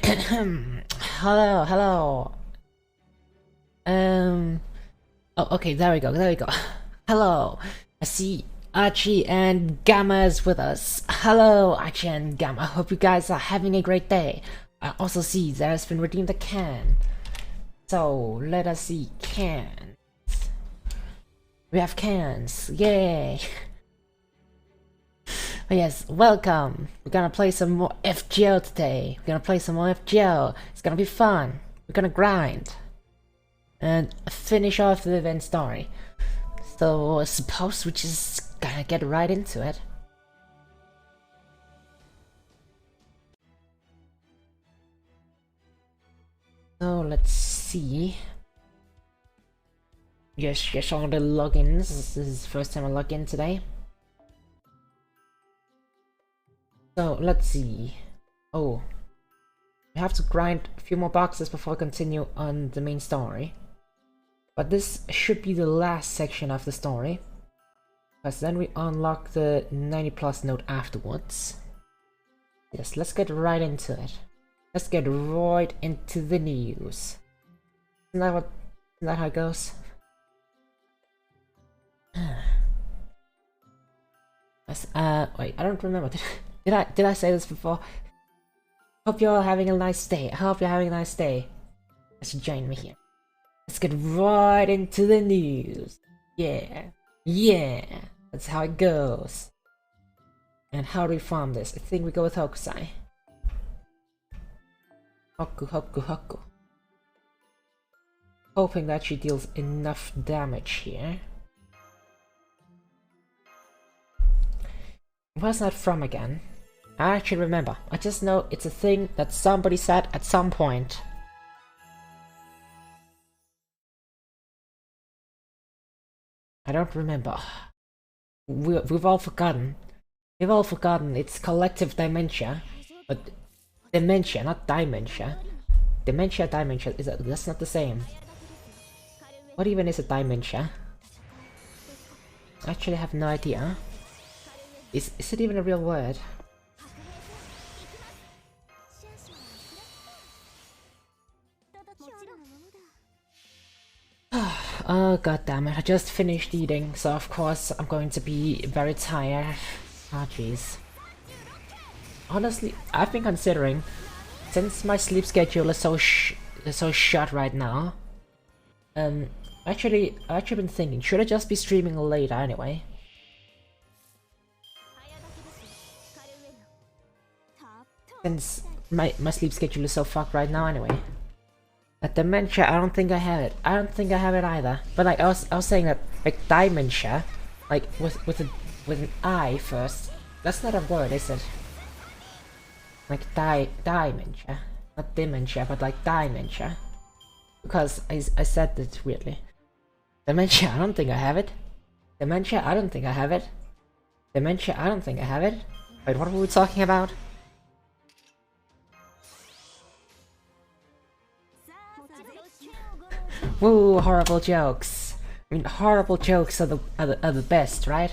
Hello, hello. Oh, okay, there we go, there we go. Hello, I see Archie and Gamma is with us. Hello, Archie and Gamma. I hope you guys are having a great day. I also see there has been redeemed a can. So, let us see cans. We have cans, yay! But yes, welcome! We're gonna play some more FGO today. We're gonna play some more FGO. It's gonna be fun. We're gonna grind. And finish off the event story. So I suppose we just gotta get right into it. So let's see. Yes, all the logins. This is the first time I log in today. So let's see. Oh, we have to grind a few more boxes before we continue on the main story. But this should be the last section of the story, because then we unlock the 90+ node afterwards. Yes, let's get right into it. Let's get right into the news. Isn't that how it goes? Yes, wait, I don't remember. Did I say this before? Hope you're all having a nice day. I hope you're having a nice day. Let's join me here. Let's get right into the news. Yeah, that's how it goes. And how do we farm this? I think we go with Hokusai. Hoku. Hoping that she deals enough damage here. Where's that from again? I actually remember. I just know it's a thing that somebody said at some point. I don't remember. We've all forgotten. We've all forgotten. It's collective dementia. But dementia, not dementia. Dementia, that's not the same. What even is a dementia? I actually have no idea. Is it even a real word? Oh god damn it, I just finished eating, so of course I'm going to be very tired. Ah jeez. Honestly, I've been considering, since my sleep schedule is so short right now, I've actually been thinking, should I just be streaming later anyway? Since my sleep schedule is so fucked right now anyway. That dementia, I don't think I have it. I don't think I have it either. But like I was saying that like dementia, like with an I first. That's not a word, is it? Like dementia, not dementia, but like dementia. Because I said it weirdly. Dementia, I don't think I have it. Dementia, I don't think I have it. Dementia, I don't think I have it. Wait, what were we talking about? Woo, horrible jokes. I mean, horrible jokes are the best, right?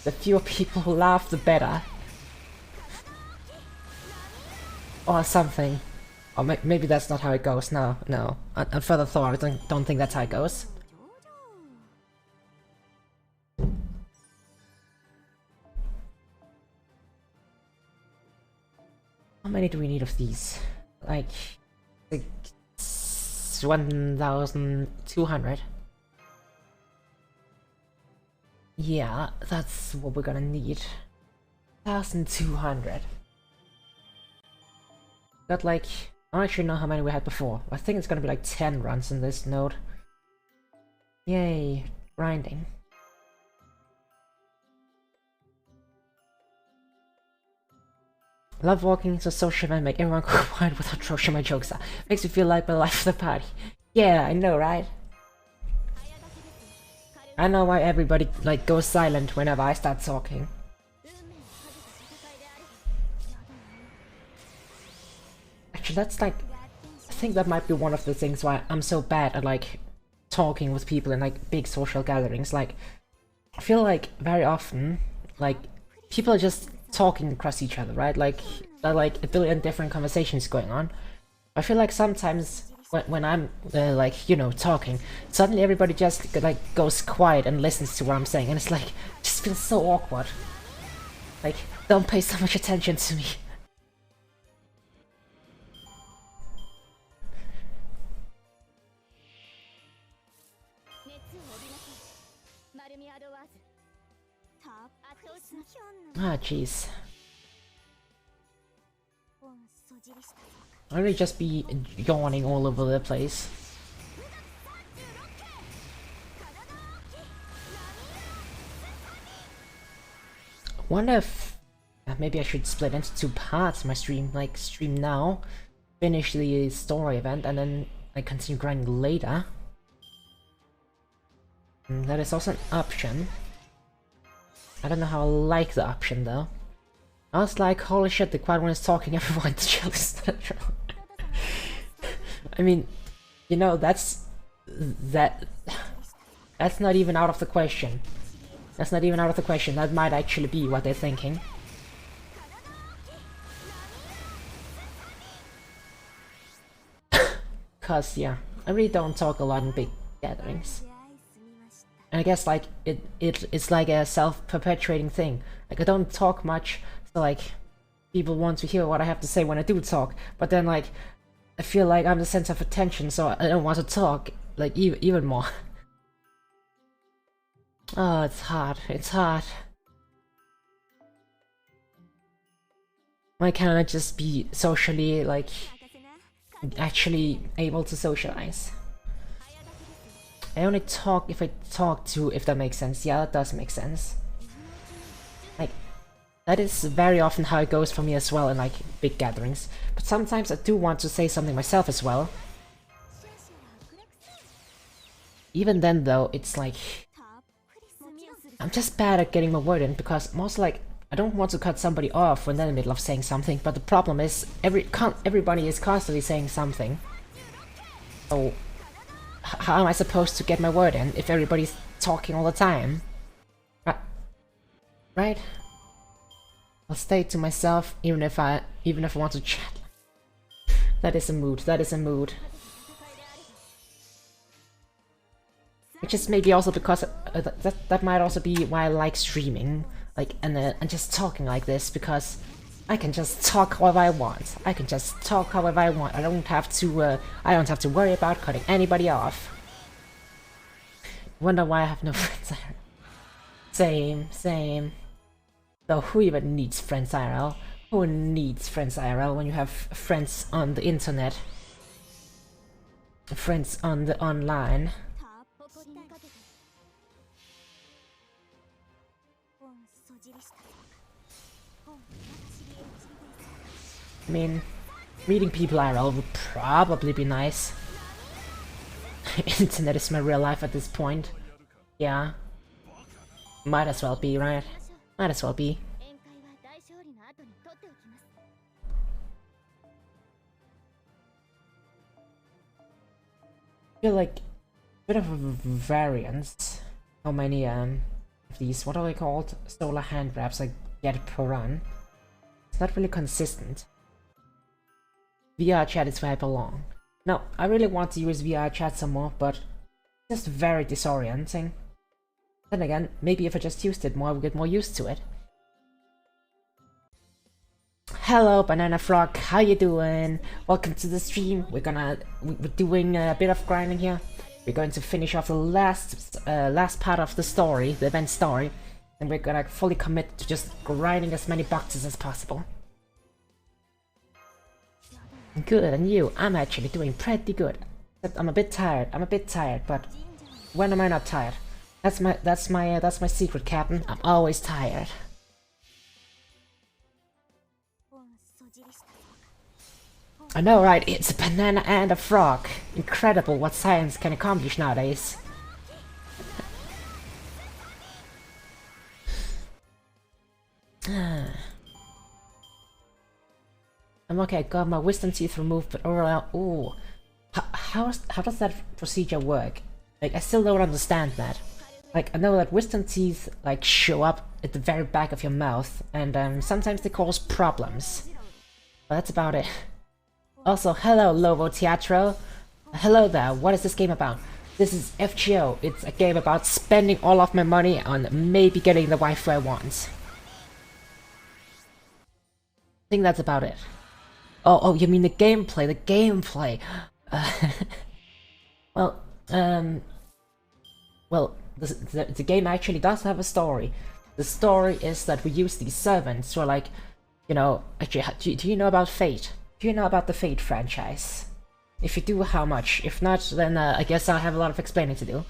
The fewer people who laugh, the better. Or something. Or maybe that's not how it goes. No. On further thought, I don't think that's how it goes. How many do we need of these? Like 1,200. Yeah, that's what we're gonna need. 1,200. Got like, I don't actually know how many we had before. I think it's gonna be like 10 runs in this node. Yay, grinding. Love walking into a social event, make everyone go quiet without throwing my jokes out. Makes me feel like the life of the party. Yeah, I know, right? I know why everybody like goes silent whenever I start talking. Actually, that's like, I think that might be one of the things why I'm so bad at like talking with people in like big social gatherings. Like, I feel like very often, like, people are just talking across each other, right? Like, There are like a billion different conversations going on. I feel like sometimes when I'm like, you know, talking, suddenly everybody just like goes quiet and listens to what I'm saying, and it's like, it just feels so awkward. Like, don't pay so much attention to me. Ah, jeez. I'll really just be yawning all over the place. Wonder if maybe I should split into 2 parts my stream, like stream now, finish the story event, and then I continue grinding later. And that is also an option. I don't know how I like the option though. I was like, holy shit, the quiet one is talking, everyone's jealous. I mean, you know, that's not even out of the question. That's not even out of the question. That might actually be what they're thinking. Cause yeah, I really don't talk a lot in big gatherings. And I guess like it's like a self-perpetuating thing. Like I don't talk much, so like people want to hear what I have to say when I do talk. But then like I feel like I'm the center of attention, so I don't want to talk like even more. Oh, it's hard. It's hard. Why can't I just be socially like actually able to socialize? I only talk if I talk to, if that makes sense. Yeah, that does make sense. Like, that is very often how it goes for me as well in like big gatherings. But sometimes I do want to say something myself as well. Even then though, it's like, I'm just bad at getting my word in because I'm also like, I don't want to cut somebody off when they're in the middle of saying something, but the problem is everybody is constantly saying something. So how am I supposed to get my word in if everybody's talking all the time? Right? I'll stay to myself even if I want to chat. That is a mood. That is a mood. Which is maybe also because that might also be why I like streaming, like and just talking like this, because I can just talk however I want. I can just talk however I want. I don't have to worry about cutting anybody off. Wonder why I have no friends IRL. Same. Though who even needs friends IRL? Who needs friends IRL when you have friends on the internet? Friends on the online. I mean, meeting people IRL would probably be nice. Internet is my real life at this point. Yeah. Might as well be, right? Might as well be. I feel like a bit of a variance. How many of these, what are they called? Solar hand grabs I get per run. It's not really consistent. VR chat is where I belong. No, I really want to use VR chat some more, but it's just very disorienting. Then again, maybe if I just used it more, I would get more used to it. Hello, Banana Frog, how you doing? Welcome to the stream. We're doing a bit of grinding here. We're going to finish off the last part of the story, the event story, and we're gonna fully commit to just grinding as many boxes as possible. Good, and you? I'm actually doing pretty good. Except I'm a bit tired, but when am I not tired? That's my secret, Captain. I'm always tired. I know, right? It's a banana and a frog. Incredible what science can accomplish nowadays. I'm okay, I got my wisdom teeth removed, but overall, ooh. How does that procedure work? Like, I still don't understand that. Like, I know that wisdom teeth, like, show up at the very back of your mouth, and sometimes they cause problems. But that's about it. Also, hello Lobo Teatro. Hello there, what is this game about? This is FGO. It's a game about spending all of my money on maybe getting the waifu I want. I think that's about it. Oh, you mean the gameplay? The gameplay. Well, the game actually does have a story. The story is that we use these servants who are like, you know, actually, do you know about Fate? Do you know about the Fate franchise? If you do, how much? If not, then I guess I'll have a lot of explaining to do.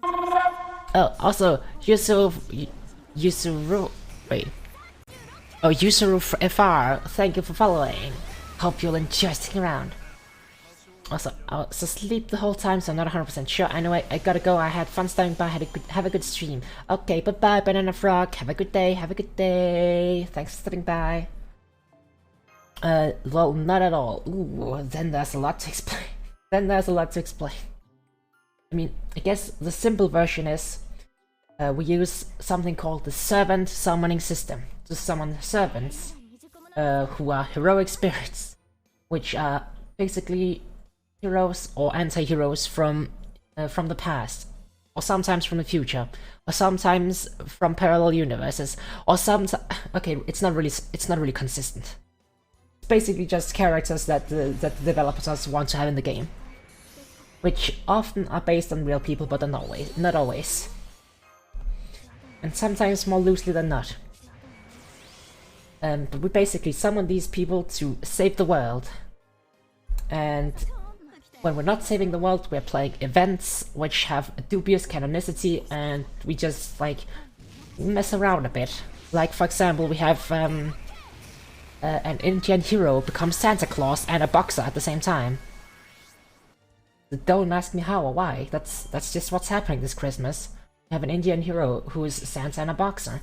Oh, also, Yusuru, wait. Oh, Yusuru FR, thank you for following. Hope you'll enjoy sticking around. Also, I was asleep the whole time, so I'm not 100% sure. Anyway, I gotta go. I had fun stopping by. Have a good stream. Okay, bye-bye, Banana Frog. Have a good day. Have a good day. Thanks for stopping by. Well, not at all. Ooh, then there's a lot to explain. I mean, I guess the simple version is we use something called the servant summoning system to summon servants who are heroic spirits, which are basically heroes or anti-heroes from the past, or sometimes from the future, or sometimes from parallel universes, or sometimes okay, it's not really consistent. It's basically just characters that the developers want to have in the game, which often are based on real people, but not always, and sometimes more loosely than not. But we basically summon these people to save the world, and when we're not saving the world, we're playing events which have a dubious canonicity, and we just like mess around a bit. Like, for example, we have an Indian hero become Santa Claus and a boxer at the same time. Don't ask me how or why. That's just what's happening this Christmas. We have an Indian hero who is Santa and a boxer.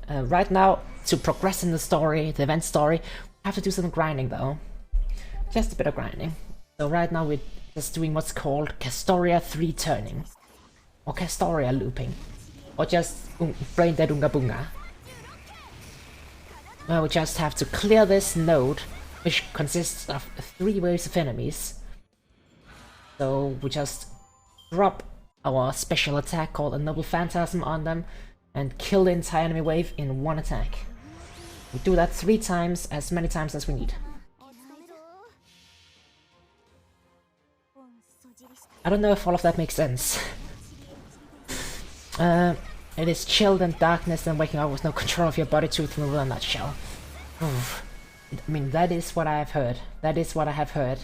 Right now, to progress in the story, the event story, we have to do some grinding though. Just a bit of grinding. So right now we're just doing what's called Castoria 3 turning, or Castoria looping, or just brain dead unga bunga. Well, we just have to clear this node, which consists of 3 waves of enemies. So we just drop our special attack called a Noble Phantasm on them, and kill the entire enemy wave in 1 attack. We do that 3 times, as many times as we need. I don't know if all of that makes sense. It is chilled in darkness and waking up with no control of your body truth removal in a nutshell. Oof. I mean, that is what I have heard. That is what I have heard.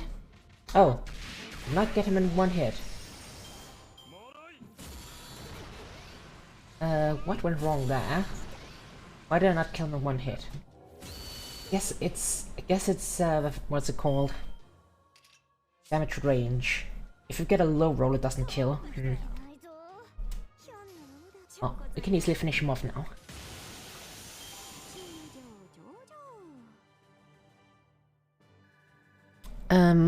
Oh, not get him in 1 hit. What went wrong there? Why did I not kill him in 1 hit? I guess it's what's it called? Damage range. If you get a low roll, it doesn't kill. Oh, we can easily finish him off now.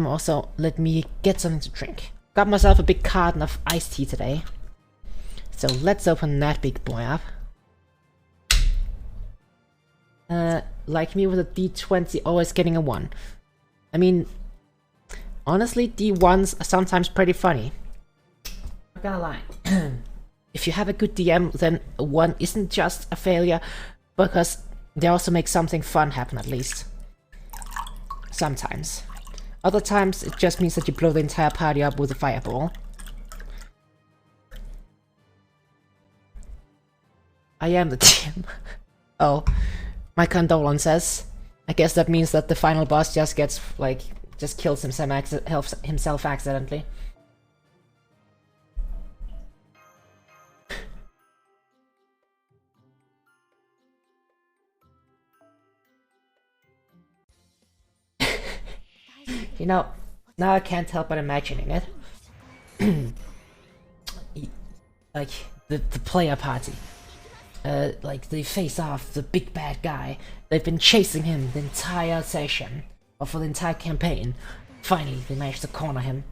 Also, let me get something to drink. Got myself a big carton of iced tea today. So let's open that big boy up. Like me with a D20, always getting a 1. I mean, honestly, D1s are sometimes pretty funny. Not gonna lie. If you have a good DM, then a 1 isn't just a failure, because they also make something fun happen at least. Sometimes. Other times, it just means that you blow the entire party up with a fireball. I am the DM. Oh, my condolences. I guess that means that the final boss just gets, like, just kills himself accidentally. You know, now I can't help but imagining it. Like, the player party. Like, they face off the big bad guy. They've been chasing him the entire session, or for the entire campaign. Finally, they manage to corner him.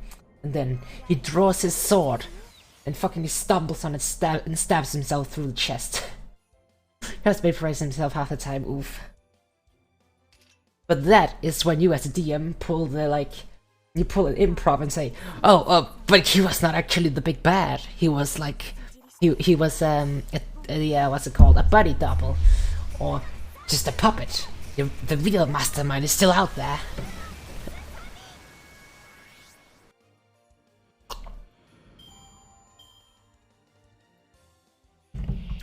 And then he draws his sword, and fucking stumbles on it and stabs himself through the chest. He has to vaporize himself half the time, oof. But that is when you as a DM pull the, like, you pull an improv and say, oh, but he was not actually the big bad. He was like, he was, what's it called? A body double. Or just a puppet. The real mastermind is still out there.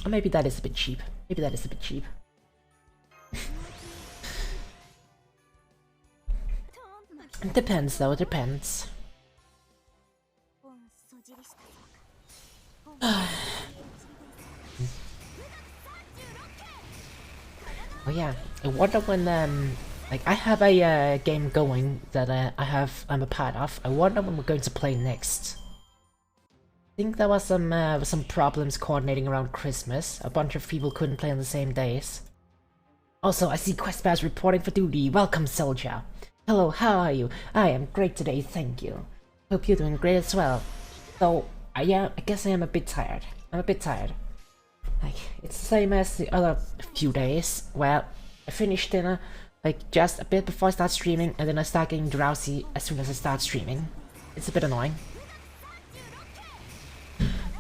Or maybe that is a bit cheap. Maybe that is a bit cheap. It depends though, it depends. Oh yeah, I wonder when like I have a game going that I'm a part of. I wonder when we're going to play next. I think there was some problems coordinating around Christmas. A bunch of people couldn't play on the same days. Also, I see Quest Bears reporting for duty. Welcome, soldier. Hello, how are you? I am great today, thank you. Hope you're doing great as well. So, I guess I am a bit tired. I'm a bit tired. Like, it's the same as the other few days, where I finish dinner, like, just a bit before I start streaming, and then I start getting drowsy as soon as I start streaming. It's a bit annoying.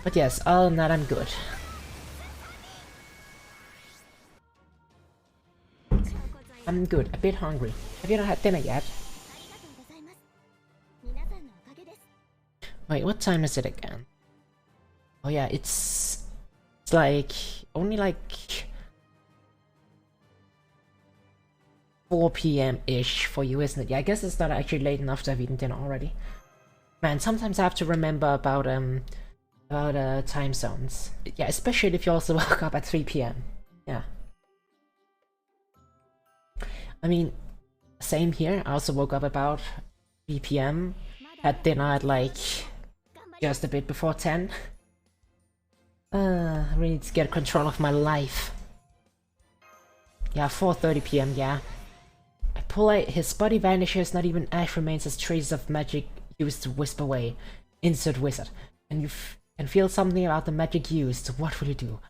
But yes, other than that, I'm good. I'm good, a bit hungry. Have you not had dinner yet? Wait, what time is it again? Oh yeah, it's like only like 4 PM-ish for you, isn't it? Yeah, I guess it's not actually late enough to have eaten dinner already. Man, sometimes I have to remember about time zones. Yeah, especially if you also woke up at 3 PM. Yeah. I mean, same here. I also woke up about 3 PM. Had dinner at like just a bit before 10. I really need to get control of my life. Yeah, 4:30 PM, yeah. I pull out, his body vanishes, not even ash remains as traces of magic used to wisp away. Insert wizard. And you can feel something about the magic used. What will you do?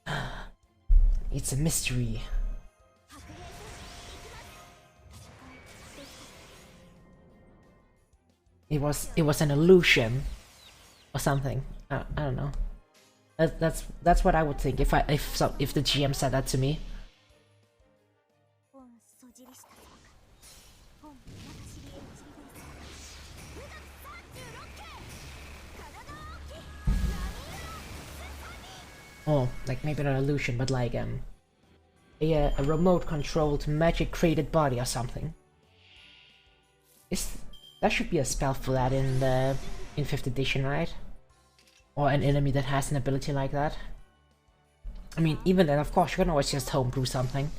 It's a mystery. It was an illusion. Or something. I don't know. That's what I would think if the GM said that to me. Oh, like maybe not an illusion, but like a remote controlled magic created body or something. That should be a spell for that in 5th edition, right? Or an enemy that has an ability like that. I mean, even then, of course, you can always just homebrew something.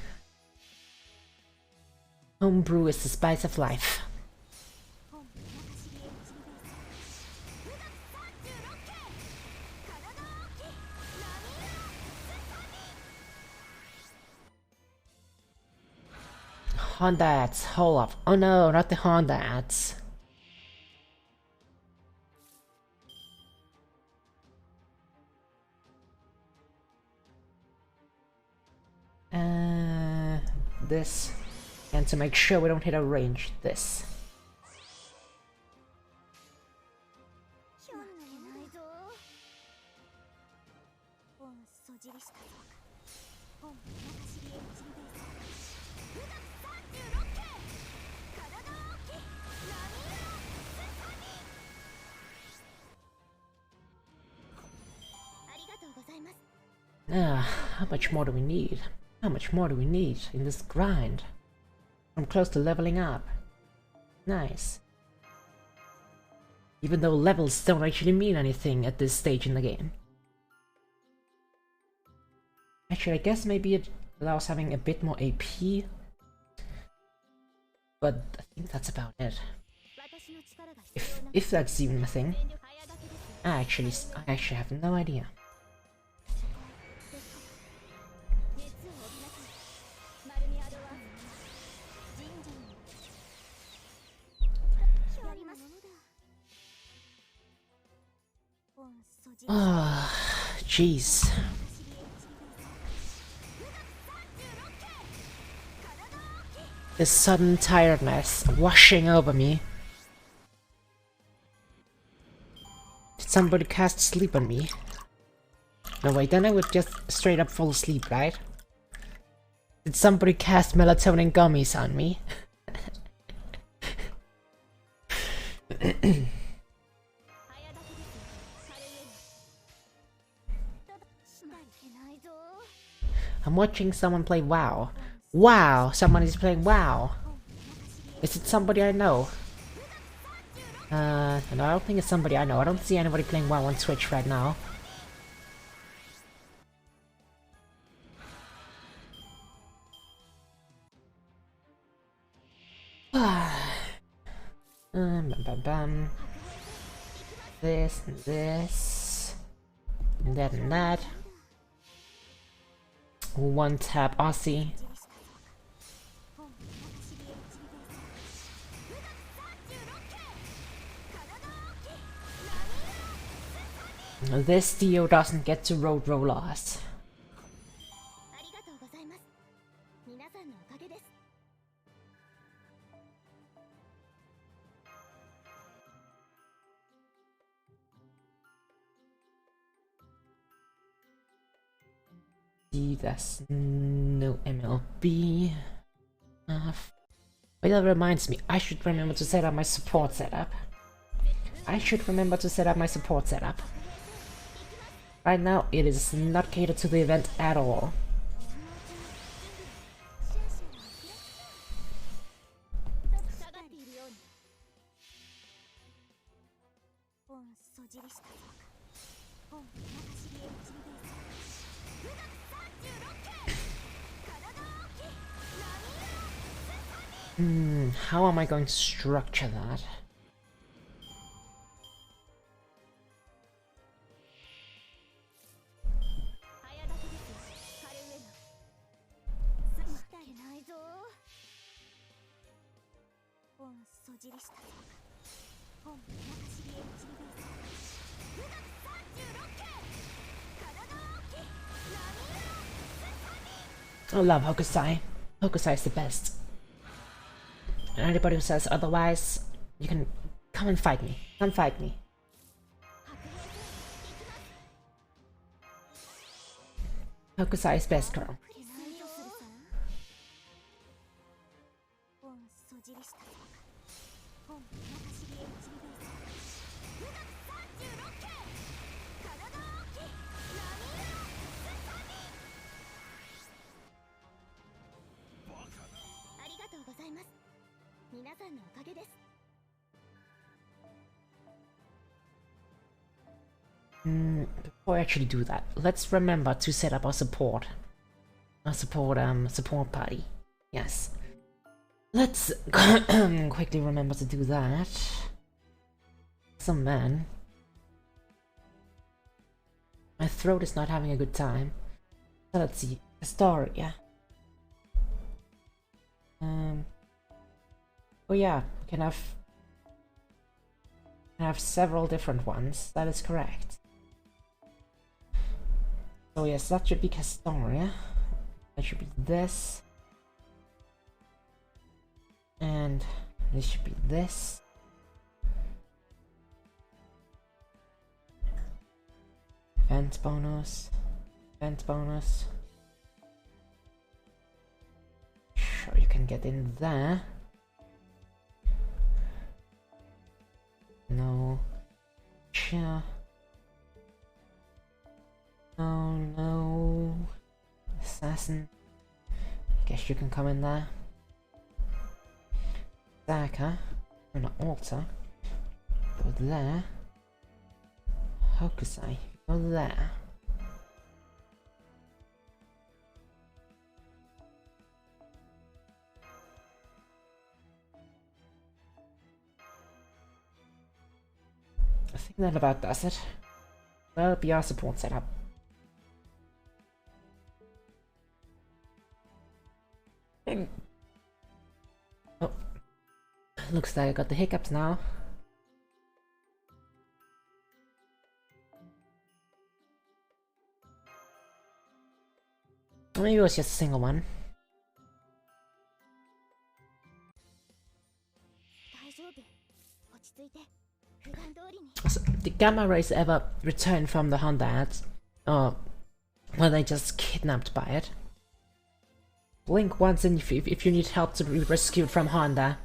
Homebrew is the spice of life. Honda ads, hold up. Oh no, not the Honda ads. This. And to make sure we don't hit a range, this. How much more do we need? How much more do we need in this grind? I'm close to leveling up. Nice. Even though levels don't actually mean anything at this stage in the game. Actually, I guess maybe it allows having a bit more AP. But I think that's about it. If that's even a thing. I actually have no idea. Ah, jeez. This sudden tiredness washing over me. Did somebody cast sleep on me? No wait, then I would just straight up fall asleep, right? Did somebody cast melatonin gummies on me? I'm watching someone play WoW. Wow, someone is playing WoW. Is it somebody I know? No, I don't think it's somebody I know. I don't see anybody playing WoW on Twitch right now. This and this. And that and that. One tap Aussie. This Dio doesn't get to road roll us. That's no MLB. But that reminds me, I should remember to set up my support setup. Right now, it is not catered to the event at all. How am I going to structure that? I love Hokusai. Hokusai is the best. And anybody who says otherwise, you can come and fight me. Come fight me. Hokusai is best, girl. Before I actually do that, let's remember to set up our support. Support party. Yes. Let's quickly remember to do that. Some man. My throat is not having a good time. So let's see. Astoria. Oh yeah, we can have several different ones. That is correct. So yes, that should be Castoria. That should be this. And this should be this. Event bonus. Event bonus. Sure, you can get in there. No. Sure. Oh no. Assassin. Guess you can come in there. Zaka. Or not altar. Go there. Hokusai. Go there. I think that about does it. Well, be our support setup. Oh, looks like I got the hiccups now. Maybe it was just a single one. So, did Gamma Rays ever return from the Honda ads? Or were they just kidnapped by it? Blink once and if you need help to be rescued from Honda.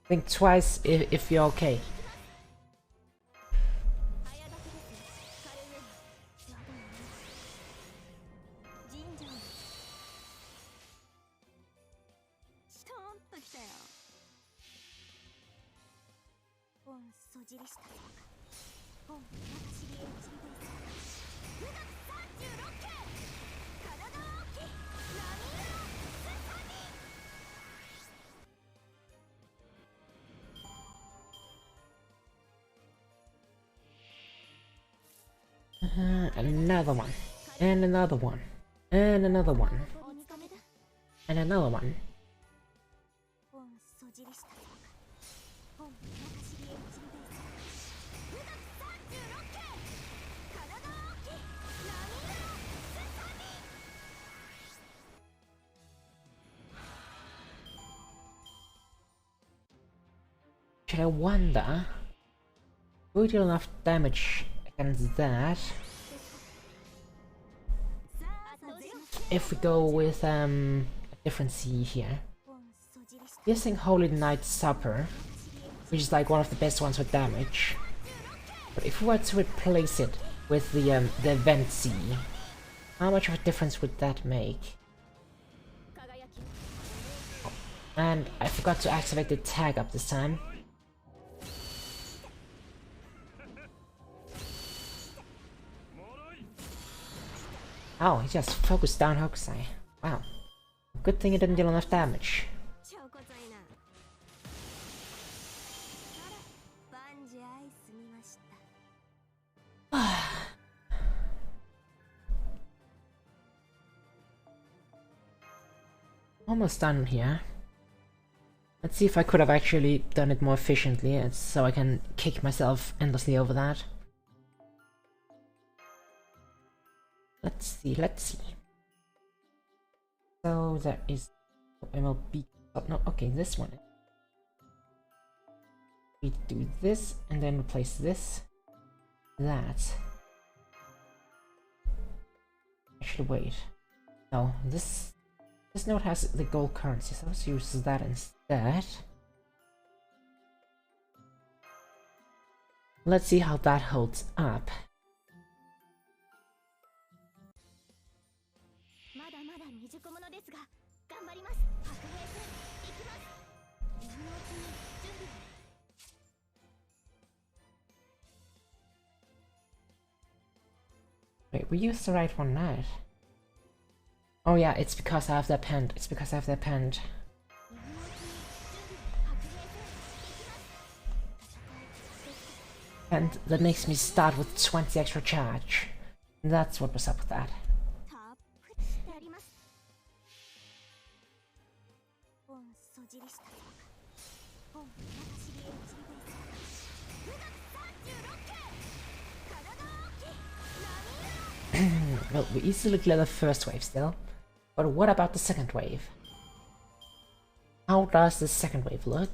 Think twice if you're okay. Another one, and another one, and another one, and another one. Should I wonder? We deal enough damage against that. If we go with a different C here. Using Holy Night Supper, which is like one of the best ones with damage. But if we were to replace it with the event C, how much of a difference would that make? Oh, and I forgot to activate the tag up this time. Oh, he just focused down Hokusai. Wow. Good thing it didn't deal enough damage. Almost done here. Let's see if I could have actually done it more efficiently, so I can kick myself endlessly over that. Let's see. So there is MLB. Oh, no, okay, this one. We do this and then replace this. That. Actually, wait. No, this node has the gold currency, so let's use that instead. Let's see how that holds up. Wait, we used the right one, right? Oh yeah, it's because I have that penned. It's because I have that penned. And that makes me start with 20 extra charge. That's what was up with that. Well, we easily clear the first wave still. But what about the second wave? How does the second wave look?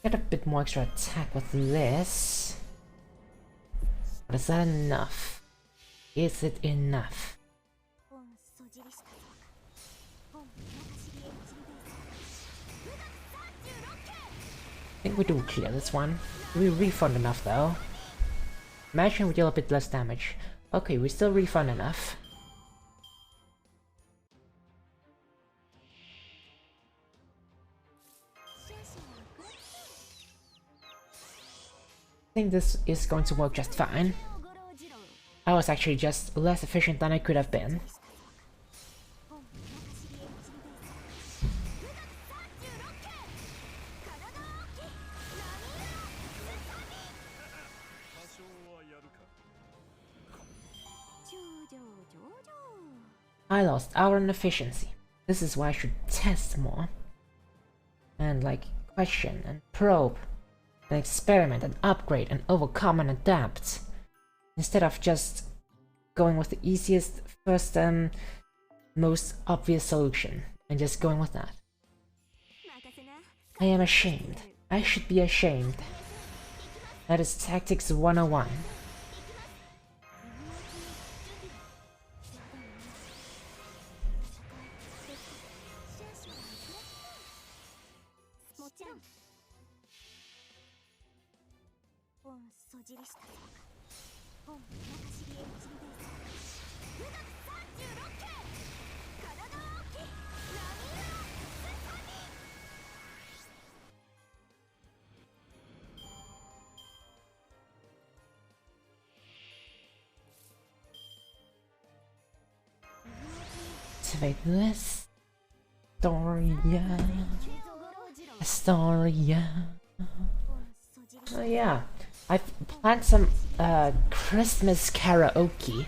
Get a bit more extra attack with this. But is that enough? Is it enough? I think we do clear this one. We refund enough though. Imagine we deal a bit less damage. Okay, we still refund enough. I think this is going to work just fine. I was actually just less efficient than I could have been. I lost hour in efficiency. This is why I should test more. And like question and probe. And experiment and upgrade and overcome and adapt. Instead of just going with the easiest, first most obvious solution. And just going with that. I am ashamed. I should be ashamed. That is Tactics 101. Activate this. Astoria. Oh yeah, I've planned some Christmas karaoke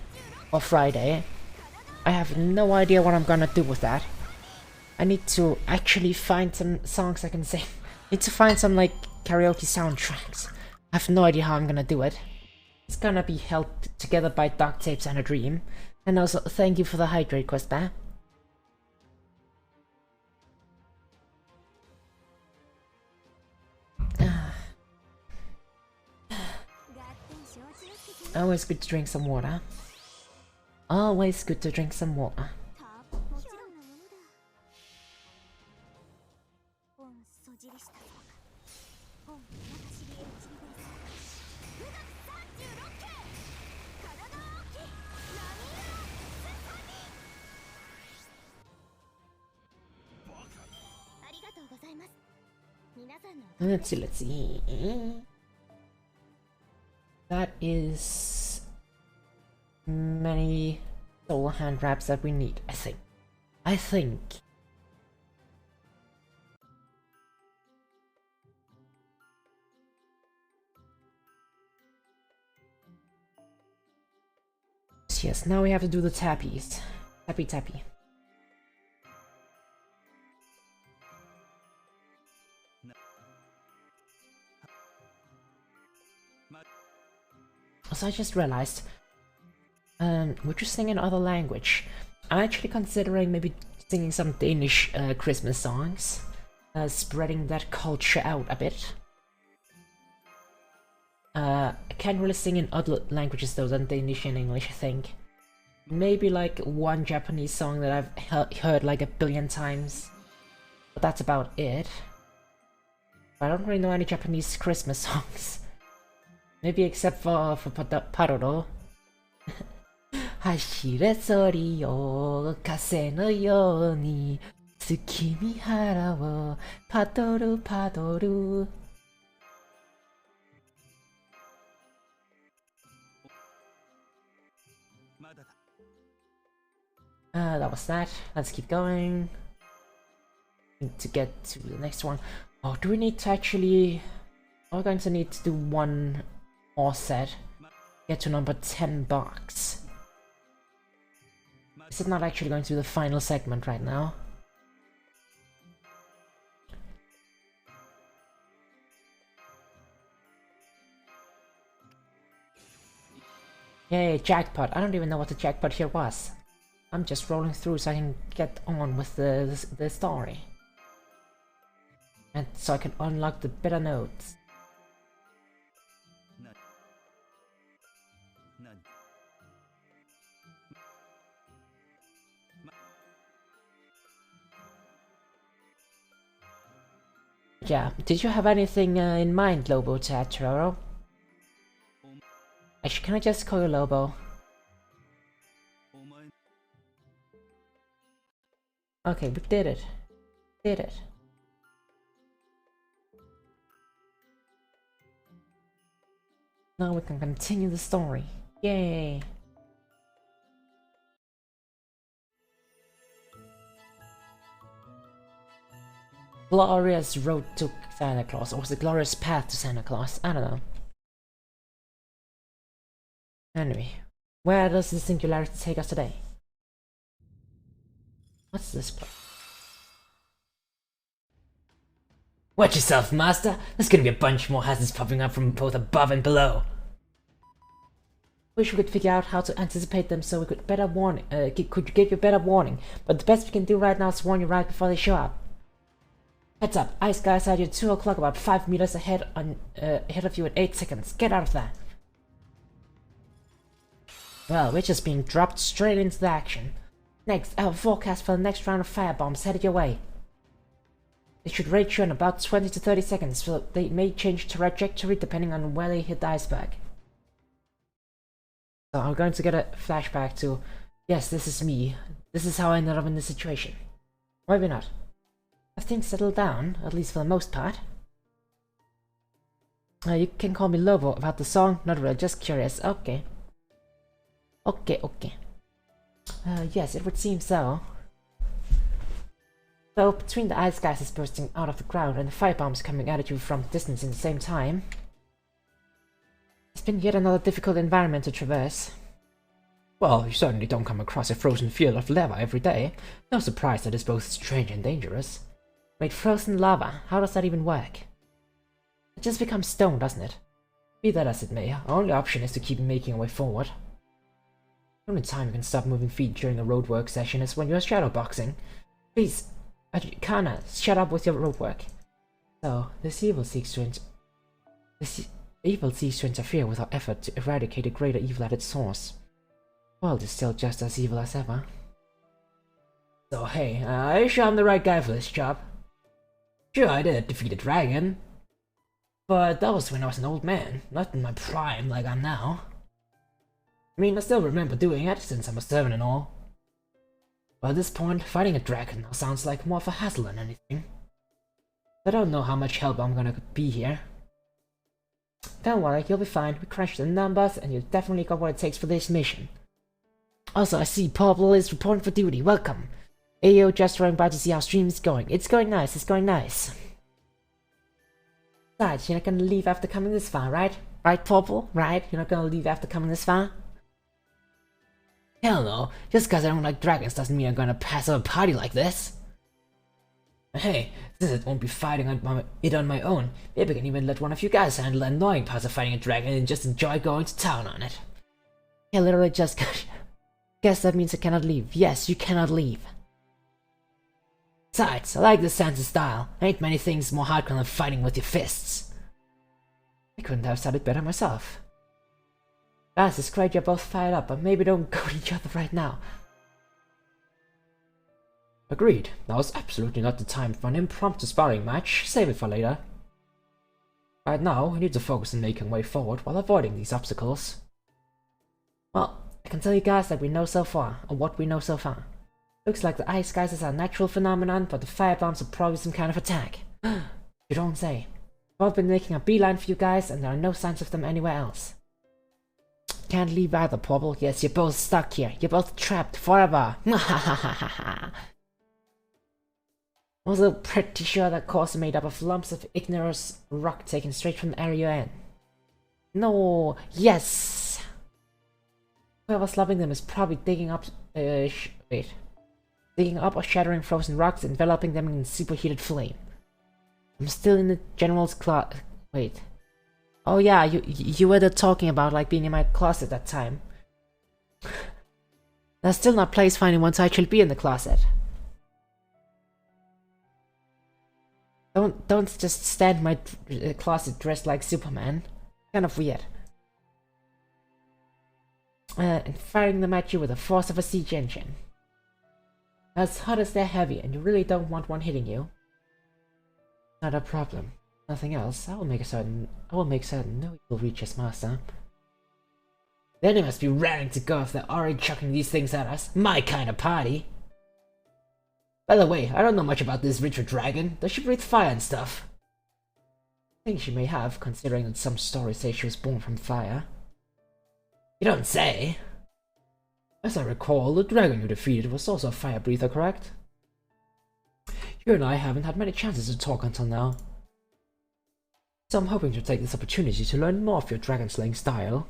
for Friday. I have no idea what I'm gonna do with that. I need to actually find some songs I can sing. Need to find some like karaoke soundtracks. I have no idea how I'm gonna do it. It's gonna be held together by Duct Tapes and a Dream. And also, thank you for the hydrate quest, man. Always good to drink some water. Always good to drink some water. Let's see. That is many soul hand wraps that we need, I think. Yes, now we have to do the tappies. Tappy. So I just realized, we're just singing other language. I'm actually considering maybe singing some Danish Christmas songs, spreading that culture out a bit. I can't really sing in other languages though than Danish and English, I think. Maybe like one Japanese song that I've heard like a billion times, but that's about it. I don't really know any Japanese Christmas songs. Maybe except for Paroro. 走れソリよ風のように月見原をパドルパドル that was that. Let's keep going. Need to get to the next one. Oh, do we need to actually... We're going to need to do one more set. Get to number 10 box. This is not actually going to be the final segment right now. Yay, jackpot. I don't even know what the jackpot here was. I'm just rolling through so I can get on with the story. And so I can unlock the better notes. Yeah, did you have anything in mind, Lobo, to add, Tororo? Actually, can I just call you Lobo? Okay, we did it. Did it. Now we can continue the story. Yay! Glorious road to Santa Claus, or was it glorious path to Santa Claus? I don't know. Anyway, where does the singularity take us today? What's this place? Watch yourself, master! There's gonna be a bunch more hazards popping up from both above and below. Wish we could figure out how to anticipate them so we could better warning. Could give you better warning, but the best we can do right now is warn you right before they show up. Heads up, ice guys at you 2 o'clock, about 5 meters ahead of you in 8 seconds. Get out of there. Well, we're just being dropped straight into the action. Next, our forecast for the next round of firebombs headed your way. They should reach you in about 20 to 30 seconds, so they may change trajectory depending on where they hit the iceberg. So I'm going to get a flashback to, yes, this is me. This is how I ended up in this situation. Or maybe not. Have things settled down, at least for the most part? You can call me Lobo about the song, not really, just curious. Okay. Okay. Yes, it would seem so. So, between the ice gases bursting out of the ground and the firebombs coming at you from distance in the same time, it's been yet another difficult environment to traverse. Well, you certainly don't come across a frozen field of lava every day. No surprise that it's both strange and dangerous. Wait, frozen lava? How does that even work? It just becomes stone, doesn't it? Be that as it may, our only option is to keep making our way forward. The only time you can stop moving feet during a roadwork session is when you're shadowboxing. Please, Kana, shut up with your roadwork. So, this evil seeks to interfere with our effort to eradicate a greater evil at its source. The world is still just as evil as ever. So hey, are you sure I'm the right guy for this job? Sure, I did defeat a dragon. But that was when I was an old man, not in my prime like I'm now. I mean, I still remember doing it, since I'm a servant and all. But at this point, fighting a dragon now sounds like more of a hassle than anything. I don't know how much help I'm gonna be here. Don't worry, you'll be fine. We crashed the numbers, and you definitely got what it takes for this mission. Also, I see Purple is reporting for duty. Welcome. Ayo, just running by to see how stream is going. It's going nice, it's going nice. Besides, you're not gonna leave after coming this far, right? Right, Purple? Right? You're not gonna leave after coming this far? Hell no. Just cause I don't like dragons doesn't mean I'm gonna pass up a party like this. Hey, since I won't be fighting it on my own, maybe I can even let one of you guys handle the annoying parts of fighting a dragon and just enjoy going to town on it. Yeah, literally just guess that means I cannot leave. Yes, you cannot leave. Besides, I like this sense of style. Ain't many things more hardcore than fighting with your fists. I couldn't have said it better myself. Guys, it's great you're both fired up, but maybe don't go at each other right now. Agreed. Now is absolutely not the time for an impromptu sparring match. Save it for later. Right now, we need to focus on making way forward while avoiding these obstacles. Well, I can tell you guys that we know so far, or what we know so far. Looks like the ice geysers are a natural phenomenon, but the firebombs are probably some kind of attack. You don't say. I've been making a beeline for you guys, and there are no signs of them anywhere else. Can't leave either, Purple. Yes, you're both stuck here. You're both trapped forever. Also pretty sure that cores are made up of lumps of igneous rock taken straight from the area you're in. No, yes! Whoever's loving them is probably digging up, digging up or shattering frozen rocks, enveloping them in superheated flame. I'm still in the general's wait. Oh yeah, you were talking about like being in my closet that time. There's still not place for anyone to actually be in the closet. Don't just stand in my closet dressed like Superman. Kind of weird. And firing them at you with the force of a siege engine. As hot as they're heavy, and you really don't want one hitting you. Not a problem. Nothing else. I will make certain no evil reaches master. Then they must be raring to go if they're already chucking these things at us. My kind of party. By the way, I don't know much about this Richard Dragon. Does she breathe fire and stuff? I think she may have, considering that some stories say she was born from fire. You don't say. As I recall, the dragon you defeated was also a fire breather, correct? You and I haven't had many chances to talk until now. So I'm hoping to take this opportunity to learn more of your dragon slaying style.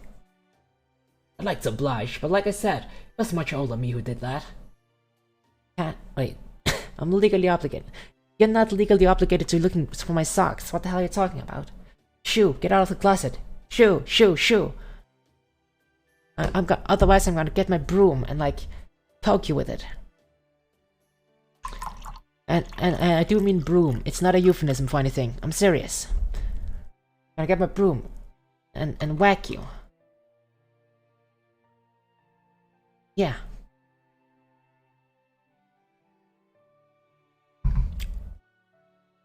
I'd like to oblige, but like I said, it was much older me who did that. Can't wait. I'm legally obligated. You're not legally obligated to looking for my socks. What the hell are you talking about? Shoo, get out of the closet. Shoo, shoo, shoo. Otherwise I'm gonna get my broom and like poke you with it. And I do mean broom. It's not a euphemism for anything. I'm serious. Gonna get my broom and whack you. Yeah.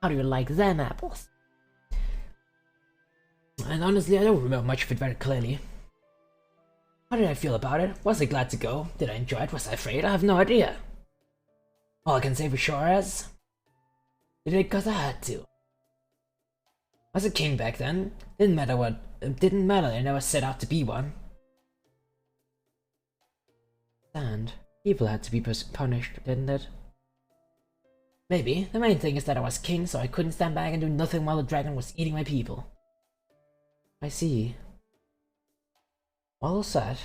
How do you like them apples? And honestly, I don't remember much of it very clearly. How did I feel about it? Was I glad to go? Did I enjoy it? Was I afraid? I have no idea. All I can say for sure is, did it because I had to. I was a king back then. Didn't matter what. It didn't matter. I never set out to be one. And people had to be punished, didn't it? Maybe. The main thing is that I was king, so I couldn't stand back and do nothing while the dragon was eating my people. I see. Well said.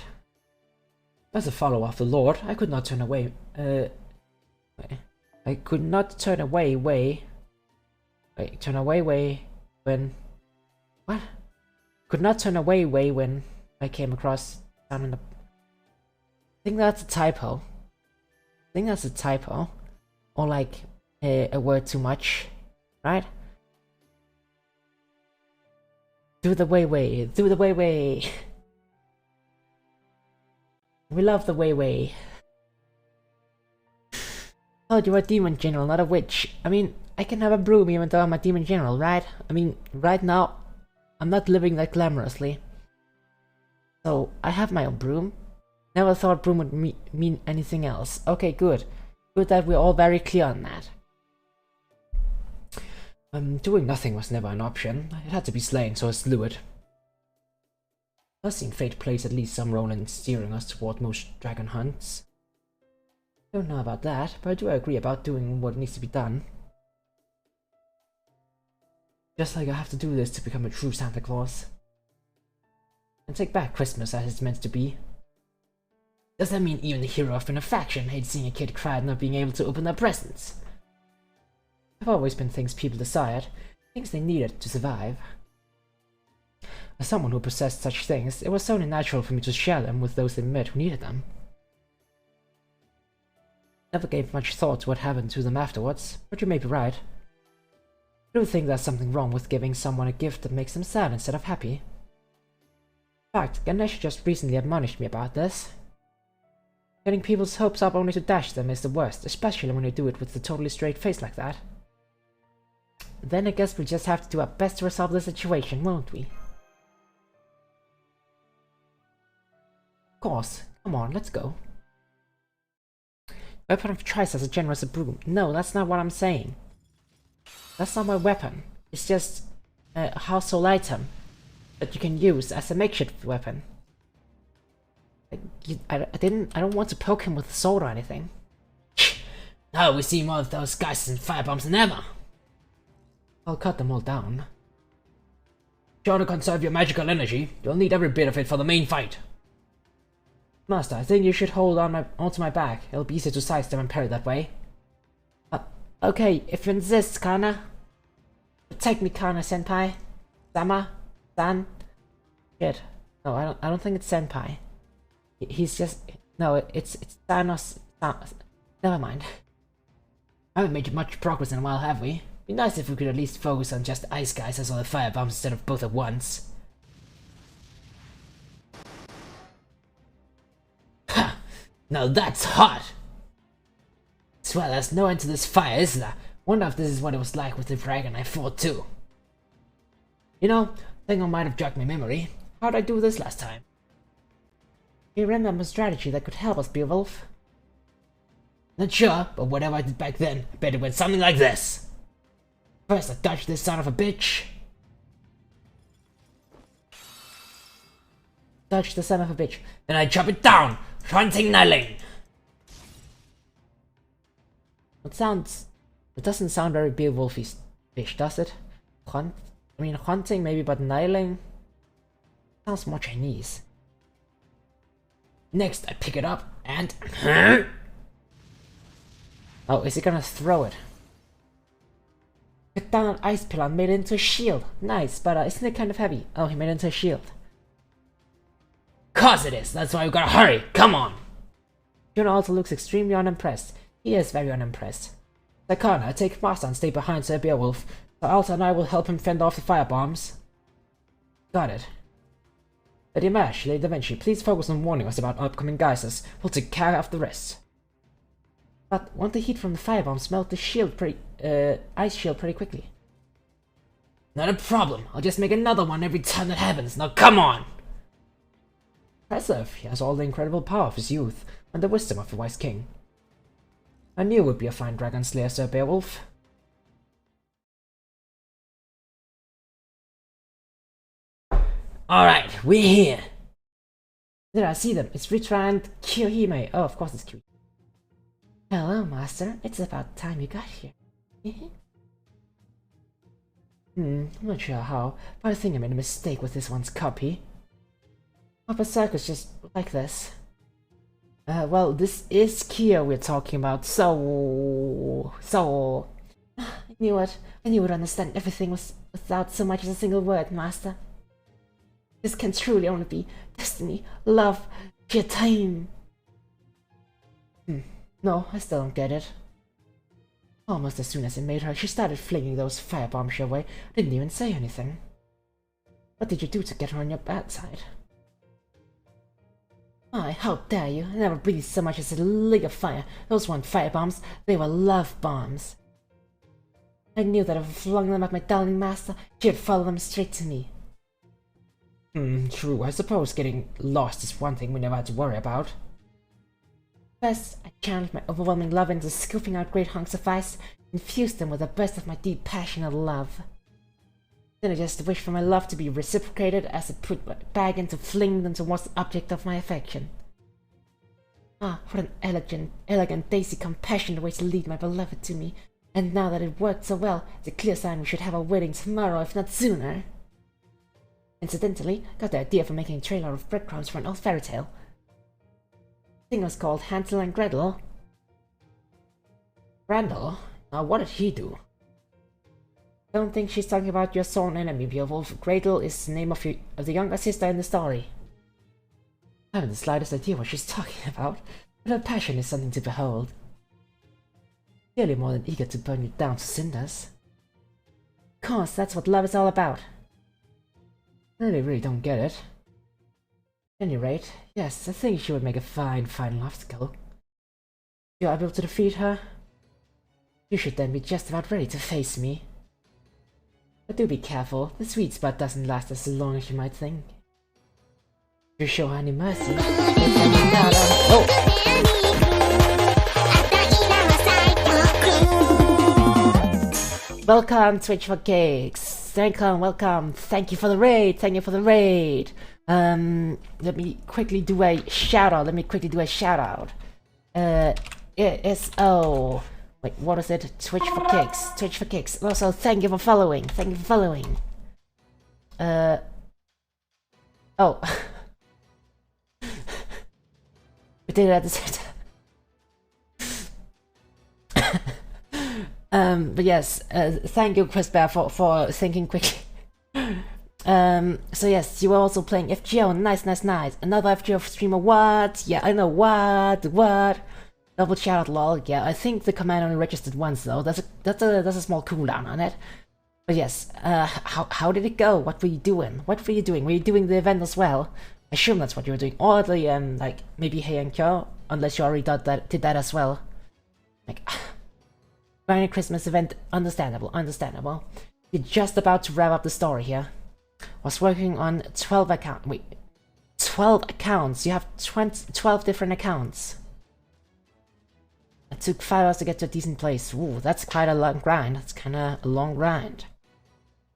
As a follower of the Lord, I could not turn away. I could not turn away when. What? Could not turn away when I came across down in the. I think that's a typo. Or like a word too much, right? Do the way. We love the way. Oh, you're a demon general, not a witch. I mean, I can have a broom even though I'm a demon general, right? I mean, right now, I'm not living that glamorously. So, I have my own broom. Never thought broom would mean anything else. Okay, good. Good that we're all very clear on that. Doing nothing was never an option. It had to be slain, so I slew it. I've seen fate plays at least some role in steering us toward most dragon hunts. Don't know about that, but I do agree about doing what needs to be done. Just like I have to do this to become a true Santa Claus. And take back Christmas as it's meant to be. Does that mean even the hero of a faction hates seeing a kid cry at not being able to open their presents? Have always been things people desired, things they needed to survive. As someone who possessed such things, it was only natural for me to share them with those they met who needed them. Never gave much thought to what happened to them afterwards, but you may be right. I do think there's something wrong with giving someone a gift that makes them sad instead of happy. In fact, Ganesh just recently admonished me about this. Getting people's hopes up only to dash them is the worst, especially when you do it with a totally straight face like that. Then I guess we'll just have to do our best to resolve the situation, won't we? Of course. Come on, let's go. Weapon of choice as a general as a broom. No, that's not what I'm saying. That's not my weapon. It's just a household item that you can use as a makeshift weapon. I don't want to poke him with a sword or anything. Now we see more of those guys and firebombs than ever. I'll cut them all down. Try to conserve your magical energy. You'll need every bit of it for the main fight. Master, I think you should hold onto my back. It'll be easier to sidestep and parry that way. Okay, if you insist, Kana. Take me, Kana senpai. Sama, san. Shit. No, I don't think it's senpai. He's just no. It's Thanos. Never mind. I haven't made much progress in a while, have we? Be nice if we could at least focus on just ice guys as well as firebombs instead of both at once. Ha! Now that's hot! Swear there's no end to this fire, is there? Wonder if this is what it was like with the dragon I fought too. You know, I think I might have jogged my memory. How'd I do this last time? You remember a strategy that could help us, Beowulf? Not sure, but whatever I did back then, I bet it went something like this. First I dodged this son of a bitch. Dodge the son of a bitch. Then I chop it down! Hunting Nailing! It doesn't sound very Beowulfish, does it? Hunting maybe, but Nailing? Sounds more Chinese. Next, I pick it up and... Oh, is he gonna throw it? Cut down an ice pillar and made it into a shield. Nice, but isn't it kind of heavy? Oh, he made it into a shield. Course it is, that's why we gotta hurry, come on! Jonah also looks extremely unimpressed. He is very unimpressed. Sakana, take Master and stay behind Sir Beowulf. So Alta and I will help him fend off the firebombs. Got it. Lady Mash, Lady Da Vinci, please focus on warning us about upcoming geysers. We'll take care of the rest. But won't the heat from the firebombs melt the ice shield pretty quickly? Not a problem. I'll just make another one every time that happens. Now come on! Impressive. He has all the incredible power of his youth and the wisdom of a wise king. I knew you would be a fine dragon slayer, Sir Beowulf. Alright, we're here. There, I see them. It's Ritra and Kiyohime. Oh, of course it's cute. Hello, Master. It's about time you got here. I'm not sure how, but I think I made a mistake with this one's copy. Hope a circus just like this. Well, this is Kiyo we're talking about, so... I knew it. I knew you would understand everything without so much as a single word, Master. This can truly only be destiny, love, pure time. No, I still don't get it. Almost as soon as I made her, she started flinging those firebombs your way. I didn't even say anything. What did you do to get her on your bad side? Why, how dare you? I never breathed so much as a lick of fire. Those weren't firebombs, they were love bombs. I knew that if I flung them at my darling master, she'd follow them straight to me. True. I suppose getting lost is one thing we never had to worry about. First, I channeled my overwhelming love into scooping out great hunks of ice, infused them with the best of my deep, passionate love. Then I just wished for my love to be reciprocated as I put my bag in to fling them towards the object of my affection. Ah, what an elegant, daisy compassionate way to lead my beloved to me. And now that it worked so well, it's a clear sign we should have our wedding tomorrow, if not sooner. Incidentally, got the idea for making a trail out of breadcrumbs for an old fairy tale. The thing was called Hansel and Gretel. Grendel? Now what did he do? Don't think she's talking about your sworn enemy, Beowulf. Gretel is the name of the younger sister in the story. I haven't the slightest idea what she's talking about, but her passion is something to behold. Clearly more than eager to burn you down to cinders. Of course, that's what love is all about. I really don't get it. At any rate, yes, I think she would make a fine obstacle. If you're able to defeat her, you should then be just about ready to face me. But do be careful, the sweet spot doesn't last as long as you might think. If you show her any mercy, Welcome, Twitch for Cakes! Welcome, thank you for the raid, let me quickly do a shout out, ESO, wait, what is it? Twitch for Cakes, also thank you for following, oh, we did it at the same time. But yes, thank you, Chris Bear, for thinking quickly. So yes, you were also playing FGO, nice. Another FGO streamer, what? Yeah, I know, what? Double shout out, lol. Yeah, I think the command only registered once though. That's a small cooldown on it. But yes, how did it go? What were you doing? Were you doing the event as well? I assume that's what you were doing, or the like maybe Hey and Kyo, unless you already did that as well. Like. Merry Christmas event, understandable. You're just about to wrap up the story here. Was working on 12 accounts. Wait, 12 accounts? You have 12 different accounts. It took 5 hours to get to a decent place. Ooh, that's quite a long grind. That's kinda a long grind.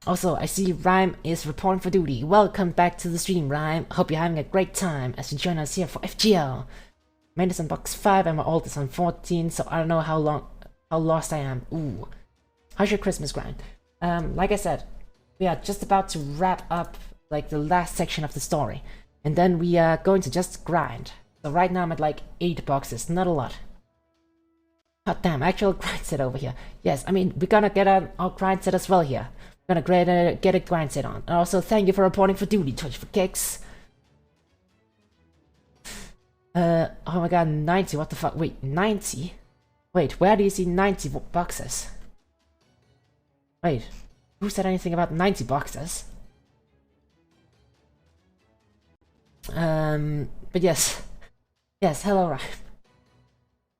Also, I see Rhyme is reporting for duty. Welcome back to the stream, Rhyme. Hope you're having a great time as you join us here for FGO. Mine is on box 5 and my ult is on 14, so I don't know how lost I am. Ooh. How's your Christmas grind? Like I said, we are just about to wrap up like the last section of the story. And then we are going to just grind. So right now I'm at like 8 boxes, not a lot. God damn, actual grind set over here. Yes, I mean, we're gonna get our grind set as well here. We're gonna get a grind set on. And also, thank you for reporting for duty, Twitch for Kicks. Oh my god, 90, what the fuck? Wait, 90? Wait, where do you see 90 boxes? Wait, who said anything about 90 boxes? But yes. Yes, hello,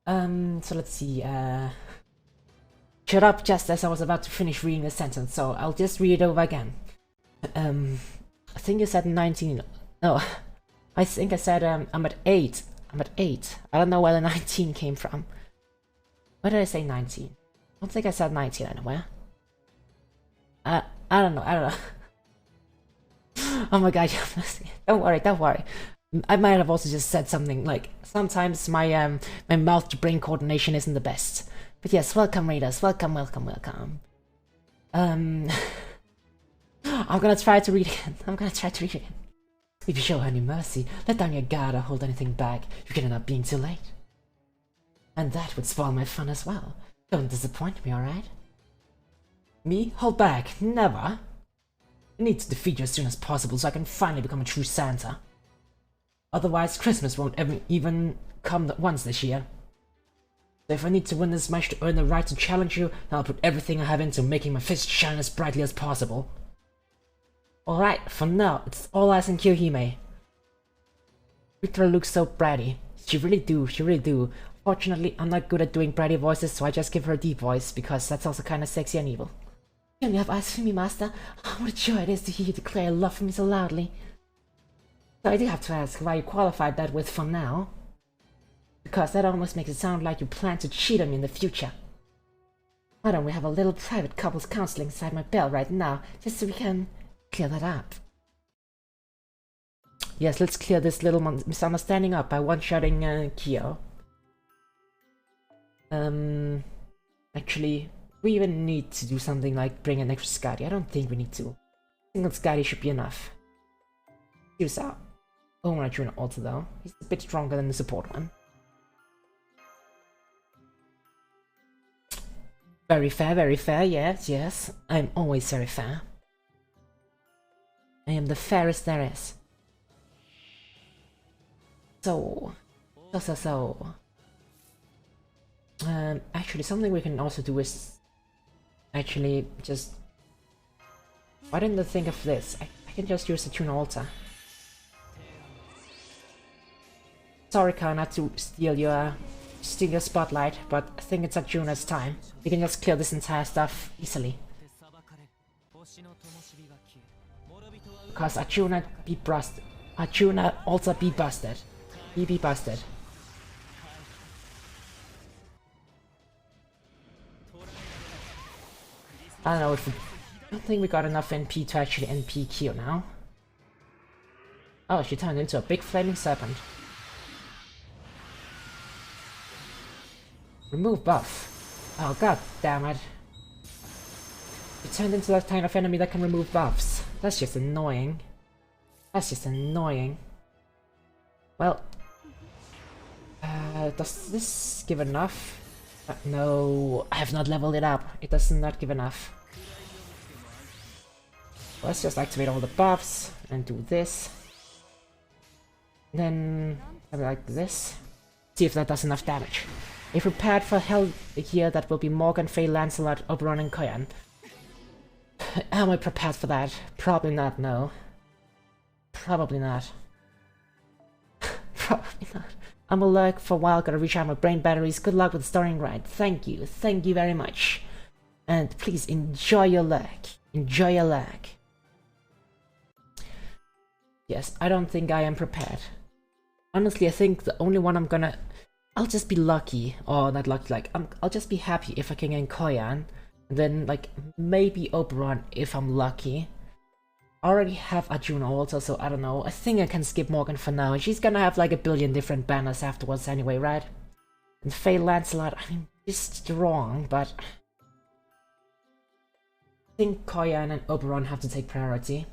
Ryan. So let's see, shut up just as I was about to finish reading the sentence, so I'll just read it over again. I think you said 19. No, I think I said, I'm at 8. I'm at 8. I don't know where the 19 came from. Where did I say 19? I don't think I said 19 anywhere. I don't know. Oh my god, don't worry, don't worry. I might have also just said something like, sometimes my my mouth to brain coordination isn't the best. But yes, welcome readers, welcome. I'm gonna try to read again. If you show any mercy, let down your guard or hold anything back, you can end up being too late. And that would spoil my fun as well. Don't disappoint me, alright? Me? Hold back, never. I need to defeat you as soon as possible so I can finally become a true Santa. Otherwise, Christmas won't even come once this year. So if I need to win this match to earn the right to challenge you, then I'll put everything I have into making my fist shine as brightly as possible. Alright, for now, it's all eyes on Kyohime. Victor looks so bratty. She really do. Fortunately, I'm not good at doing bratty voices, so I just give her a deep voice, because that's also kinda sexy and evil. You only have eyes for me, Master. Oh, what a joy it is to hear you declare your love for me so loudly. So I do have to ask why you qualified that with "for now." Because that almost makes it sound like you plan to cheat on me in the future. Why don't we have a little private couples counseling inside my bell right now, just so we can clear that up? Yes, let's clear this little misunderstanding up by one-shotting Kyo. Actually, we even need to do something like bring an extra Scotty. I don't think we need to. Single Scotty should be enough. Here's out. Oh, my Junior Alter though. He's a bit stronger than the support one. Very fair, yes. I'm always very fair. I am the fairest there is. So. Actually, something we can also do is actually just. Why didn't I think of this? I can just use the Tuna Altar. Sorry, Ka, not to steal your spotlight, but I think it's Arjuna's time. We can just clear this entire stuff easily. Because Arjuna be busted. Arjuna also be busted. He be busted. I don't know if I don't think we got enough NP to actually NP Kyo now. Oh, she turned into a big flaming serpent. Remove buff. Oh god damn it. You turned into that kind of enemy that can remove buffs. That's just annoying. Well, does this give enough? No, I have not leveled it up. It does not give enough. Let's just activate all the buffs and do this. Then have it like this. See if that does enough damage. If prepared for hell here, that will be Morgan, Faye, Lancelot, Oberon, and Koyan. Am I prepared for that? Probably not, no. Probably not. Probably not. I'm a lurk for a while, gotta recharge my brain batteries. Good luck with the starting ride. Thank you very much. And please enjoy your lurk. Enjoy your lurk. Yes, I don't think I am prepared. Honestly, I think the only one I'll just be lucky, or not lucky, like, I'll just be happy if I can get Koyan, and then, like, maybe Oberon if I'm lucky. I already have Arjuna also, so I don't know. I think I can skip Morgan for now, and she's gonna have, like, a billion different banners afterwards anyway, right? And Faye Lancelot, I mean, she's strong, but I think Koyan and Oberon have to take priority.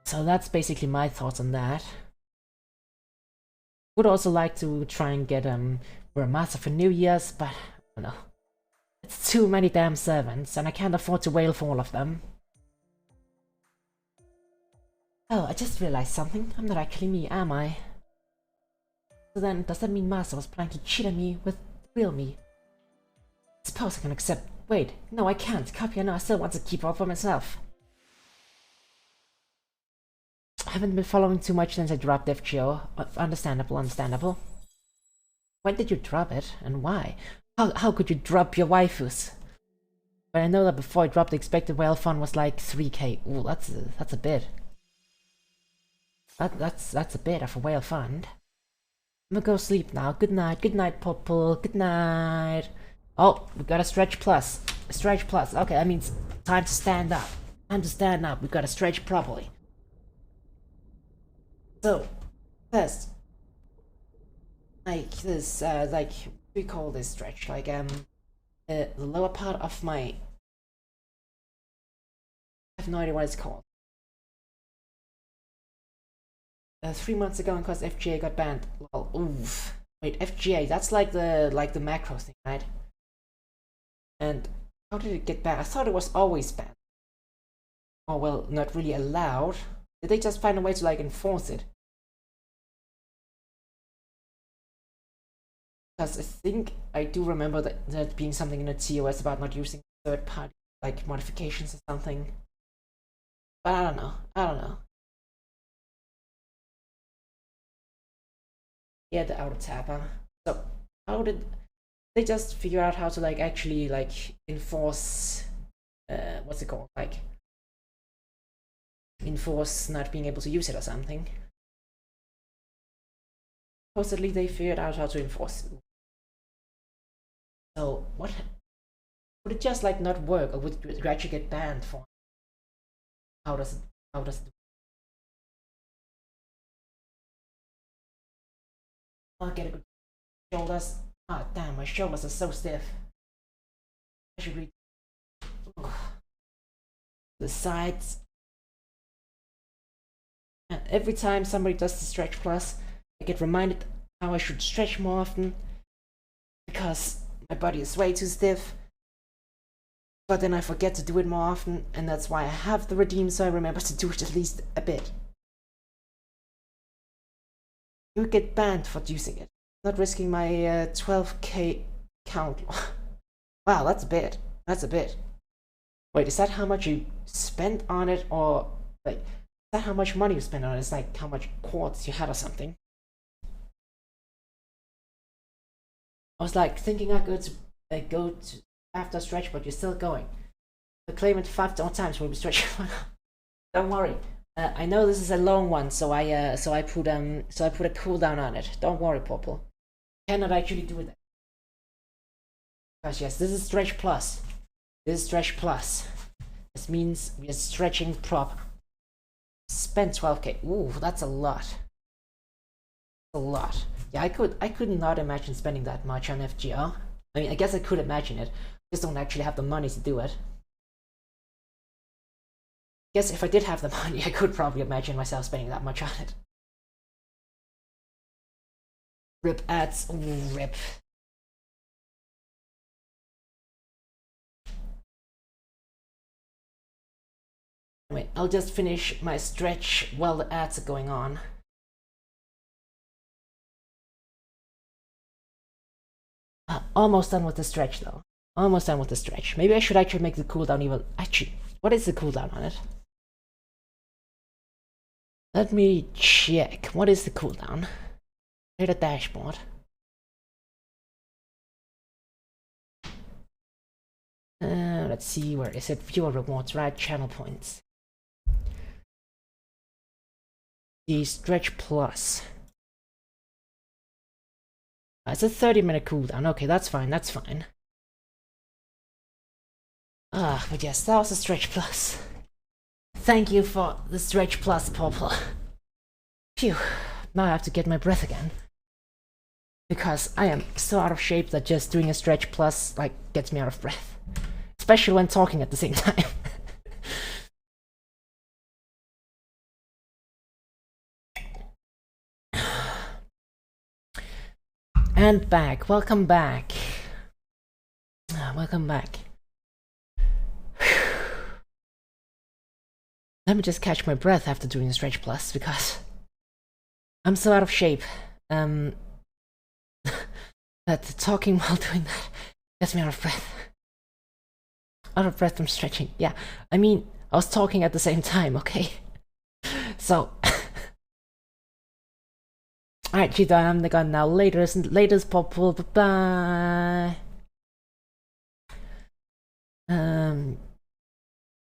So that's basically my thoughts on that. Would also like to try and get for a master for New Year's, but I don't know. It's too many damn servants, and I can't afford to wail for all of them. Oh, I just realized something. I'm not actually me, am I? So then, does that mean Master was planning to cheat on me with the real me? Suppose I can accept. Wait, no, I can't. Copy, I know I still want to keep up for myself. I haven't been following too much since I dropped FGO. Understandable, understandable. When did you drop it, and why? How could you drop your waifus? But I know that before I dropped, the expected whale fund was like 3k. Ooh, that's a bit. That's a bit of a whale fund. I'm gonna go sleep now. Good night, Popple. Good night. Oh, we got a stretch plus. A stretch plus. Okay, that means time to stand up. Time to stand up. We gotta stretch properly. So, first, like this, like we call this stretch, like the lower part of my. I have no idea what it's called. 3 months ago, and cause FGA got banned. Well, oof. Wait, FGA. That's like the macro thing, right? And how did it get banned? I thought it was always banned. Oh well, not really allowed. Did they just find a way to like enforce it? Because I think I do remember that being something in a TOS about not using third-party like modifications or something. But I don't know. I don't know. Yeah, the auto tapper. So how did they just figure out how to like actually like enforce what's it called? Like enforce not being able to use it or something. Supposedly they figured out how to enforce it. So what would it just like not work, or would you actually get banned for? How does it I'll get a good shoulders. Ah, damn, my shoulders are so stiff. I should read the sides. And every time somebody does the stretch plus, I get reminded how I should stretch more often because my body is way too stiff. But then I forget to do it more often, and that's why I have the redeem, so I remember to do it at least a bit. You get banned for using it. Not risking my 12k count. Wow, that's a bit. That's a bit. Wait, is that how much you spent on it, or like, is that how much money you spent on it? It's like how much quartz you had or something. I was like thinking I could go to after stretch, but you're still going. The claim it 5 more times will be stretching. Don't worry. I know this is a long one, so I put a cooldown on it. Don't worry, Popple. Cannot actually do that. Because yes, this is stretch plus. This is stretch plus. This means we are stretching prop. Spend 12k. Ooh, that's a lot. A lot. Yeah, I could not imagine spending that much on FGO. I mean, I guess I could imagine it. Just don't actually have the money to do it. Guess if I did have the money, I could probably imagine myself spending that much on it. Rip ads. Ooh, rip. Anyway, I'll just finish my stretch while the ads are going on. Almost done with the stretch though. Almost done with the stretch. Maybe I should actually make the cooldown even. Actually, what is the cooldown on it? Let me check. What is the cooldown? Hit a dashboard. Let's see, where is it? Viewer rewards, right? Channel points. The stretch plus. It's a 30-minute cooldown. Okay, that's fine, that's fine. But yes, that was a stretch plus. Thank you for the stretch plus, Popple. Phew, now I have to get my breath again. Because I am so out of shape that just doing a stretch plus, like, gets me out of breath. Especially when talking at the same time. And back. Welcome back. Welcome back. Let me just catch my breath after doing the stretch plus, because I'm so out of shape. That talking while doing that gets me out of breath. Out of breath from stretching. Yeah, I mean, I was talking at the same time, okay? So, alright, Cheetah, I'm the gun now. Latest pop. Bye.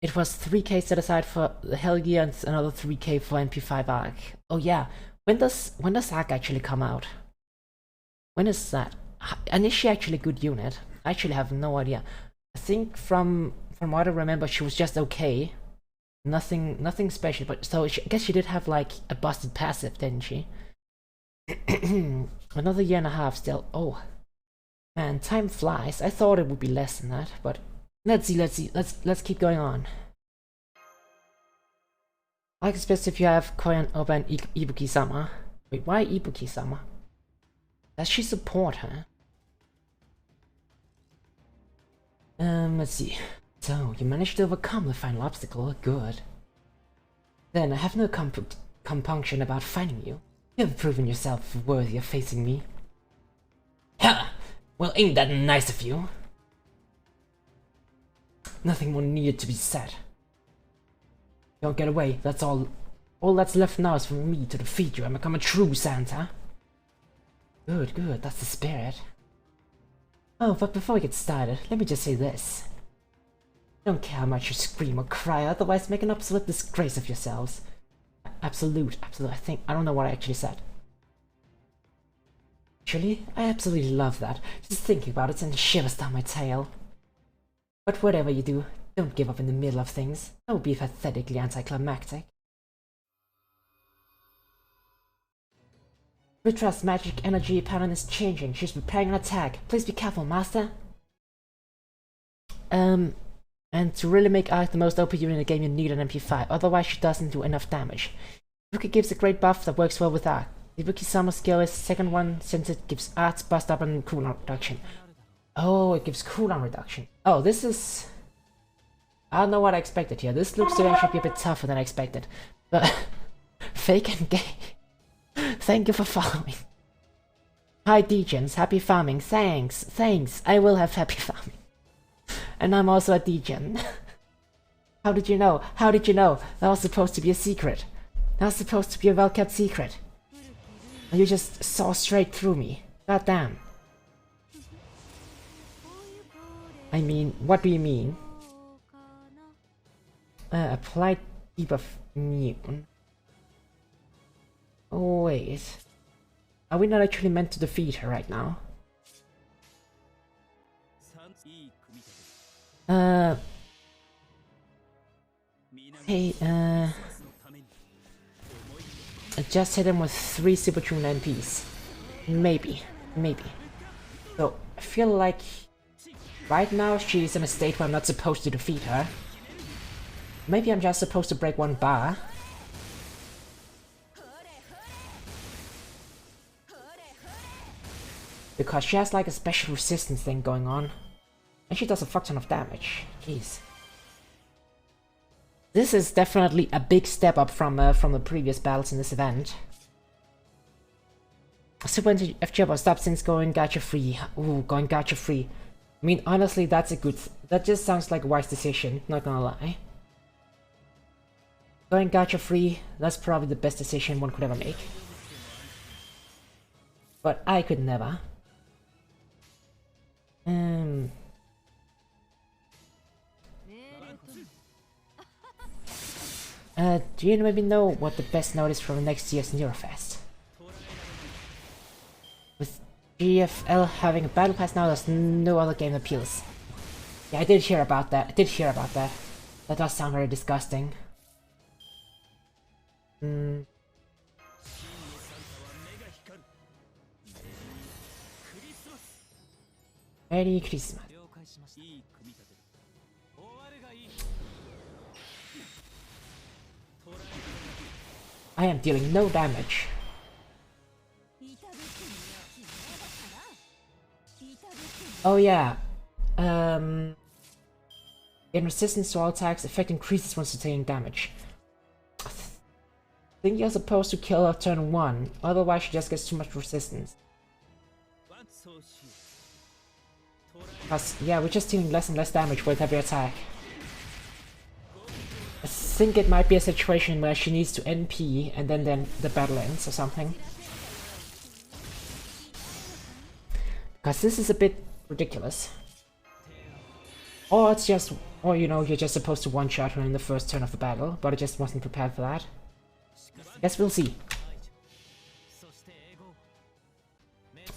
It was 3k set aside for the Hell Yeah and another 3k for MP5 Arc. Oh yeah, when does Arc actually come out? When is that? And is she actually a good unit? I actually have no idea. I think from what I remember, she was just okay. Nothing special, but so I guess she did have like a busted passive, didn't she? Another year and a half still. Oh man, time flies. I thought it would be less than that, but let's see. Let's keep going on. I like best if you have Koyan, Oba, and Ibuki-sama. Wait, why Ibuki-sama? Does she support her? Let's see. So, you managed to overcome the final obstacle. Good. Then I have no compunction about finding you. You have proven yourself worthy of facing me. Ha! Well, ain't that nice of you? Nothing more needed to be said. Don't get away, that's all. All that's left now is for me to defeat you and become a true Santa. Good, that's the spirit. Oh, but before we get started, let me just say this. I don't care how much you scream or cry, otherwise make an absolute disgrace of yourselves. Absolute, I don't know what I actually said. Actually, I absolutely love that. Just thinking about it sends shivers down my tail. But whatever you do, don't give up in the middle of things. That would be pathetically anticlimactic. Ritra's magic energy pattern is changing. She's preparing an attack. Please be careful, master. And to really make Arc the most OP unit in the game, you need an MP5. Otherwise, she doesn't do enough damage. Ibuki gives a great buff that works well with Arc. The Ibuki-sama skill is the second one since it gives Arc's bust up and cooldown reduction. Oh, it gives cooldown reduction. Oh, this is... I don't know what I expected here. This looks to actually be a bit tougher than I expected. But... fake and gay. Thank you for following. Hi Degens, happy farming. Thanks. I will have happy farming. And I'm also a Degen. How did you know? That was supposed to be a secret. That was supposed to be a well-kept secret. You just saw straight through me. God damn. I mean, what do you mean? Applied debuff immune. Oh wait. Are we not actually meant to defeat her right now? Hey, I just hit him with 3 Super Tune NPs. Maybe. So, I feel like right now she's in a state where I'm not supposed to defeat her. Maybe I'm just supposed to break one bar. Because she has like a special resistance thing going on. And she does a fuck ton of damage. Jeez. This is definitely a big step up from the previous battles in this event. So when did FGO stop since going gacha free? Ooh, going gacha free. I mean, honestly, that's a good... that just sounds like a wise decision, not gonna lie. Going gacha free, that's probably the best decision one could ever make. But I could never. Do you maybe know what the best note is from next year's Neurofest? With GFL having a battle pass now, there's no other game that appeals. Yeah, I did hear about that. That does sound very disgusting. Merry Christmas. I am dealing no damage. Oh yeah. In resistance to all attacks, effect increases when sustaining damage. think you're supposed to kill her turn 1, otherwise she just gets too much resistance. Because, yeah, we're just dealing less and less damage with every attack. I think it might be a situation where she needs to NP and then the battle ends or something. Because this is a bit ridiculous. Or it's just, or you know, you're just supposed to one-shot her in the first turn of the battle, but I just wasn't prepared for that. Guess we'll see.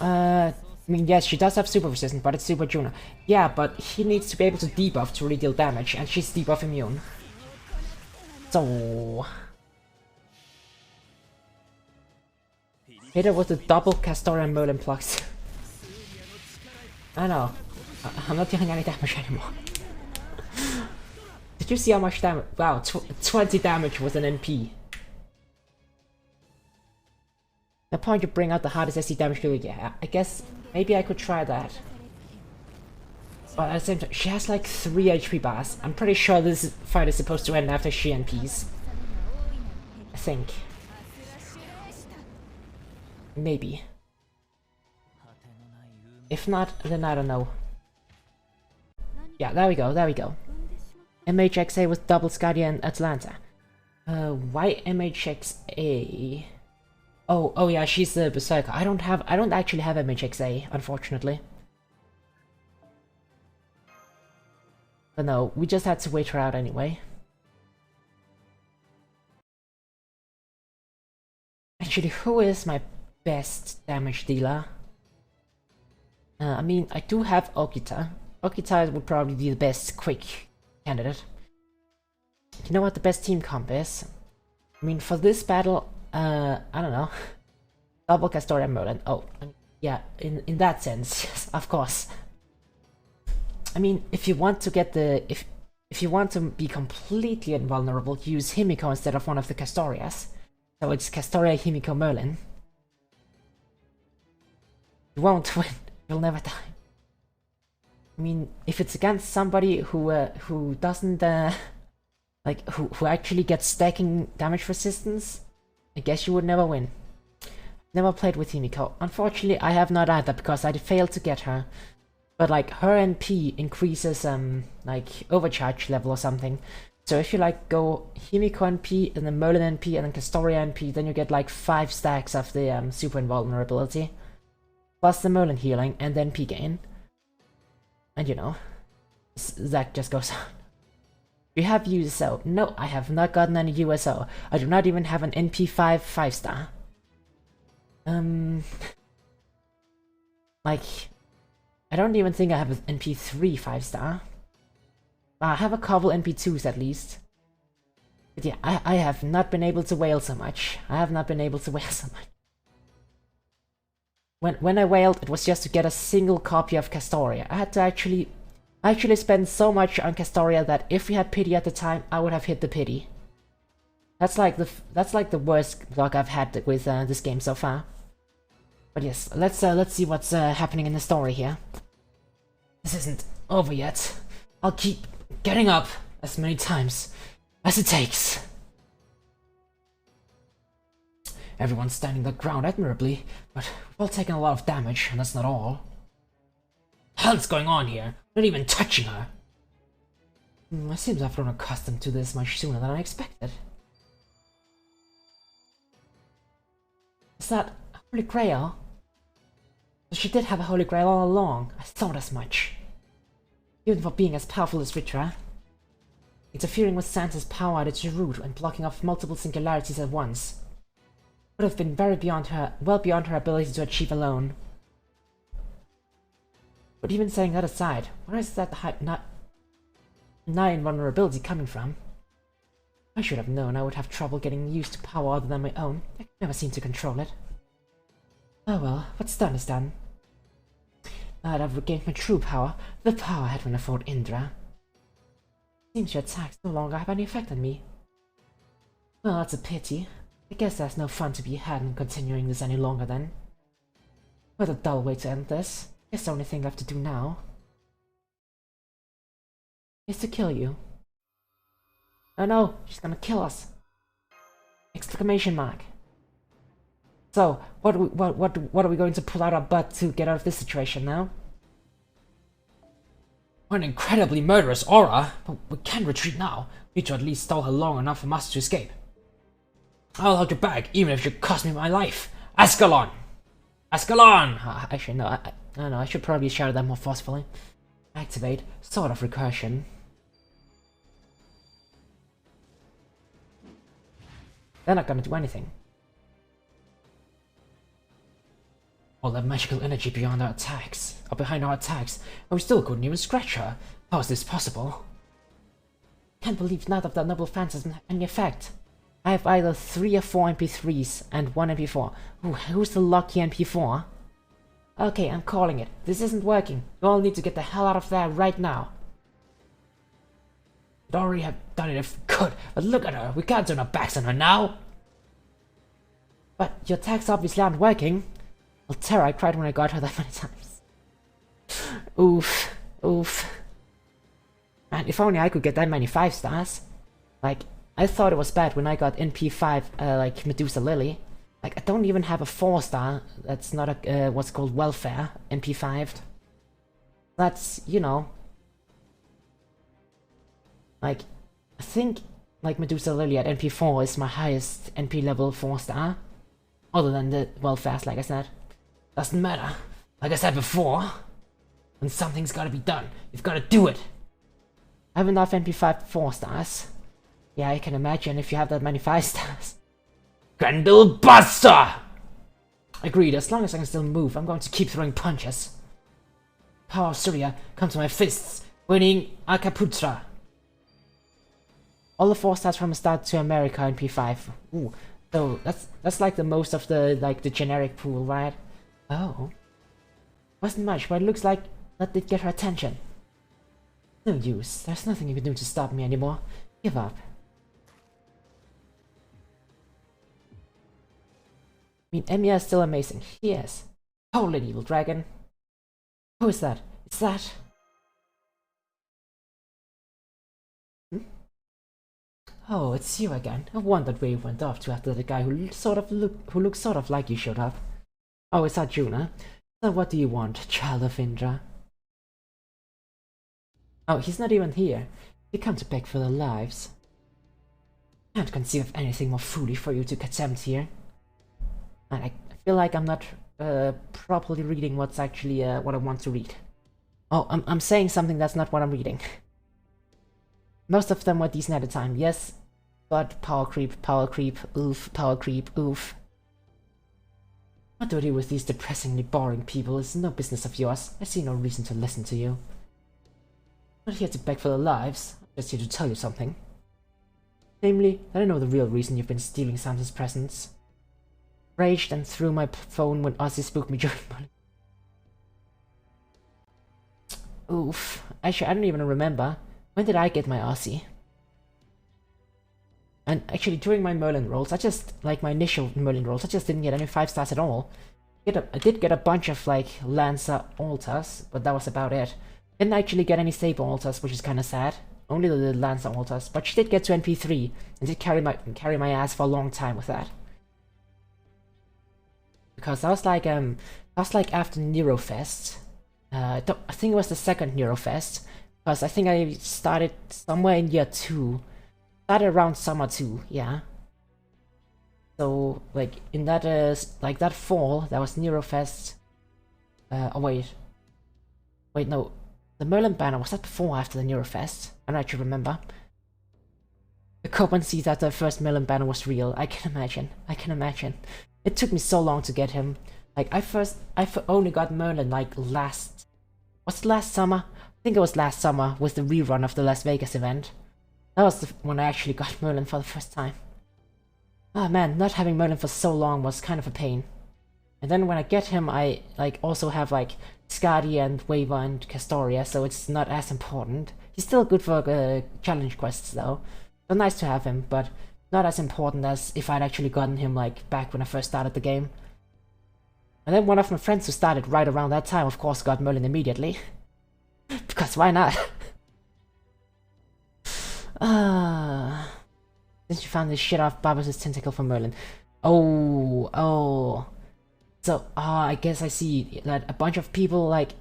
I mean, yes, she does have super resistance, but it's super Juno. Yeah, but he needs to be able to debuff to really deal damage, and she's debuff immune. So... hit her with the double Castoria and Merlin plugs. I know. I'm not dealing any damage anymore. Did you see how much damage? Wow, 20 damage with an NP. The point you bring out the hardest SC damage to, yeah, I guess maybe I could try that. But at the same time, she has like 3 HP bars. I'm pretty sure this fight is supposed to end after she NPs. I think. Maybe. If not, then I don't know. Yeah, there we go, there we go. MHXA with double Skydia and Atlanta. Why MHXA? Oh yeah, she's the Berserker. I don't actually have MHXA, unfortunately. But no, we just had to wait her out anyway. Actually, who is my best damage dealer? I mean, I do have Okita. Okita would probably be the best quick candidate. You know what the best team comp is? I mean, for this battle, I don't know. Double Castoria Merlin. Oh, yeah, in that sense, yes, of course. I mean, if you want to get the... If you want to be completely invulnerable, use Himiko instead of one of the Castorias. So it's Castoria, Himiko, Merlin. You won't win. You'll never die. I mean, if it's against somebody who doesn't like who actually gets stacking damage resistance, I guess you would never win. Never played with Himiko. Unfortunately, I have not either because I failed to get her. But like her NP increases like overcharge level or something. So if you like go Himiko NP and then Merlin NP and then Castoria NP, then you get like 5 stacks of the super invulnerability. Plus the Merlin healing and then P gain. And you know, that just goes on. You have USO. No, I have not gotten any USO. I do not even have an NP5 5-star. Like, I don't even think I have an NP3 5-star. I have a couple NP2s at least. But yeah, I have not been able to wail so much. I have not been able to wail so much. When I wailed, it was just to get a single copy of Castoria. I had to actually spend so much on Castoria that if we had pity at the time, I would have hit the pity. That's like the worst luck I've had with this game so far. But yes, let's see what's happening in the story here. This isn't over yet. I'll keep getting up as many times as it takes. Everyone's standing their ground admirably, but we're all taking a lot of damage, and that's not all. Hell's going on here? Not even touching her. It seems I've grown accustomed to this much sooner than I expected. Is that a Holy Grail? So she did have a Holy Grail all along. I thought as much. Even for being as powerful as Ritra. Interfering with Sansa's power at its root and blocking off multiple singularities at once would have been well beyond her ability to achieve alone. But even setting that aside, where is that high invulnerability coming from? I should have known I would have trouble getting used to power other than my own. I could never seem to control it. Oh well, what's done is done. Now that I've regained my true power, the power I had when I fought Indra. Seems your attacks no longer have any effect on me. Well, that's a pity. I guess there's no fun to be had in continuing this any longer then. What a dull way to end this. Guess the only thing left to do now is to kill you. Oh no, she's gonna kill us. Exclamation mark. So, what are we going to pull out our butt to get out of this situation now? What an incredibly murderous aura, but we can't retreat now. We need to at least stall her long enough for us to escape. I'll hold you back, even if you cost me my life. Ascalon! Ascalon! Actually, no, I don't know, I should probably shout at them more forcefully. Activate, sort of recursion. They're not gonna do anything. All that magical energy beyond our attacks, or behind our attacks, and we still couldn't even scratch her. How is this possible? Can't believe none of that noble phantasm had any effect. I have either 3 or 4 MP3s and 1 MP4. Ooh, who's the lucky MP4? Okay, I'm calling it. This isn't working. You all need to get the hell out of there right now. We'd already have done it if we could, but look at her. We can't turn our backs on her now. But your attacks obviously aren't working. Altera, I cried when I got her that many times. Oof. Oof. Man, if only I could get that many 5 stars. Like, I thought it was bad when I got NP5, like Medusa Lily. Like, I don't even have a 4 star. That's not a, what's called welfare, NP5. That's, you know. Like, I think, like, Medusa Lily at NP4 is my highest NP level 4 star. Other than the welfares, like I said. Doesn't matter. Like I said before, when something's gotta be done, you've gotta do it. I have enough NP5 4 stars. Yeah, I can imagine if you have that many 5 stars. Grendel Buster! Agreed, as long as I can still move, I'm going to keep throwing punches. Power of Surya, come to my fists, winning Akaputra. All the 4 stars from the start to America in P5. Ooh, so that's like the most of the the generic pool, right? Oh. Wasn't much, but it looks like that did get her attention. No use, there's nothing you can do to stop me anymore. Give up. I mean, Emiya is still amazing. She is. Hold it, evil dragon. Who is that? It's that... Oh, it's you again. I wondered where you went off to after the guy who looks sort of like you showed up. Oh, it's Arjuna. So what do you want, child of Indra? Oh, he's not even here. You come to beg for their lives. Can't conceive of anything more foolish for you to attempt here. And I feel like I'm not properly reading what's actually what I want to read. Oh, I'm saying something that's not what I'm reading. Most of them were decent at the time, yes, but power creep, oof, power creep, oof. What do I do with these depressingly boring people is no business of yours. I see no reason to listen to you. I'm not here to beg for their lives, I'm just here to tell you something. Namely, that I know the real reason you've been stealing Santa's presents. Raged and threw my phone when Ozzy spooked me during my... Oof. Actually, I don't even remember. When did I get my Ozzy? And actually, during my Merlin rolls, I just, like my initial Merlin rolls, I just didn't get any 5 stars at all. I did get a bunch of, like, Lancer altars, but that was about it. Didn't actually get any Saber altars, which is kinda sad. Only the Lancer altars, but she did get to NP3, and did carry my ass for a long time with that. Because I was like after Neurofest. I think it was the second Neurofest. Because I think I started somewhere in year 2. Started around summer 2, yeah. So, like, in that, like, that fall, that was Neurofest. Oh, wait. Wait, no. The Merlin banner, was that before or after the Neurofest? I don't actually remember. The Copan sees that the first Merlin banner was real. I can imagine. It took me so long to get him. Like, I only got Merlin, like, was it last summer? I think it was last summer with the rerun of the Las Vegas event. That was when I actually got Merlin for the first time. Oh man, not having Merlin for so long was kind of a pain. And then when I get him, I like also have like Skadi and Waver and Castoria, so it's not as important. He's still good for challenge quests though. So nice to have him, but not as important as if I'd actually gotten him like back when I first started the game. And then one of my friends who started right around that time of course got Merlin immediately. Because why not? Since you found this shit off Barbara's tentacle for Merlin. Oh. So, I guess I see that a bunch of people, like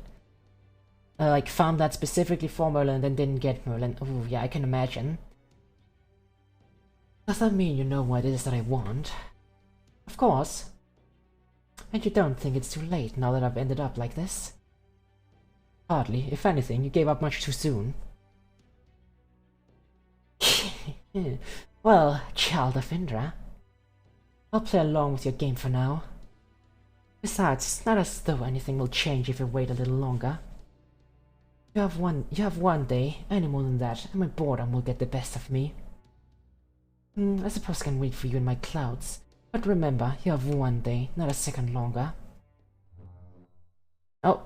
found that specifically for Merlin and then didn't get Merlin. Oh, yeah, I can imagine. Does that mean you know what it is that I want? Of course. And you don't think it's too late now that I've ended up like this? Hardly. If anything, you gave up much too soon. Well, child of Indra, I'll play along with your game for now. Besides, it's not as though anything will change if you wait a little longer. You have one day, any more than that, and my boredom will get the best of me. I suppose I can wait for you in my clouds, but remember, you have one day, not a second longer. Oh,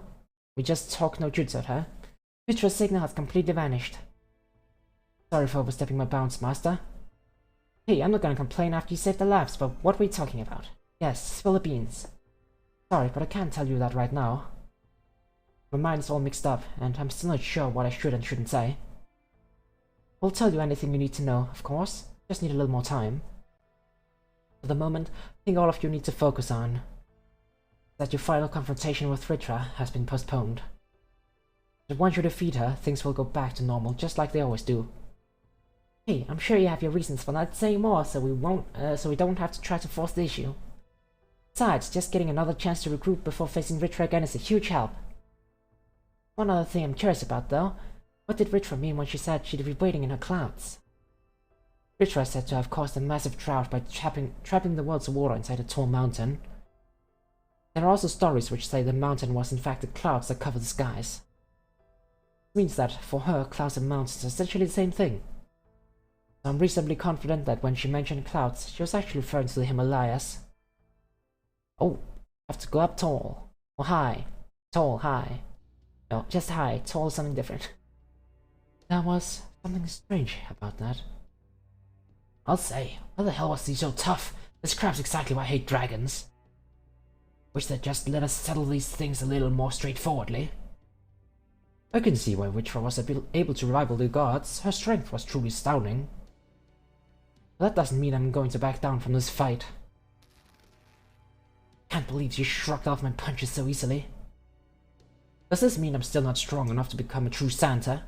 we just talked no jutsu at her. Future signal has completely vanished. Sorry for overstepping my bounds, master. Hey, I'm not gonna complain after you saved their lives, but what were you talking about? Yes, spill the beans. Sorry, but I can't tell you that right now. My mind is all mixed up, and I'm still not sure what I should and shouldn't say. I'll tell you anything you need to know, of course. Just need a little more time. For the moment, I think all of you need to focus on that your final confrontation with Ritra has been postponed. But once you defeat her, things will go back to normal, just like they always do. Hey, I'm sure you have your reasons for not saying more, so we don't have to try to force the issue. Besides, just getting another chance to recruit before facing Ritra again is a huge help. One other thing I'm curious about, though. What did Ritra mean when she said she'd be waiting in her clouds? Ritra is said to have caused a massive drought by trapping the world's water inside a tall mountain. There are also stories which say the mountain was in fact the clouds that cover the skies. This means that, for her, clouds and mountains are essentially the same thing. So I'm reasonably confident that when she mentioned clouds, she was actually referring to the Himalayas. Oh, have to go up tall. Or high. Tall, high. No, just high. Tall is something different. There was something strange about that. I'll say, why the hell was he so tough? This crap's exactly why I hate dragons. Wish they'd just let us settle these things a little more straightforwardly. I can see why Witchra was able to rival the gods. Her strength was truly astounding. But that doesn't mean I'm going to back down from this fight. Can't believe she shrugged off my punches so easily. Does this mean I'm still not strong enough to become a true Santa?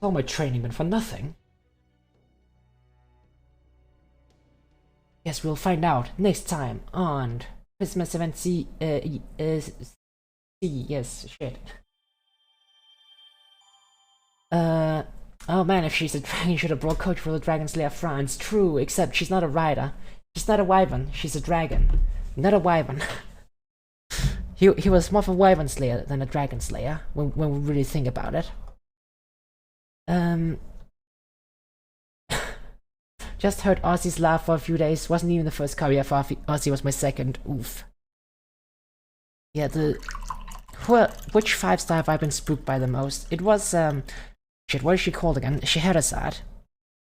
All my training been for nothing? Guess we'll find out next time on Christmas event C. Yes, shit. Oh man, if she's a dragon, you should have brought Coach for the Dragon Slayer France. True, except she's not a rider. She's not a wyvern, she's a dragon. Not a wyvern. he was more of a wyvern slayer than a dragon slayer, when we really think about it. Just heard Ozzy's laugh for a few days. Wasn't even the first career for Ozzy, was my second. Oof. Yeah, which 5-star have I been spooked by the most? It was, shit, what is she called again? Scheherazade.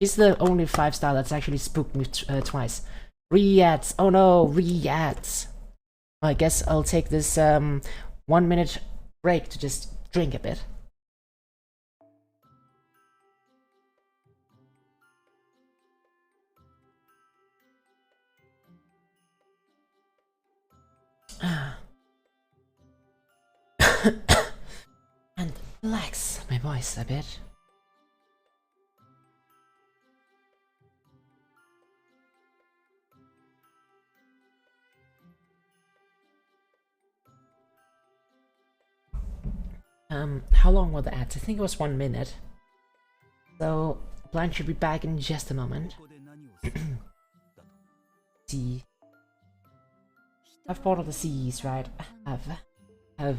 She's the only 5-star that's actually spooked me twice. Riyadz. Oh no, Riyadz. I guess I'll take this 1-minute break to just drink a bit. And relax my voice a bit. How long were the ads? I think it was 1 minute. So, Blind should be back in just a moment. See. I've bought all the C's, right? So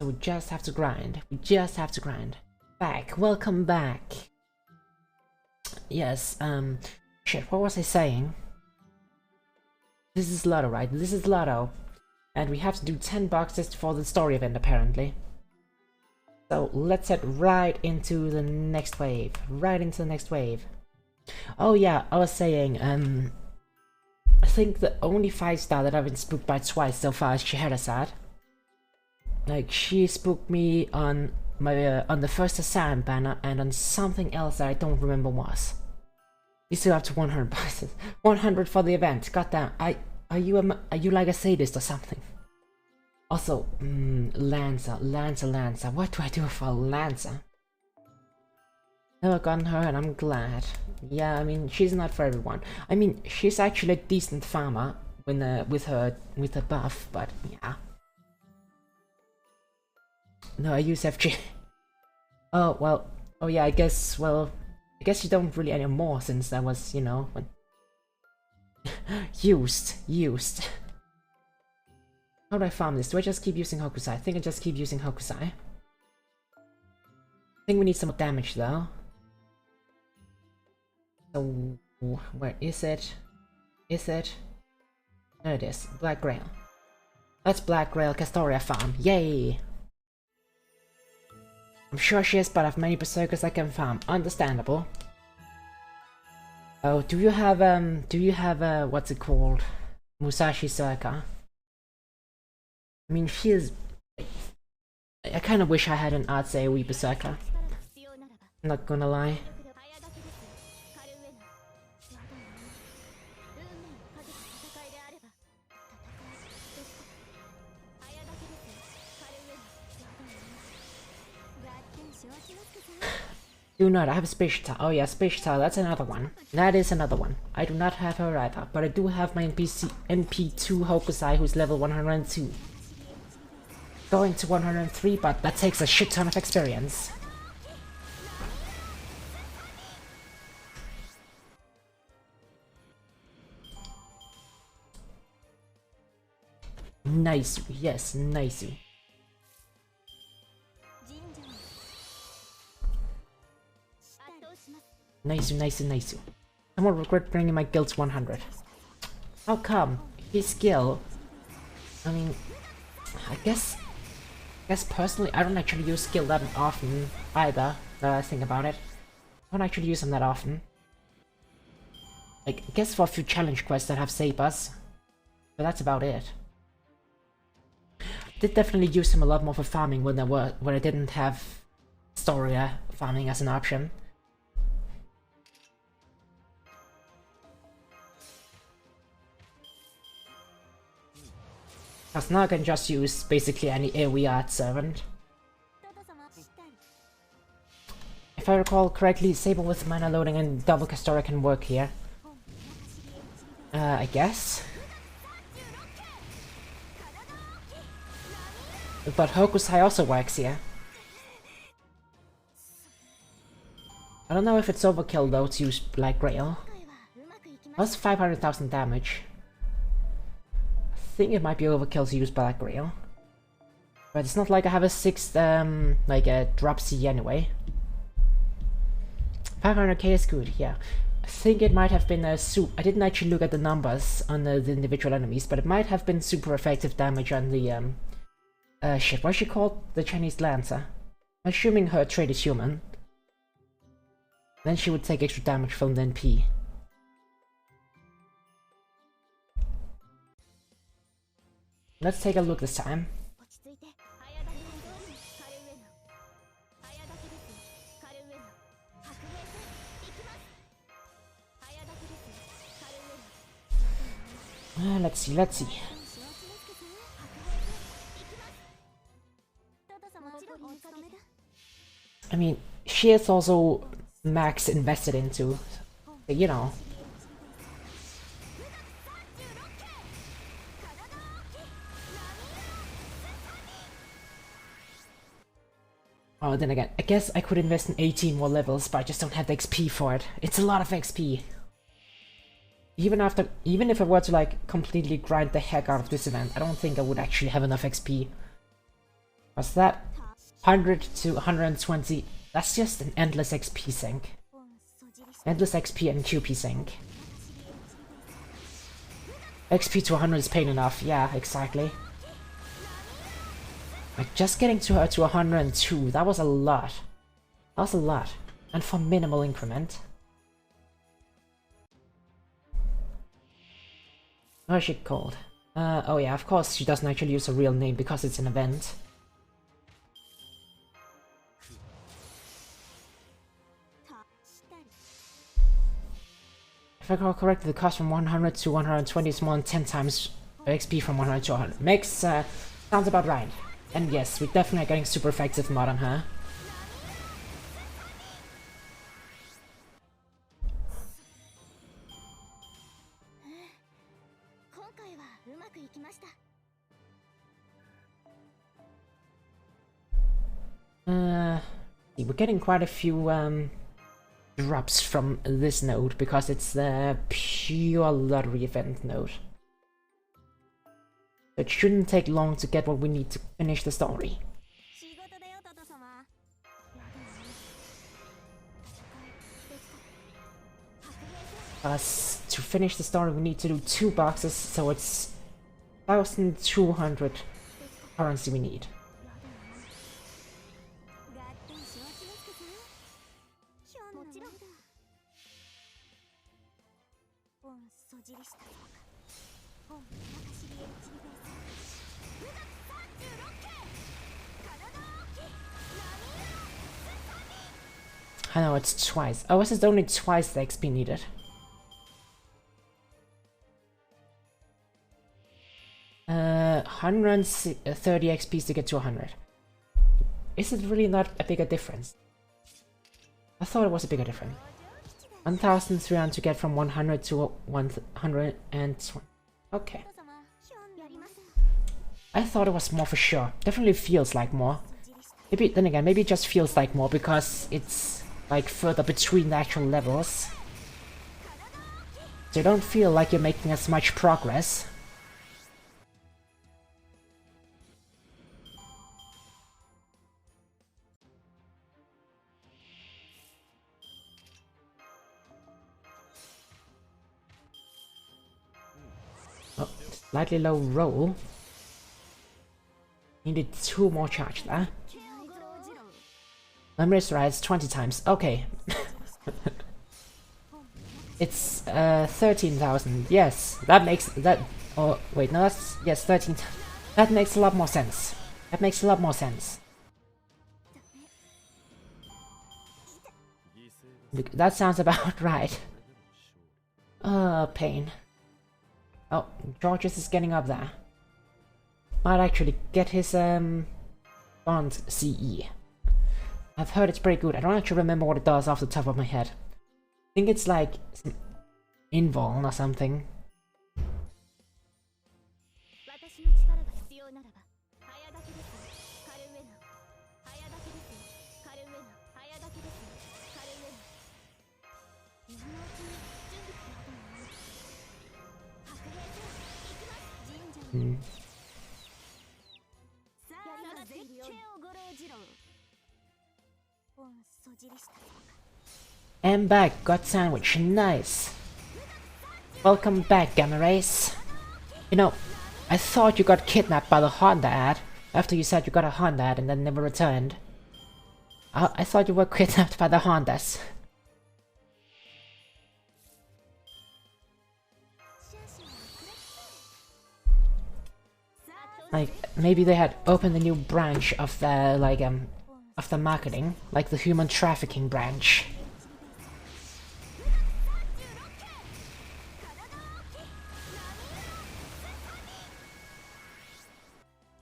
we just have to grind. We just have to grind. Back. Welcome back. Yes, shit, what was I saying? This is Lotto, right? This is Lotto. And we have to do 10 boxes for the story event, apparently. So let's head right into the next wave. Right into the next wave. Oh yeah, I was saying, I think the only 5-star that I've been spooked by twice so far is Scheherazade. Like, she spooked me on on the first Assassin banner and on something else that I don't remember was. You still have to 100 boxes. 100 for the event. Goddamn. Are you like a sadist or something? Also, Lancer. What do I do for Lancer? Never gotten her and I'm glad. Yeah, I mean, she's not for everyone. I mean, she's actually a decent farmer when, with her buff, but yeah. No, I use FG. Oh, well, oh yeah, I guess you don't really anymore since that was, you know, when... used. How do I farm this? Do I just keep using Hokusai? I think I just keep using Hokusai. I think we need some damage though. So, where is it? There it is. Black Grail. Let's Black Grail Castoria farm. Yay! I'm sure she is, but I have many berserkers I can farm. Understandable. Oh, do you have what's it called? Musashi Circa? I mean, she is... I kind of wish I had an Arts AoE berserker. Not gonna lie. Do not, I have a Space Tower. Oh yeah, Space Tower, that's another one. That is another one. I do not have her either, but I do have my MP2 Hokusai who's level 102. Going to 103, but that takes a shit ton of experience. Nice, yes, nice. Nice. I won't regret bringing my guild to 100. How come? His skill... I mean... I guess personally I don't actually use skill that often either, now that I think about it. I don't actually use them that often. Like, I guess for a few challenge quests that have sabers. But that's about it. I did definitely use them a lot more for farming when I didn't have Storia farming as an option. Because now I can just use basically any AoE art servant. If I recall correctly, Saber with mana loading and double Castoria can work here. I guess. But Hokusai also works here. I don't know if it's overkill though to use Black Grail. That's 500,000 damage. I think it might be overkill to use Black Grail. But it's not like I have a 6th, like a drop C anyway. 500k is good, yeah. I think it might have been a I didn't actually look at the numbers on the individual enemies, but it might have been super effective damage on the, shit, what's she called? The Chinese Lancer. I'm assuming her trait is human. Then she would take extra damage from the NP. Let's take a look this time. Let's see. I mean, she is also max invested into, you know. Oh, then again, I guess I could invest in 18 more levels, but I just don't have the XP for it. It's a lot of XP. Even if I were to like completely grind the heck out of this event, I don't think I would actually have enough XP. What's that? 100 to 120, that's just an endless XP sink. Endless XP and QP sink. XP to 100 is pain enough, yeah, exactly. Like, just getting to her to 102, that was a lot. That was a lot. And for minimal increment. What is she called? Oh yeah, of course she doesn't actually use a real name because it's an event. If I recall correctly, the cost from 100 to 120 is more than 10 times XP from 100 to 100. Makes, sounds about right. And yes, we definitely are getting super effective mod on her. We're getting quite a few, drops from this node, because it's the pure lottery event node. It shouldn't take long to get what we need to finish the story. To finish the story we need to do 2 boxes, so it's 1,200 currency we need. I know it's twice. Oh, this is only twice the XP needed. Uh, 130 XPs to get to 100. Is it really not a bigger difference? I thought it was a bigger difference. 1,300 to get from 100 to 120. Okay. I thought it was more for sure. Definitely feels like more. Maybe, then again, maybe it just feels like more because it's like further between the actual levels. So you don't feel like you're making as much progress. Oh, slightly low roll. Needed 2 more charge there. Memories rise 20 times. Okay. It's 13,000. Yes, that makes that. Oh wait, no, that's yes 13. That makes a lot more sense. That makes a lot more sense. That sounds about right. Pain. Oh, Georges is getting up there. Might actually get his bond CE. I've heard it's pretty good. I don't actually remember what it does off the top of my head. I think it's like some invuln or something. I'm back, got sandwich, nice. Welcome back, Gamma Race. You know, I thought you got kidnapped by the Honda ad after you said you got a Honda ad and then never returned. I thought you were kidnapped by the Hondas. Like, maybe they had opened a new branch of the, like, of the marketing, like the human trafficking branch.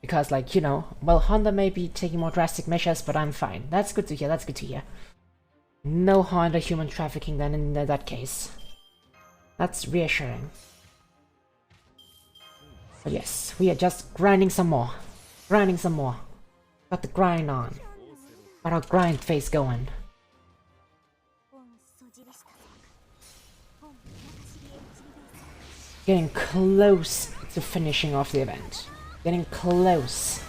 Because, like, you know, well, Honda may be taking more drastic measures, but I'm fine. That's good to hear, that's good to hear. No Honda human trafficking then in that case. That's reassuring. But yes, we are just grinding some more. Grinding some more. Got the grind on. Got our grind face going. Getting close to finishing off the event. Getting close.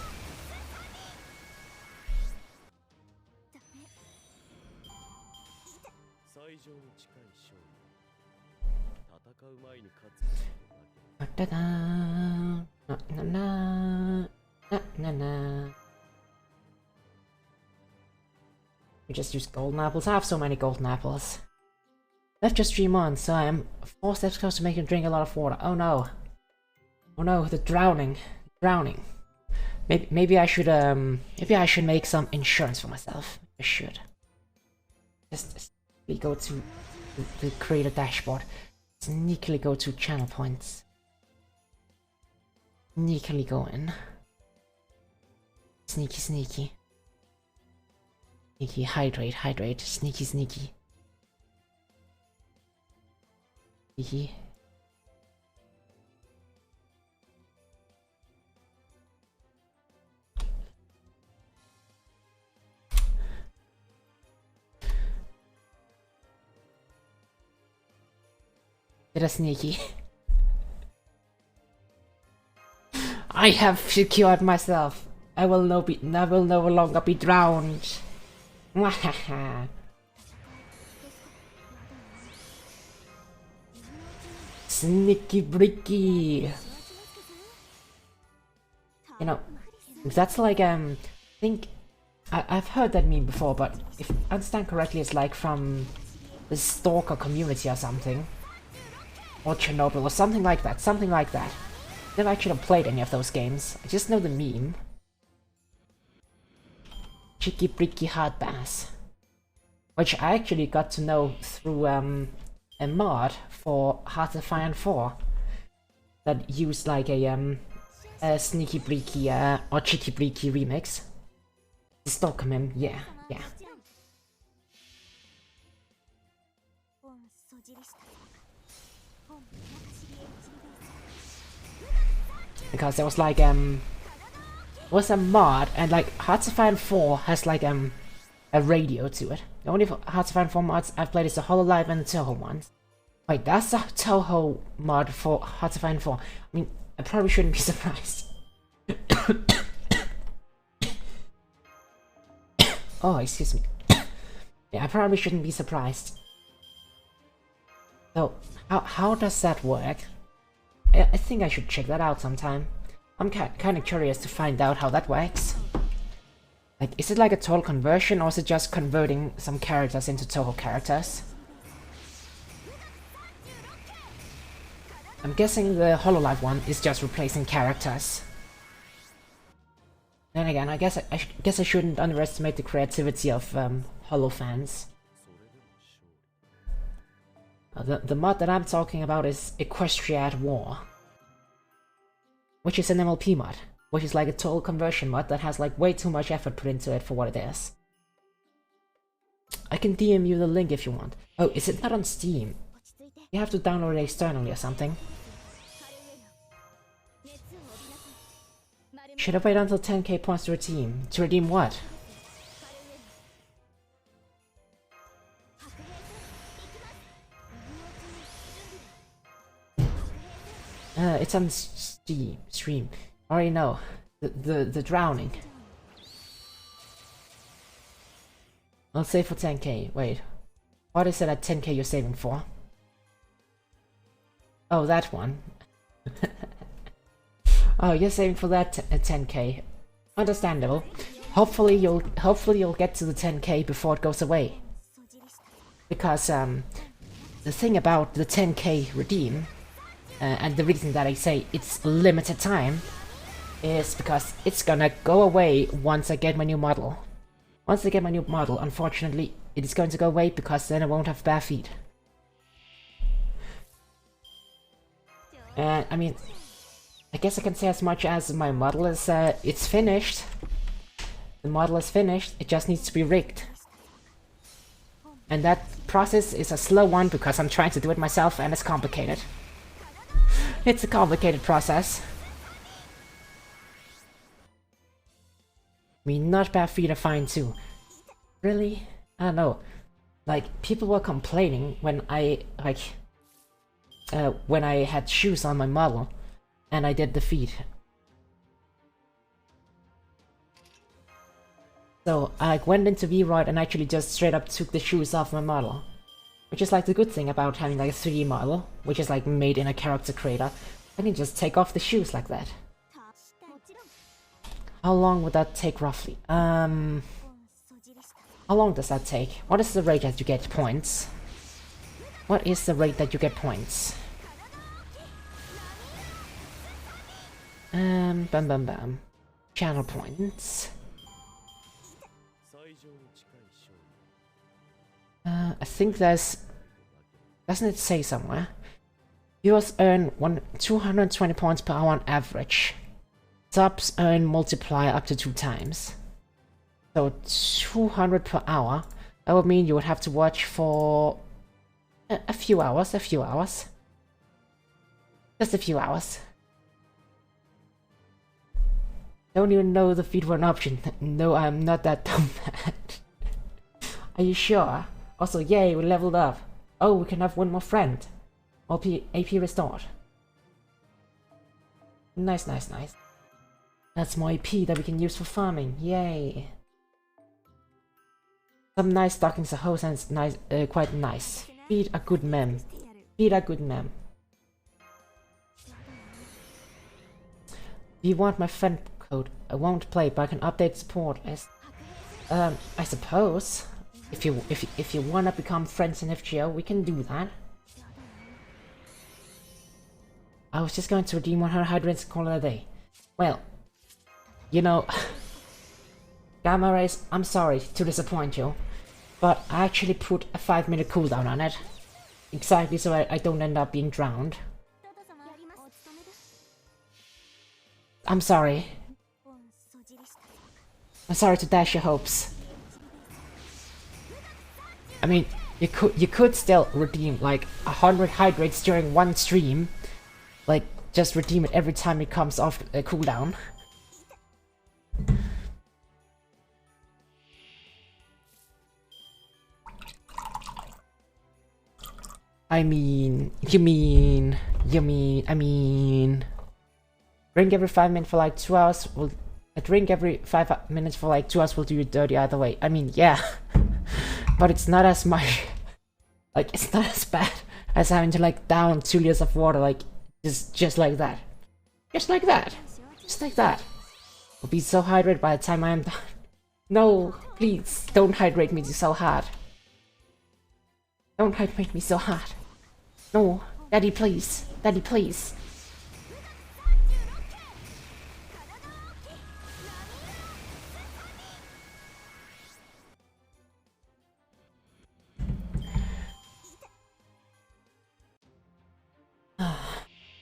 We just use golden apples. I have so many golden apples. Left just 3 months, so I am 4 steps close to making him drink a lot of water. Oh no. Oh no, the drowning. Drowning. Maybe I should make some insurance for myself. I should. Just we go to the creator dashboard. Sneakily go to channel points. Sneakily go in. Sneaky, sneaky. Sneaky, hydrate, hydrate. Sneaky, sneaky. Sneaky. Did a sneaky. I have secured myself. I will no longer be drowned. Sneaky bricky. You know, that's like I think I've heard that meme before, but if I understand correctly, it's like from the Stalker community or something, or Chernobyl or something like that. Something like that. Never actually played any of those games. I just know the meme. Cheeky Bricky Hard Bass, which I actually got to know through a mod for Hearts of Iron 4 that used like a Sneaky Bricky or Cheeky Bricky remix. Stalker meme, yeah. Because there was like was a mod, and like Hearts of Iron 4 has like a radio to it. The only Hearts of Iron 4 mods I've played is the Hololive and the Toho ones. Wait, that's a Toho mod for Hearts of Iron 4. I mean, I probably shouldn't be surprised. Oh, excuse me. Yeah, I probably shouldn't be surprised. So, how does that work? I think I should check that out sometime. I'm kind of curious to find out how that works. Like, is it like a total conversion, or is it just converting some characters into Toho characters? I'm guessing the Hololive one is just replacing characters. Then again, I guess I shouldn't underestimate the creativity of Holo fans. The mod that I'm talking about is Equestria at War, which is an MLP mod, which is like a total conversion mod that has like way too much effort put into it for what it is. I can DM you the link if you want. Oh, is it not on Steam? You have to download it externally or something. Should I wait until 10k points to redeem? To redeem what? It's on stream. I already know. The drowning. I'll save for 10k. Wait. What is it at 10k you're saving for? Oh, that one. Oh, you're saving for that at 10k. Understandable. Hopefully you'll get to the 10k before it goes away. Because the thing about the 10k redeem, and the reason that I say it's limited time, is because it's gonna go away once I get my new model. Once I get my new model, unfortunately, it is going to go away because then I won't have bare feet. And I mean, I guess I can say as much as my model is, it's finished. The model is finished, it just needs to be rigged. And that process is a slow one because I'm trying to do it myself and it's complicated. It's a complicated process. I mean, not bare feet are fine too. Really? I don't know. Like, people were complaining when I, like, when I had shoes on my model and I did the feet. So I went into VROID and actually just straight up took the shoes off my model. Which is like the good thing about having like a 3D model, which is like made in a character creator. I can just take off the shoes like that. How long would that take roughly? How long does that take? What is the rate that you get points? What is the rate that you get points? Bam bam bam. Channel points. I think there's... Doesn't it say somewhere? Viewers earn 220 points per hour on average. Subs earn multiplier up to 2 times. So 200 per hour. That would mean you would have to watch for a few hours. Just a few hours. Don't even know the feed were an option. No, I'm not that dumb. Are you sure? Also, yay, we leveled up. Oh, we can have one more friend. AP restored. Nice. That's more AP that we can use for farming. Yay. Some nice stockings are hose and it's nice, quite nice. Feed a good mem. Do you want my friend code? I won't play, but I can update support list. I suppose. If you wanna become friends in FGO, we can do that. I was just going to redeem 100 hydrants and call it a day. Well, you know, Gamma Rays, I'm sorry to disappoint you, but I actually put a 5-minute cooldown on it. Exactly so I don't end up being drowned. I'm sorry. I'm sorry to dash your hopes. I mean, you could still redeem like 100 hydrates during one stream. Like, just redeem it every time it comes off a cooldown. I mean... Drink every 5 minutes for like 2 hours will... drink every 5 minutes for like 2 hours will do you dirty either way. I mean, yeah. But it's not as much... Like, it's not as bad as having to like down 2 liters of water, like... Just like that. Just like that. I'll be so hydrated by the time I am done. No, please, don't hydrate me so hard. Don't hydrate me so hard. No, Daddy, please. Daddy, please.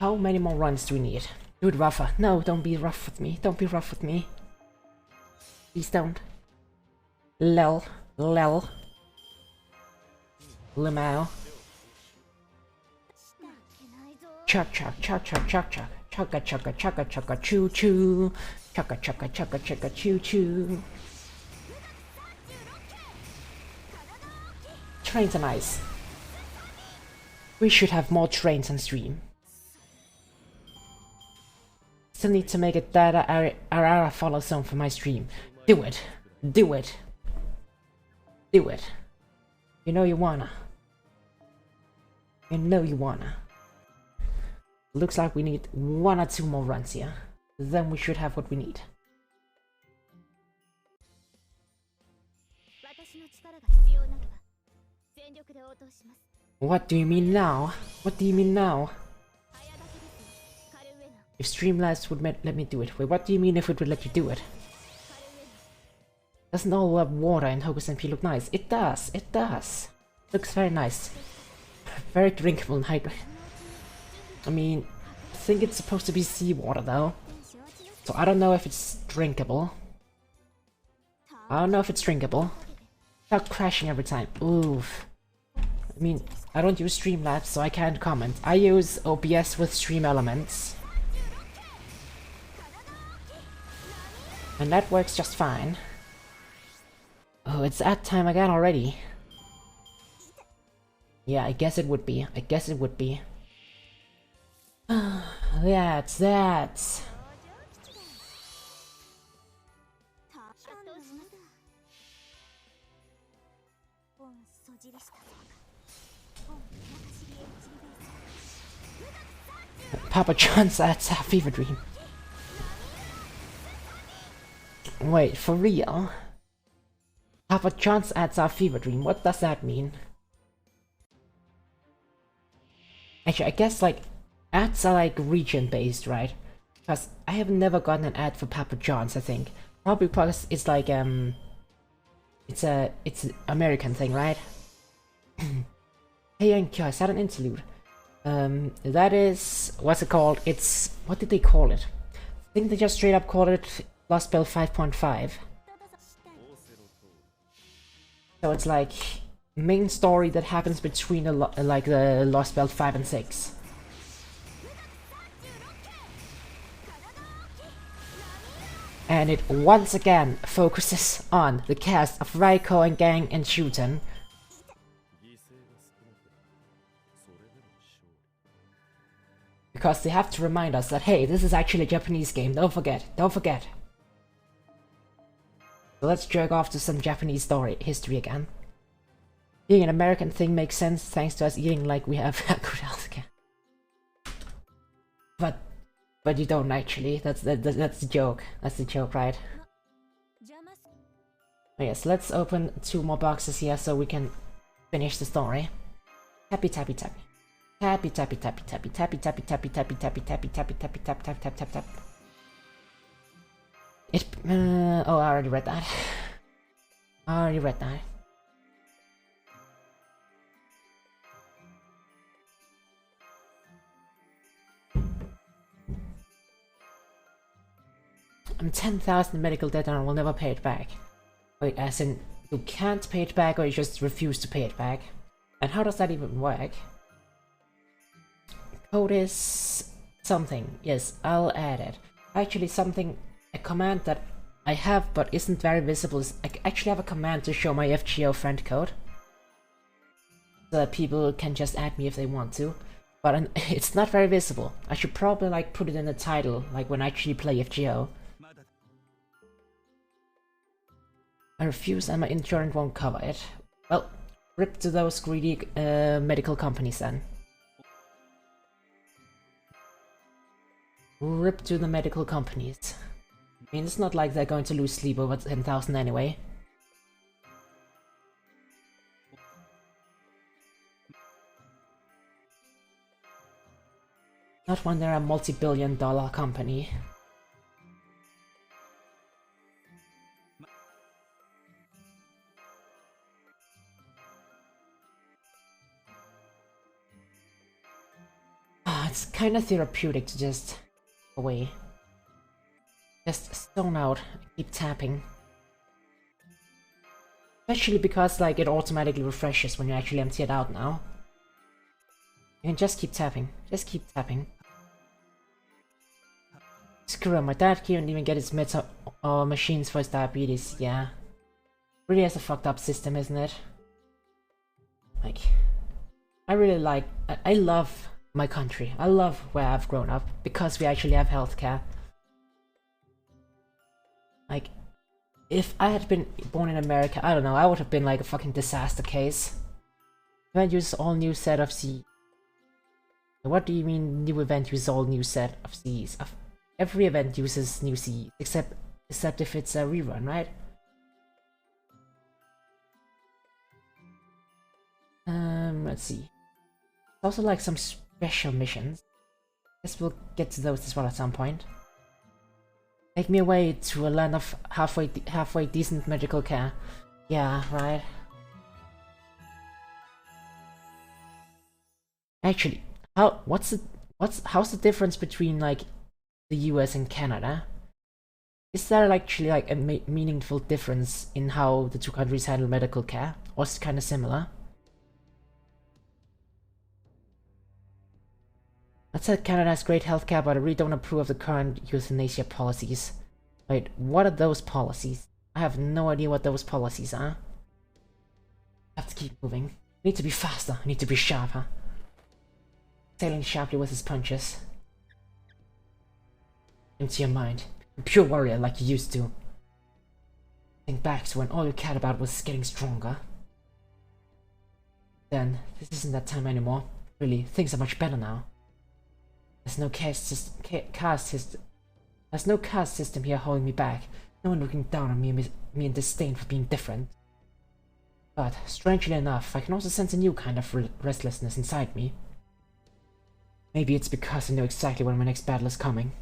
How many more runs do we need? Do it rougher. No, don't be rough with me. Don't be rough with me. Please don't. Lel. Lemao. Chuck. Chugga choo choo. Chugga choo choo. Trains are nice. We should have more trains on stream. Still need to make a data Arara follow zone for my stream. Do it. You know you wanna. Looks like we need 1 or 2 more runs here. Then we should have what we need. What do you mean now? If Streamlabs would let me do it. Wait, what do you mean if it would let you do it? Doesn't all that water in Hocus MP look nice? It does. Looks very nice. Very drinkable and hydrated. I mean, I think it's supposed to be seawater though. So I don't know if it's drinkable. Without crashing every time. Oof. I mean, I don't use Streamlabs, so I can't comment. I use OBS with Stream Elements. And that works just fine. Oh, it's that time again already. Yeah, I guess it would be. That's... Papa John's that's a fever dream. Wait, for real? Papa John's adds our fever dream. What does that mean? Actually, I guess like ads are like region based, right? Because I have never gotten an ad for Papa John's. I think probably because it's like it's an American thing, right? Hey Yankyo, is that an interlude? That is, what's it called? It's, what did they call it? I think they just straight up called it Lost Belt 5.5. So it's like main story that happens between like the Lost Belt 5 and 6. And it once again focuses on the cast of Raiko and Gang and Shuten. Because they have to remind us that, hey, this is actually a Japanese game, don't forget, don't forget. So let's jerk off to some Japanese history again. Being an American thing makes sense thanks to us eating like we have good healthcare. But you don't actually, that's the joke, that's the joke, right? Oh yes, let's open 2 more boxes here so we can finish the story. Tappy tappy tappy. Tappy tappy tappy tappy tappy tappy tappy tappy tappy tappy tappy tappy tap tap tap tap tap. It oh, I already read that. I already read that. I'm 10,000 medical debt and I will never pay it back. Wait, as in you can't pay it back or you just refuse to pay it back? And how does that even work? Code is something. Yes, I'll add it. Actually, a command that I have but isn't very visible is I actually have a command to show my FGO friend code. So that people can just add me if they want to. But it's not very visible. I should probably like put it in the title, like when I actually play FGO. I refuse and my insurance won't cover it. Well, rip to those greedy medical companies then. Rip to the medical companies. I mean, it's not like they're going to lose sleep over 10,000 anyway. Not when they're a multi-billion-dollar company. It's kind of therapeutic to just away. Just stone out, keep tapping. Especially because like it automatically refreshes when you actually empty it out now. You can just keep tapping, just keep tapping. Screw it, my dad can't even get his meds or machines for his diabetes, yeah. Really has a fucked up system, isn't it? Like, I really like, I love my country. I love where I've grown up because we actually have healthcare. Like, if I had been born in America, I don't know, I would have been like a fucking disaster case. Event uses all new set of C. What do you mean new event uses all new set of Cs? Every event uses new Cs, except if it's a rerun, right? Let's see. Also like some special missions. Guess we'll get to those as well at some point. Take me away to a land of halfway decent medical care. Yeah, right. Actually, how's the difference between like the US and Canada? Is there actually like a meaningful difference in how the two countries handle medical care, or is it kind of similar? That said, Canada has great healthcare, but I really don't approve of the current euthanasia policies. Wait, what are those policies? I have no idea what those policies are. I have to keep moving. I need to be faster, I need to be sharper. Sailing sharply with his punches. Into your mind. A pure warrior like you used to. Think back to when all you cared about was getting stronger. Then, this isn't that time anymore. Really, things are much better now. There's no caste system here holding me back. No one looking down on me in disdain for being different. But, strangely enough, I can also sense a new kind of restlessness inside me. Maybe it's because I know exactly when my next battle is coming.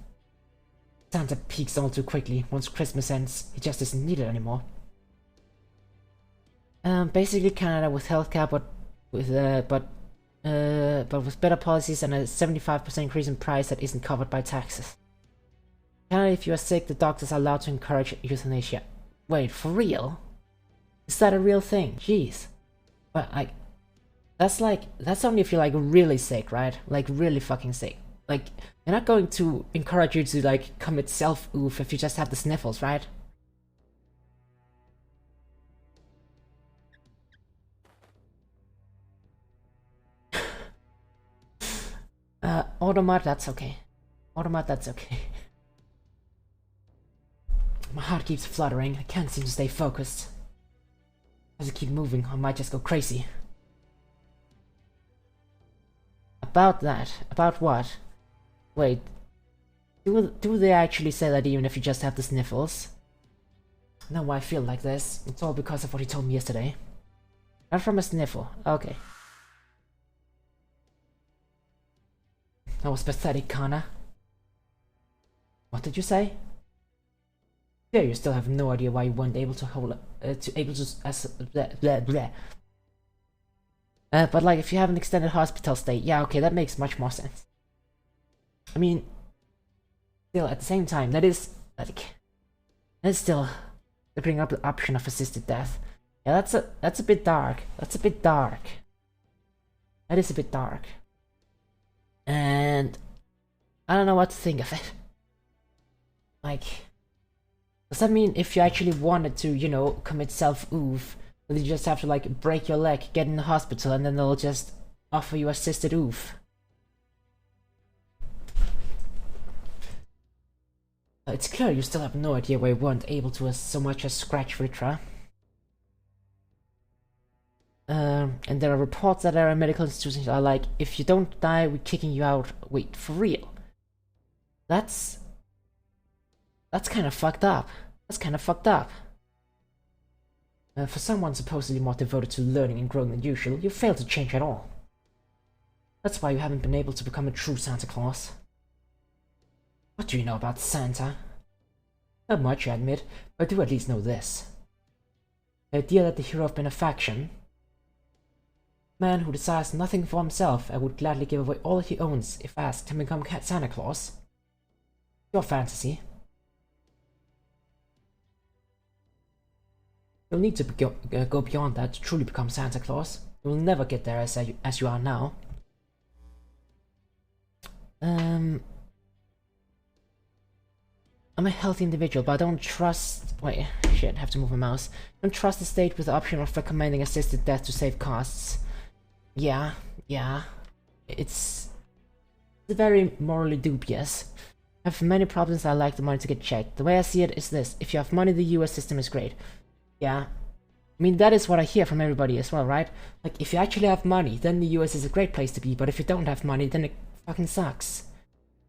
Santa peaks all too quickly. Once Christmas ends, he just isn't needed anymore. Basically Canada with healthcare, but but with better policies and a 75% increase in price that isn't covered by taxes. Canada, if you are sick, the doctors are allowed to encourage euthanasia. Wait, for real? Is that a real thing? Jeez. But that's only if you're like really sick, right? Like really fucking sick. Like, they're not going to encourage you to like commit self-oof if you just have the sniffles, right? Automat, that's okay. Automat, that's okay. My heart keeps fluttering. I can't seem to stay focused. As I keep moving, I might just go crazy. About that? About what? Wait. Do they actually say that even if you just have the sniffles? Now I feel like this. It's all because of what he told me yesterday. Not from a sniffle. Okay. That was pathetic, Kana. What did you say? Yeah, you still have no idea why you weren't able to hold but like, if you have an extended hospital stay, yeah, okay, that makes much more sense. I mean, still, at the same time, that is still bringing up the option of assisted death. Yeah, that's a bit dark. That's a bit dark. That is a bit dark. And I don't know what to think of it. Like, does that mean if you actually wanted to, you know, commit self-oof, then you just have to like break your leg, get in the hospital, and then they'll just offer you assisted oof? It's clear you still have no idea why you weren't able to so much as scratch Ritra. And there are reports that there are medical institutions that are like, if you don't die, we're kicking you out. Wait, for real? That's kind of fucked up. That's kind of fucked up. For someone supposedly more devoted to learning and growing than usual, you fail to change at all. That's why you haven't been able to become a true Santa Claus. What do you know about Santa? Not much, I admit, but I do at least know this. The idea that the hero of benefaction, man who desires nothing for himself and would gladly give away all he owns if asked to become Santa Claus. Your fantasy. You'll need to go beyond that to truly become Santa Claus. You'll never get there as you are now. I'm a healthy individual, but I don't trust... Wait, shit, I have to move my mouse. I don't trust the state with the option of recommending assisted death to save costs. Yeah. It's very morally dubious. I have many problems and I like the money to get checked. The way I see it is this: if you have money, the US system is great. Yeah. I mean, that is what I hear from everybody as well, right? Like, if you actually have money, then the US is a great place to be, but if you don't have money, then it fucking sucks.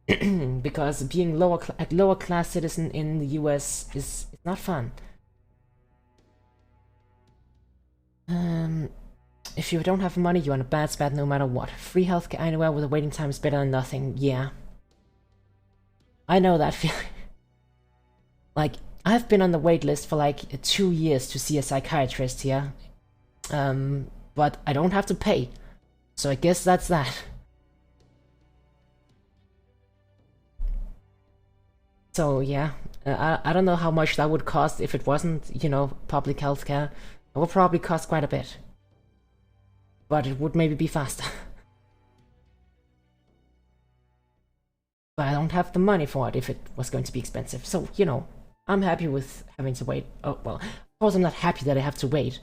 Because being lower class citizen in the US is not fun. If you don't have money, you're in a bad spot no matter what. Free healthcare anywhere with a waiting time is better than nothing, yeah. I know that feeling. Like, I've been on the wait list for like 2 years to see a psychiatrist here. But I don't have to pay. So I guess that's that. So yeah, I don't know how much that would cost if it wasn't, you know, public healthcare. It would probably cost quite a bit. But it would maybe be faster. But I don't have the money for it if it was going to be expensive. So, you know, I'm happy with having to wait. Oh, well, of course I'm not happy that I have to wait.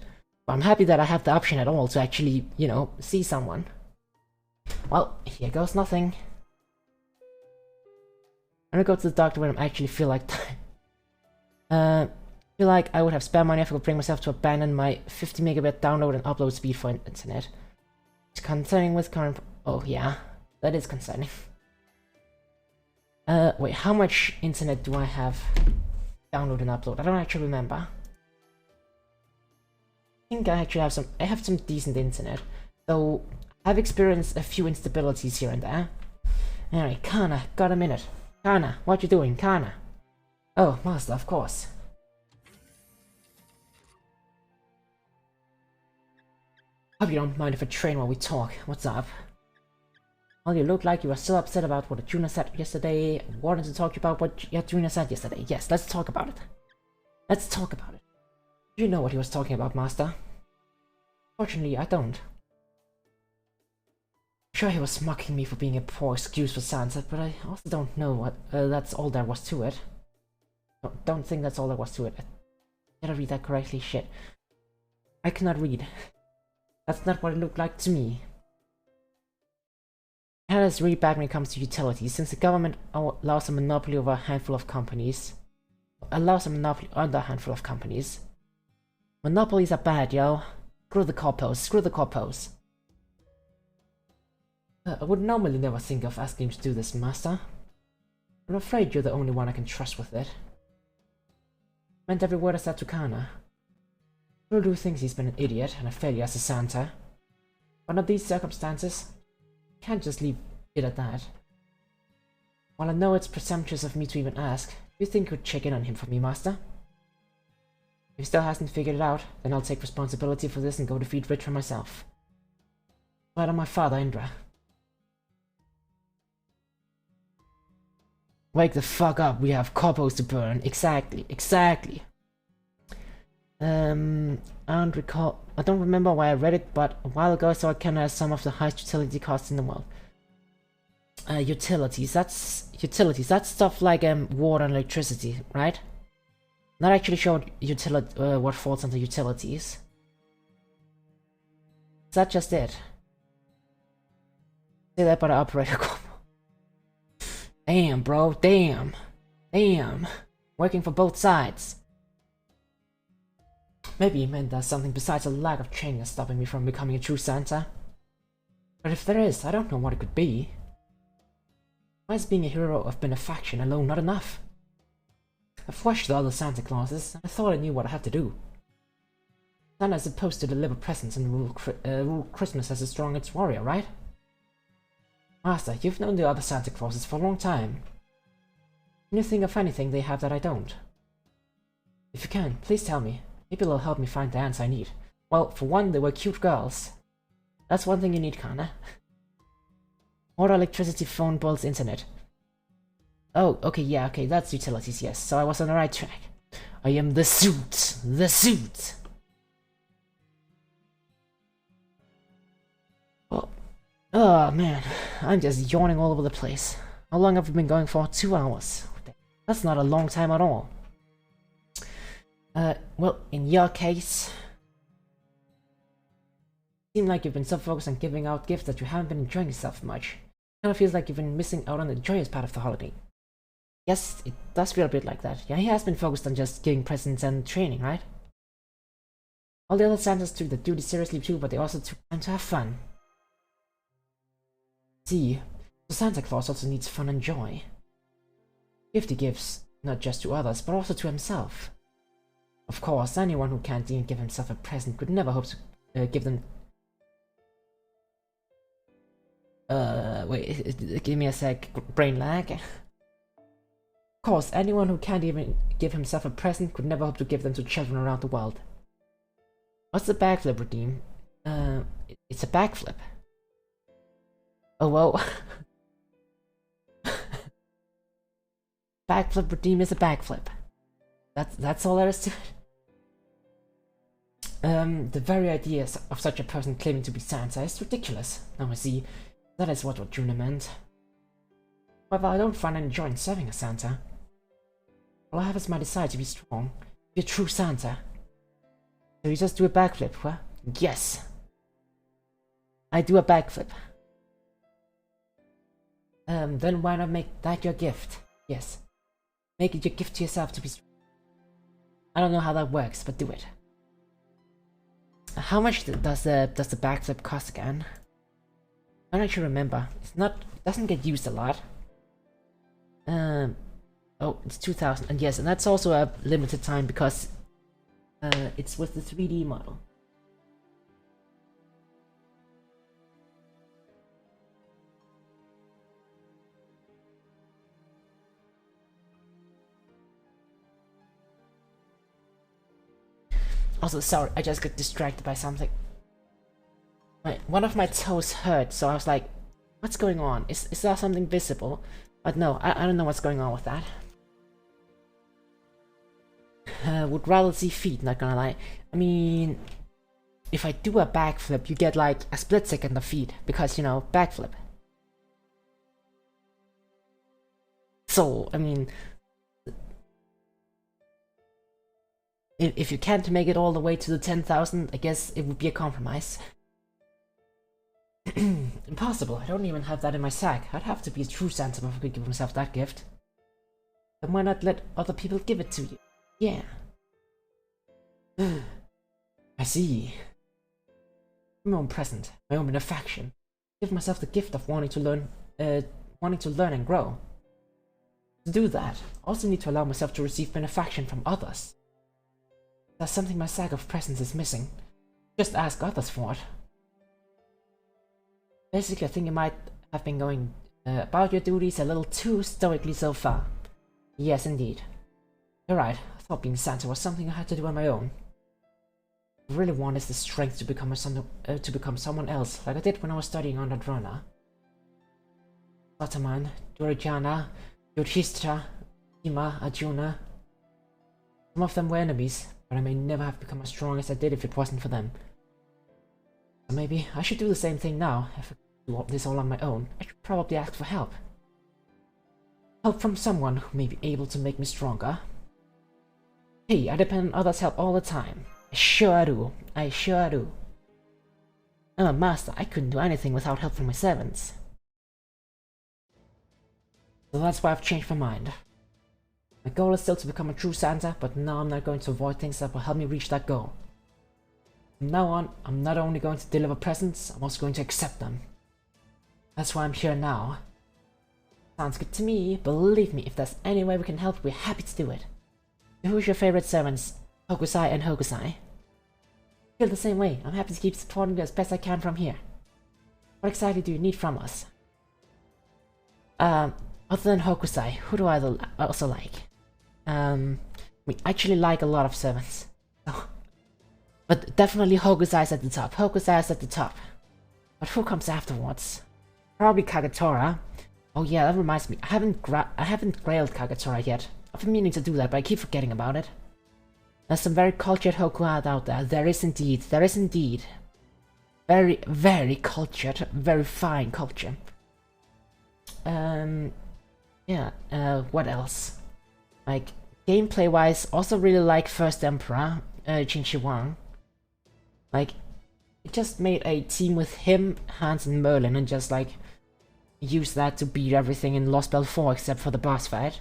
But I'm happy that I have the option at all to actually, you know, see someone. Well, here goes nothing. I'm gonna go to the doctor when I actually feel like feel like I would have spare money if I could bring myself to abandon my 50 megabit download and upload speed for internet. It's concerning with current... Oh yeah, that is concerning. Wait, how much internet do I have? Download and upload. I don't actually remember. I think I actually have some... I have some decent internet. Though, I've experienced a few instabilities here and there. Anyway, Kana, got a minute. Kana, what you doing, Kana? Oh, master, of course. Hope you don't mind if I train while we talk. What's up? Well, you look like you were still upset about what Juna said yesterday. I wanted to talk about what Juna said yesterday. Yes, let's talk about it. Let's talk about it. Do you know what he was talking about, Master? Fortunately, I don't. Sure, he was mocking me for being a poor excuse for Sansa, but I also don't know what that's all there was to it. Don't think that's all there was to it. I gotta read that correctly. Shit. I cannot read. That's not what it looked like to me. Canada's really bad when it comes to utilities, since the government allows a monopoly over a handful of companies. Monopolies are bad, yo. Screw the corpos. I would normally never think of asking you to do this, Master. I'm afraid you're the only one I can trust with it. Meant every word I said to Kana. Rudu thinks he's been an idiot and a failure as a Santa. But under these circumstances, I can't just leave it at that. While I know it's presumptuous of me to even ask, do you think you'd check in on him for me, Master? If he still hasn't figured it out, then I'll take responsibility for this and go defeat Ritra myself. But on my father, Indra. Wake the fuck up, we have corpos to burn. Exactly. I don't remember why I read it, but a while ago I saw Canada has some of the highest utility costs in the world. Utilities, that's stuff like water and electricity, right? Not actually sure what falls under utilities. Is that just it? Say that by the operator corpo. Damn, bro, damn. Working for both sides. Maybe he meant there's something besides a lack of training that's stopping me from becoming a true Santa. But if there is, I don't know what it could be. Why is being a hero of benefaction alone not enough? I've watched the other Santa Clauses, and I thought I knew what I had to do. Santa is supposed to deliver presents and rule Christmas as the strongest warrior, right? Master, you've known the other Santa Clauses for a long time. Can you think of anything they have that I don't? If you can, please tell me. Maybe it'll help me find the answer I need. Well, for one, they were cute girls. That's one thing you need, Kana. Water, electricity, phone, bulbs, internet. Oh, okay, that's utilities, yes. So I was on the right track. I am the suit! Oh man, I'm just yawning all over the place. How long have we been going for? 2 hours. That's not a long time at all. Well, in your case... It seems like you've been so focused on giving out gifts that you haven't been enjoying yourself much. It kind of feels like you've been missing out on the joyous part of the holiday. Yes, it does feel a bit like that. Yeah, he has been focused on just giving presents and training, right? All the other Santas took the duty seriously too, but they also took time to have fun. See, so Santa Claus also needs fun and joy. Gift he gives, not just to others, but also to himself. Of course, anyone who can't even give himself a present could never hope to give them... wait, give me a sec, brain lag. Of course, anyone who can't even give himself a present could never hope to give them to children around the world. What's the backflip redeem? It's a backflip. Oh, whoa. Backflip redeem is a backflip. That's all there is to it. The very idea of such a person claiming to be Santa is ridiculous. Now I see, that is what Juna meant. However, I don't find any joy in serving a Santa. All I have is my desire to be strong, be a true Santa. So you just do a backflip, huh? Yes! I do a backflip. Then why not make that your gift? Yes. Make it your gift to yourself to be strong. I don't know how that works, but do it. How much does the backflip cost again? I don't actually remember. It doesn't get used a lot. Oh, it's 2,000, and yes, and that's also a limited time because it's with the 3D model. Also, sorry, I just got distracted by something. one of my toes hurt, so I was like, what's going on? Is there something visible? But no, I don't know what's going on with that. Would rather see feet, not gonna lie. I mean, if I do a backflip, you get like a split second of feet, because, you know, backflip. So, I mean, if you can't make it all the way to the 10,000, I guess it would be a compromise. Impossible, I don't even have that in my sack. I'd have to be a true Santa if I could give myself that gift. Then why not let other people give it to you? Yeah. I see. My own present, my own benefaction. Give myself the gift of wanting to learn and grow. To do that, I also need to allow myself to receive benefaction from others. There's something my sack of presents is missing. Just ask others for it. Basically, I think you might have been going about your duties a little too stoically so far. Yes, indeed. You're right, I thought being Santa was something I had to do on my own. What I really want is the strength to become someone else, like I did when I was studying under Drona. Sataman, Durajana, Yudhishthira, Bhima, Arjuna. Some of them were enemies, but I may never have become as strong as I did if it wasn't for them. So maybe I should do the same thing now. If I do this all on my own, I should probably ask for help. Help from someone who may be able to make me stronger. Hey, I depend on others' help all the time. I sure do. I sure do. I'm a master. I couldn't do anything without help from my servants. So that's why I've changed my mind. My goal is still to become a true Santa, but now I'm not going to avoid things that will help me reach that goal. From now on, I'm not only going to deliver presents, I'm also going to accept them. That's why I'm here now. Sounds good to me. Believe me, if there's any way we can help, we're happy to do it. So who's your favorite servants? Hokusai and Hokusai. I feel the same way. I'm happy to keep supporting you as best I can from here. What exactly do you need from us? Other than Hokusai, who do I also like? We actually like a lot of servants. Oh. But definitely Hokusai's at the top. Hokusai's at the top. But who comes afterwards? Probably Kagatora. Oh yeah, that reminds me. I haven't grailed Kagatora yet. I've been meaning to do that, but I keep forgetting about it. There's some very cultured Hokuha out there. There is indeed. There is indeed. Very, very cultured. Very fine culture. Yeah, what else? Like, gameplay-wise, also really like First Emperor, Qin Shi Huang. Like, it just made a team with him, Hans, and Merlin, and just, like, use that to beat everything in Lost Belt 4 except for the boss fight.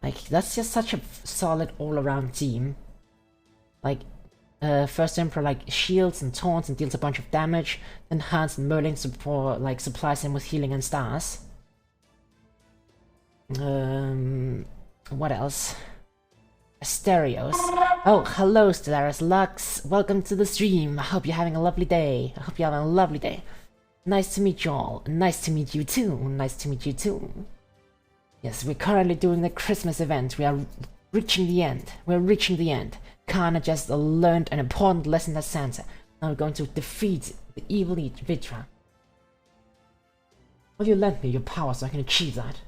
Like, that's just such a solid all-around team. Like, First Emperor, like, shields and taunts and deals a bunch of damage, then Hans and Merlin supplies him with healing and stars. What else? Asterios. Oh, hello, Stellaris Lux. Welcome to the stream. I hope you're having a lovely day. I hope you're having a lovely day. Nice to meet you all. Nice to meet you too. Nice to meet you too. Yes, we're currently doing the Christmas event. We are reaching the end. We're reaching the end. Kana just learned an important lesson as Santa. Now we're going to defeat the evil Vitra. Will you lend me your power so I can achieve that?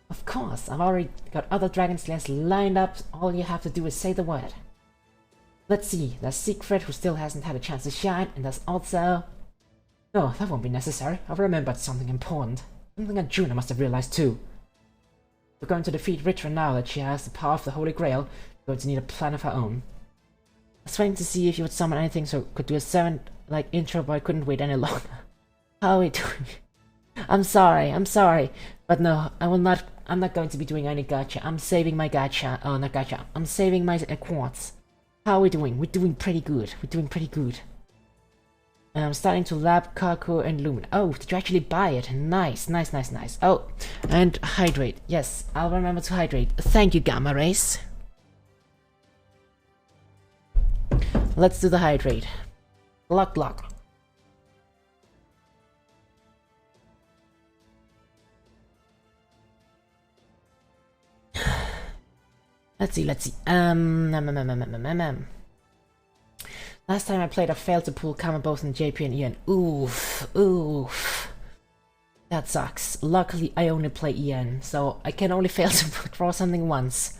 Of course, I've already got other Dragon Slayers lined up. All you have to do is say the word. Let's see, there's Siegfried who still hasn't had a chance to shine, and there's also... No, that won't be necessary. I've remembered something important. Something that Juna must have realized too. We're going to defeat Ritra now that she has the power of the Holy Grail. We're going to need a plan of her own. I was waiting to see if you would summon anything so could do a servant like intro, but I couldn't wait any longer. How are we doing? I'm sorry. But no, I'm not going to be doing any gacha. I'm saving my gacha. Oh, not gacha. I'm saving my quartz. How are we doing? We're doing pretty good. I'm starting to lab Kaku and Lumen. Oh, did you actually buy it? Nice. Oh, and hydrate. Yes, I'll remember to hydrate. Thank you, Gamma Race. Let's do the hydrate. Lock. Let's see. Last time I played, I failed to pull common both in JP and EN. Oof, oof. That sucks. Luckily, I only play EN, so I can only fail to draw something once.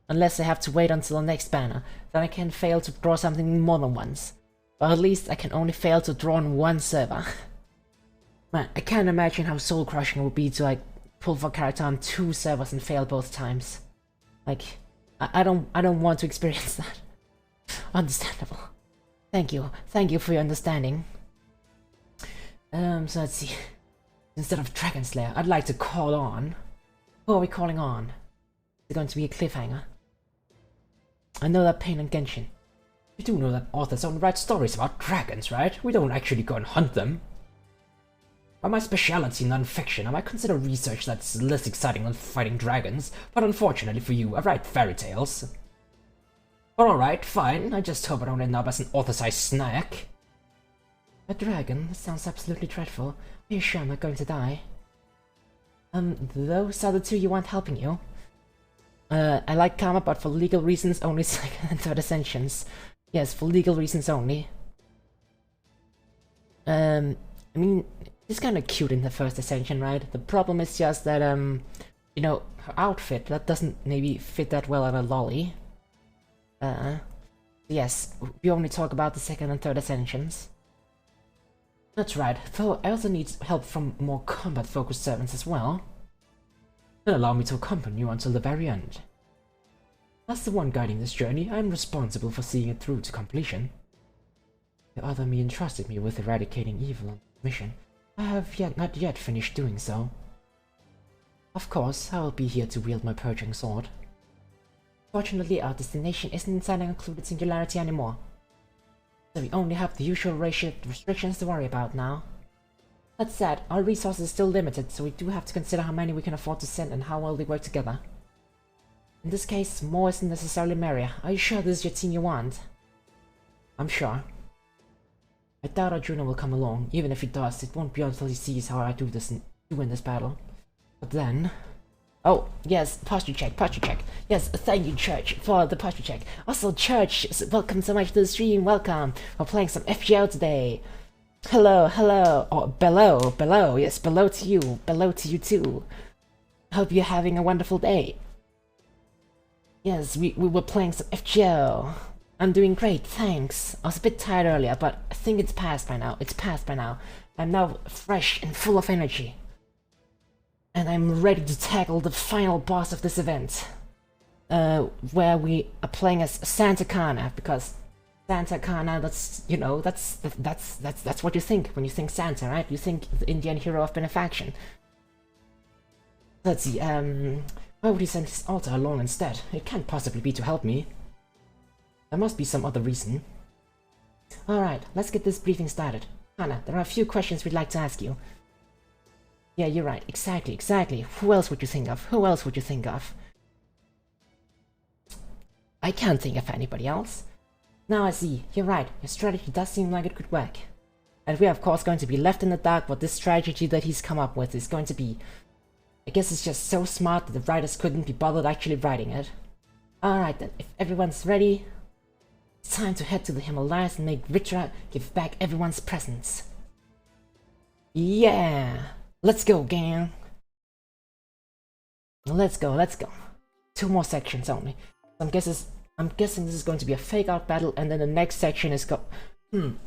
Unless I have to wait until the next banner. Then I can fail to draw something more than once. But at least I can only fail to draw on one server. Man, I can't imagine how soul-crushing it would be to like pull for character on 2 servers and fail both times. Like, I don't want to experience that. Understandable. Thank you for your understanding. So let's see. Instead of Dragon Slayer, I'd like to call on. Who are we calling on? Is it going to be a cliffhanger? I know that pain and Genshin. You do know that authors only write stories about dragons, right? We don't actually go and hunt them. By my speciality in non-fiction, I might consider research that's less exciting than fighting dragons, but unfortunately for you, I write fairy tales. But alright, fine, I just hope I don't end up as an author-sized snack. A dragon? That sounds absolutely dreadful. Are you sure I'm not going to die? Those are the 2 you want helping you? I like karma, but for legal reasons only 2nd and 3rd ascensions. Yes, for legal reasons only. I mean, it's kinda cute in the 1st ascension, right? The problem is just that, you know, her outfit, that doesn't maybe fit that well on a lolly. Yes, we only talk about the 2nd and 3rd ascensions. That's right, though I also need help from more combat-focused servants as well. Then allow me to accompany you until the very end. As the one guiding this journey, I am responsible for seeing it through to completion. The other me entrusted me with eradicating evil on this mission. I have not yet finished doing so. Of course, I will be here to wield my purging sword. Fortunately, our destination isn't inside an included singularity anymore. So we only have the usual racial restrictions to worry about now. That said, our resources are still limited, so we do have to consider how many we can afford to send and how well they work together. In this case, more isn't necessarily merrier. Are you sure this is your team you want? I'm sure. I doubt Arjuna will come along. Even if he does, it won't be until he sees how I do in this battle. But then... Oh, yes, posture check. Yes, thank you, Church, for the posture check. Also, Church, welcome so much to the stream, welcome. We're playing some FGO today. Hello. Oh, below, yes, below to you too. Hope you're having a wonderful day. Yes, we were playing some FGO. I'm doing great, thanks. I was a bit tired earlier, but I think it's past by now. I'm now fresh and full of energy. And I'm ready to tackle the final boss of this event. Where we are playing as Santa Kana, because Santa Kana, that's, you know, that's what you think when you think Santa, right? You think the Indian hero of benefaction. Let's see, why would he send his altar along instead? It can't possibly be to help me. There must be some other reason. Alright, let's get this briefing started. Kana, there are a few questions we'd like to ask you. Yeah, you're right, exactly. Who else would you think of? I can't think of anybody else. Now I see, you're right, your strategy does seem like it could work. And we're of course going to be left in the dark what this strategy that he's come up with is going to be. I guess it's just so smart that the writers couldn't be bothered actually writing it. Alright then, if everyone's ready, it's time to head to the Himalayas and make Ritra give back everyone's presents. Yeah! Let's go, gang! Let's go. 2 more sections only. I'm guessing this is going to be a fake-out battle, and then the next section is Of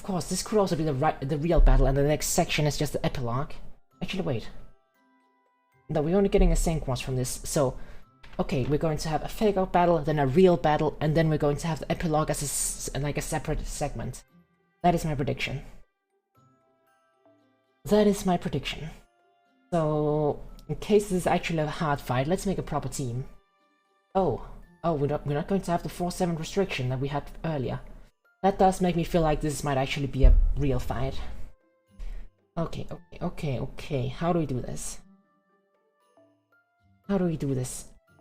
course, this could also be the real battle, and the next section is just the epilogue. Actually, wait. No, we're only getting a synchros from this, so... Okay, we're going to have a fake-out battle, then a real battle, and then we're going to have the epilogue as like a separate segment. That is my prediction. So, in case this is actually a hard fight, let's make a proper team. Oh, we're not going to have the 4-7 restriction that we had earlier. That does make me feel like this might actually be a real fight. Okay. How do we do this?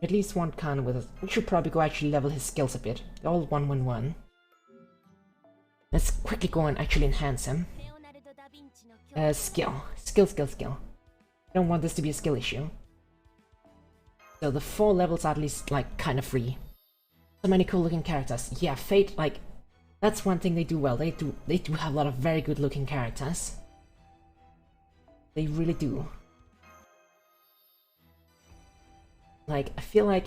At least one Khan with us. We should probably go actually level his skills a bit. They're all 1-1-1. Let's quickly go and actually enhance him. Skill. I don't want this to be a skill issue. So the 4 levels are at least, like, kind of free. So many cool looking characters. Yeah, Fate, like, That's one thing they do well. They do have a lot of very good looking characters. They really do. Like, I feel like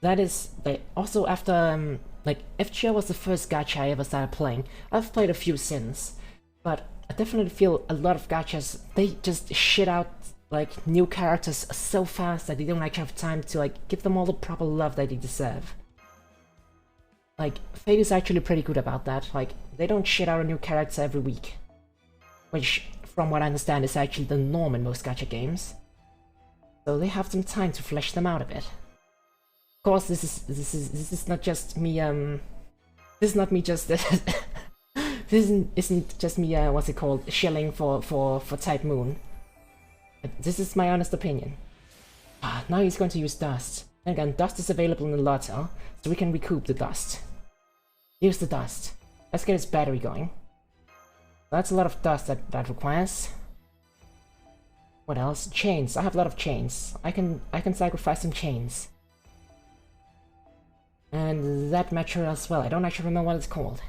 that is like also after like FGO was the first gacha I ever started playing. I've played a few since, but I definitely feel a lot of gachas, they just shit out like new characters so fast that they don't actually have time to like give them all the proper love that they deserve. Like, Fate is actually pretty good about that. Like, they don't shit out a new character every week, which, from what I understand, is actually the norm in most gacha games. So they have some time to flesh them out a bit. Of course, this is not just me. This is not me just. This isn't just me. What's it called? Shilling for Type Moon. But this is my honest opinion. Now he's going to use dust. And again, dust is available in the lotto, so we can recoup the dust. Use the dust. Let's get his battery going. That's a lot of dust that requires. What else? Chains. I have a lot of chains. I can sacrifice some chains. And that material as well. I don't actually remember what it's called.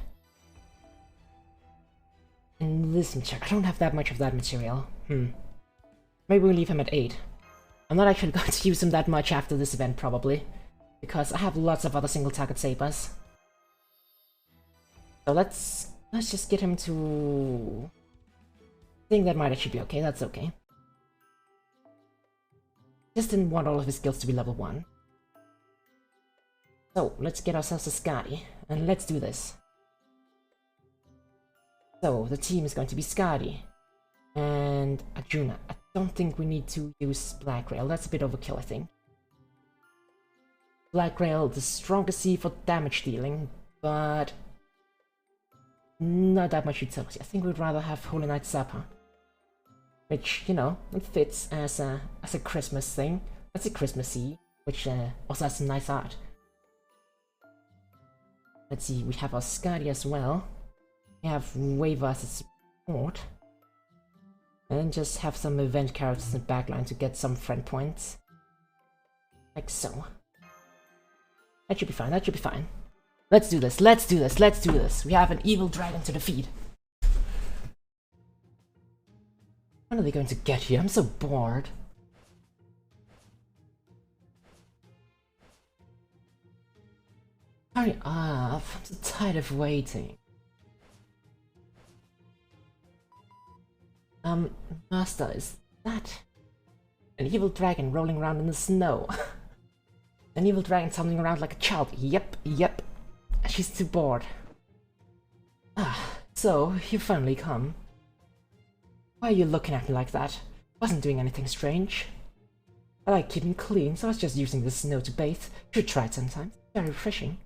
And this material. I don't have that much of that material. Maybe we'll leave him at 8. I'm not actually going to use him that much after this event, probably. Because I have lots of other single target sabers. So let's just get him to... I think that might actually be okay, that's okay. Just didn't want all of his skills to be level 1. So, let's get ourselves a Skadi, and let's do this. So, the team is going to be Skadi and Arjuna. I don't think we need to use Black Rail, that's a bit overkill, I think. Black Rail, the strongest C for damage dealing, but not that much utility. I think we'd rather have Holy Knight Zappa. Which, you know, it fits as a Christmas thing. That's a Christmassy, which also has some nice art. Let's see, we have our Skadi as well. We have Wava as a support. And then just have some event characters in the backline to get some friend points. Like so. That should be fine, that should be fine. Let's do this, let's do this, let's do this. We have an evil dragon to defeat. When are they going to get here? I'm so bored. Hurry up, I'm so tired of waiting. Master, is that an evil dragon rolling around in the snow? An evil dragon tumbling around like a child. Yep. She's too bored. So, you finally come. Why are you looking at me like that? Wasn't doing anything strange. I like keeping clean, so I was just using the snow to bathe. Should try it sometime. Very refreshing.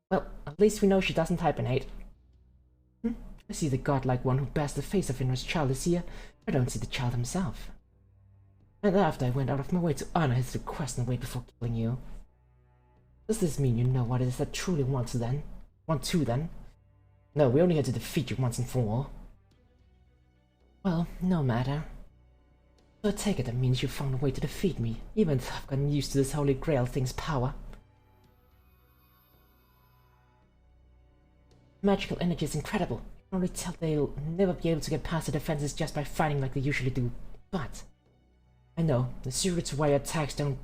Well, at least we know she doesn't hibernate. I see the godlike one who bears the face of Inra's child is here. I don't see the child himself. And after I went out of my way to honor his request and wait before killing you. Does this mean you know what it is that truly want to then? No, we only had to defeat you once and for all. Well, no matter. So I take it that means you found a way to defeat me, even though I've gotten used to this Holy Grail thing's power. Magical energy is incredible. I can only tell they'll never be able to get past the defenses just by fighting like they usually do. But I know the secret to why our attacks didn't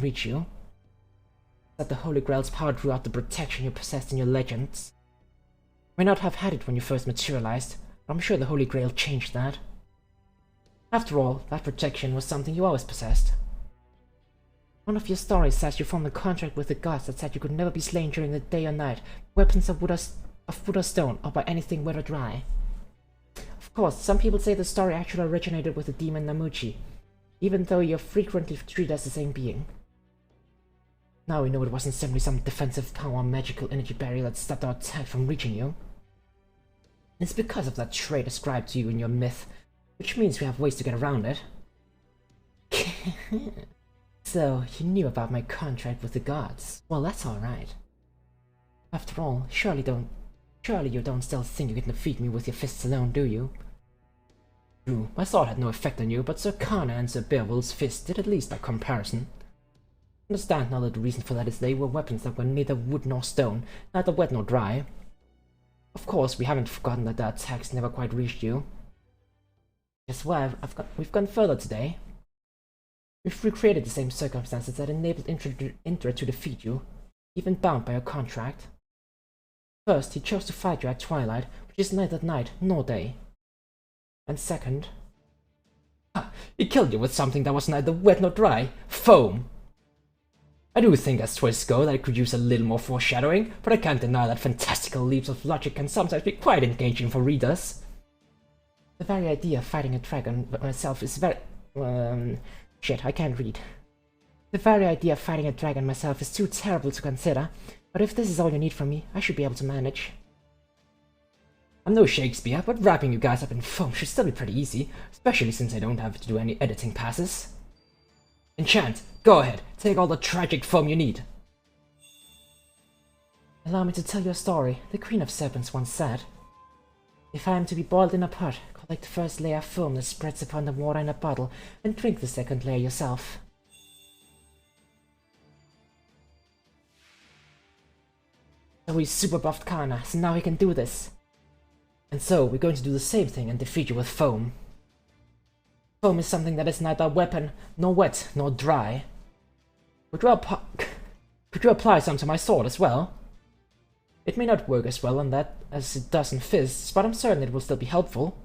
reach you. That the Holy Grail's power drew out the protection you possessed in your legends. You may not have had it when you first materialized, but I'm sure the Holy Grail changed that. After all, that protection was something you always possessed. One of your stories says you formed a contract with the gods that said you could never be slain during the day or night, weapons of wood or stone, or by anything wet or dry. Of course, some people say the story actually originated with the demon Namuchi, even though you're frequently treated as the same being. Now we know it wasn't simply some defensive power or magical energy barrier that stopped our attack from reaching you. It's because of that trait ascribed to you in your myth, which means we have ways to get around it. So, you knew about my contract with the gods. Well, that's alright. After all, surely you don't still think you can defeat me with your fists alone, do you? True, my sword had no effect on you, but Sir Kana and Sir Beowulf's fist did, at least by comparison. Understand now that the reason for that is they were weapons that were neither wood nor stone, neither wet nor dry. Of course, we haven't forgotten that their attacks never quite reached you. Guess what? We've gone further today. We've recreated the same circumstances that enabled Indra to defeat you, even bound by a contract. First, he chose to fight you at twilight, which is neither night nor day. And second, he killed you with something that was neither wet nor dry, foam. I do think as twists go that it could use a little more foreshadowing, but I can't deny that fantastical leaps of logic can sometimes be quite engaging for readers. The very idea of fighting a dragon myself is very... shit, I can't read. The very idea of fighting a dragon myself is too terrible to consider, but if this is all you need from me, I should be able to manage. I'm no Shakespeare, but wrapping you guys up in foam should still be pretty easy, especially since I don't have to do any editing passes. Enchant, go ahead, take all the tragic foam you need. Allow me to tell you a story. The Queen of Serpents once said, if I am to be boiled in a pot, collect the first layer of foam that spreads upon the water in a bottle, and drink the second layer yourself. So we super buffed Kana, so now he can do this. And so, we're going to do the same thing and defeat you with foam. Foam is something that is neither weapon, nor wet, nor dry. Could you apply some to my sword as well? It may not work as well on that as it does in fists, but I'm certain it will still be helpful.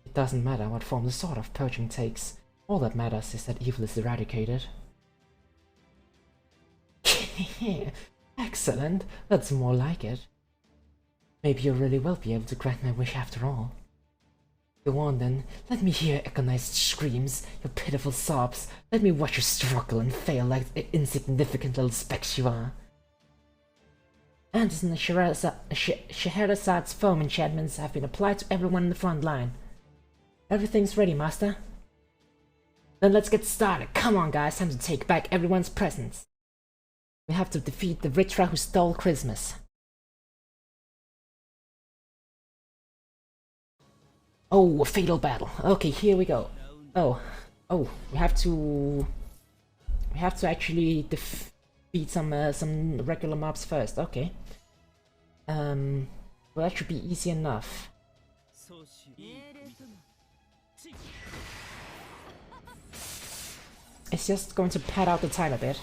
It doesn't matter what form the sword of purging takes. All that matters is that evil is eradicated. Excellent, that's more like it. Maybe you really will be able to grant my wish after all. Go on then, let me hear your agonized screams, your pitiful sobs. Let me watch you struggle and fail like the insignificant little specks you are. Anderson and Scheherazad's foam enchantments have been applied to everyone in the front line. Everything's ready, Master. Then let's get started. Come on, guys, time to take back everyone's presents. We have to defeat the Ritra who stole Christmas. Oh, a fatal battle. Okay, here we go. Oh, we have to actually defeat some regular mobs first. Okay. Well, that should be easy enough. It's just going to pad out the time a bit.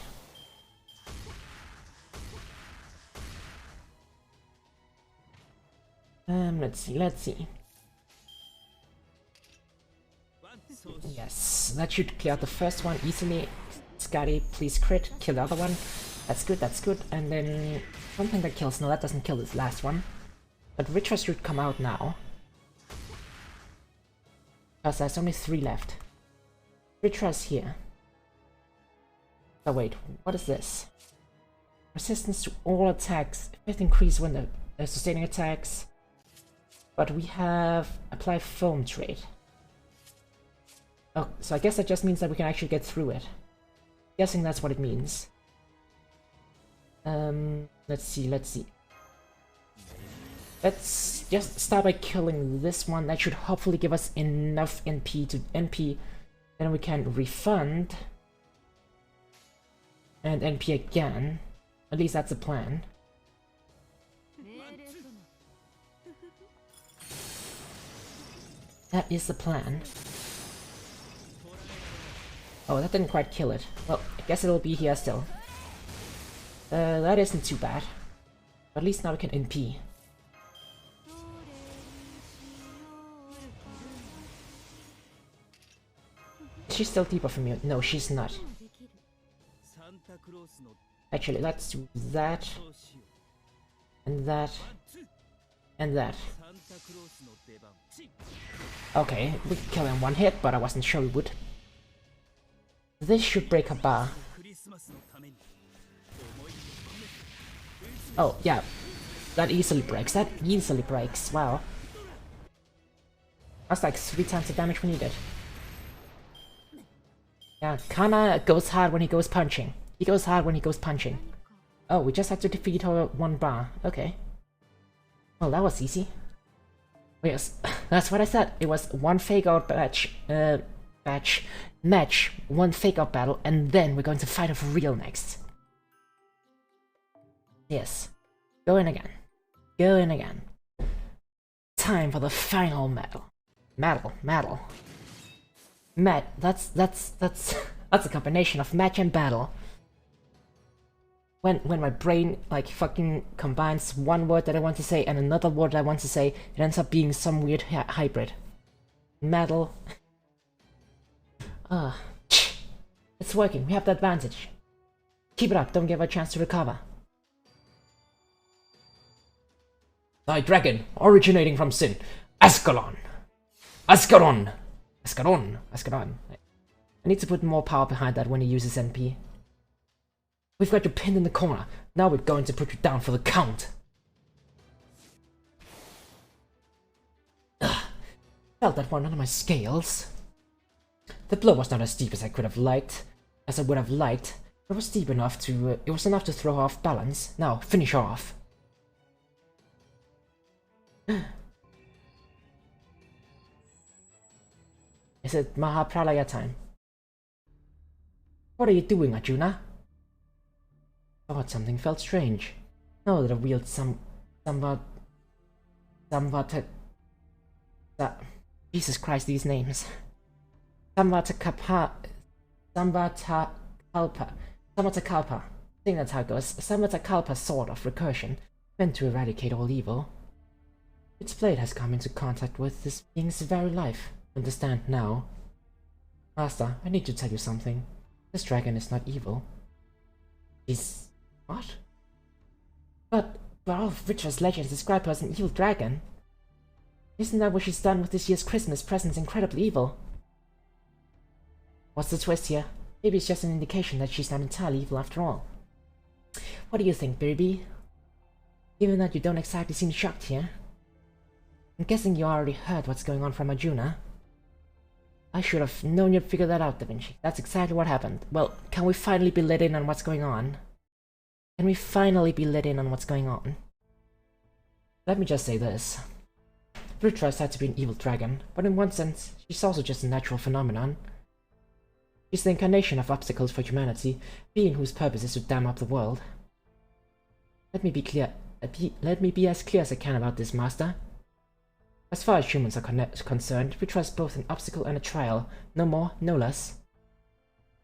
Let's see. Yes, that should clear out the first one easily. Scotty, please crit, kill the other one. That's good, and then something that kills. No, that doesn't kill this last one. But Ritra should come out now. Because there's only 3 left. Ritra's here. Oh wait, what is this? Resistance to all attacks. 5th increase when the sustaining attacks. But we have apply foam trait. Oh, so I guess that just means that we can actually get through it. Guessing that's what it means. Let's see. Let's just start by killing this one. That should hopefully give us enough NP to NP. Then we can refund. And NP again. At least that's the plan. That is the plan. Oh, that didn't quite kill it. Well, I guess it'll be here still. That isn't too bad. At least now we can NP. She's still deeper from you. No, she's not. Actually, let's do that. And that. And that. Okay, we could kill her in one hit, but I wasn't sure we would. This should break her bar. Oh, yeah. That easily breaks. Wow. That's like 3 times the damage we needed. Yeah, Kana goes hard when he goes punching. Oh, we just had to defeat her 1 bar. Okay. Well, that was easy. Yes, that's what I said. It was 1 fake out batch. match, one fake-out battle, and then we're going to fight for real next. Yes. Go in again. Go in again. Time for the final battle. That's a combination of match and battle. When my brain like fucking combines one word that I want to say and another word that I want to say, it ends up being some weird hybrid. Metal. It's working. We have the advantage. Keep it up. Don't give her a chance to recover. Thy dragon, originating from sin, Ascalon. Ascalon. I need to put more power behind that when he uses NP. We've got you pinned in the corner. Now we're going to put you down for the count. Felt that one under my scales. The blow was not as deep as I would have liked. It was deep enough to. It was enough to throw her off balance. Now finish her off. Is it Mahapralaya time? What are you doing, Arjuna? Thought something felt strange. Know that I wield Jesus Christ, these names. Samvatakalpa. I think that's how it goes. Samvatakalpa sword of recursion, meant to eradicate all evil. Its blade has come into contact with this being's very life. Understand now. Master, I need to tell you something. This dragon is not evil. He's... what? But all of Richard's legends describe her as an evil dragon. Isn't that what she's done with this year's Christmas presents incredibly evil? What's the twist here? Maybe it's just an indication that she's not entirely evil after all. What do you think, Biribi? Given that you don't exactly seem shocked here. I'm guessing you already heard what's going on from Arjuna. I should have known you'd figure that out, Da Vinci. That's exactly what happened. Well, can we finally be let in on what's going on? Let me just say this. Vritra is said to be an evil dragon, but in one sense, she's also just a natural phenomenon. She's the incarnation of obstacles for humanity, being whose purpose is to dam up the world. Let me be as clear as I can about this, Master. As far as humans are concerned, Vritra is both an obstacle and a trial, no more, no less.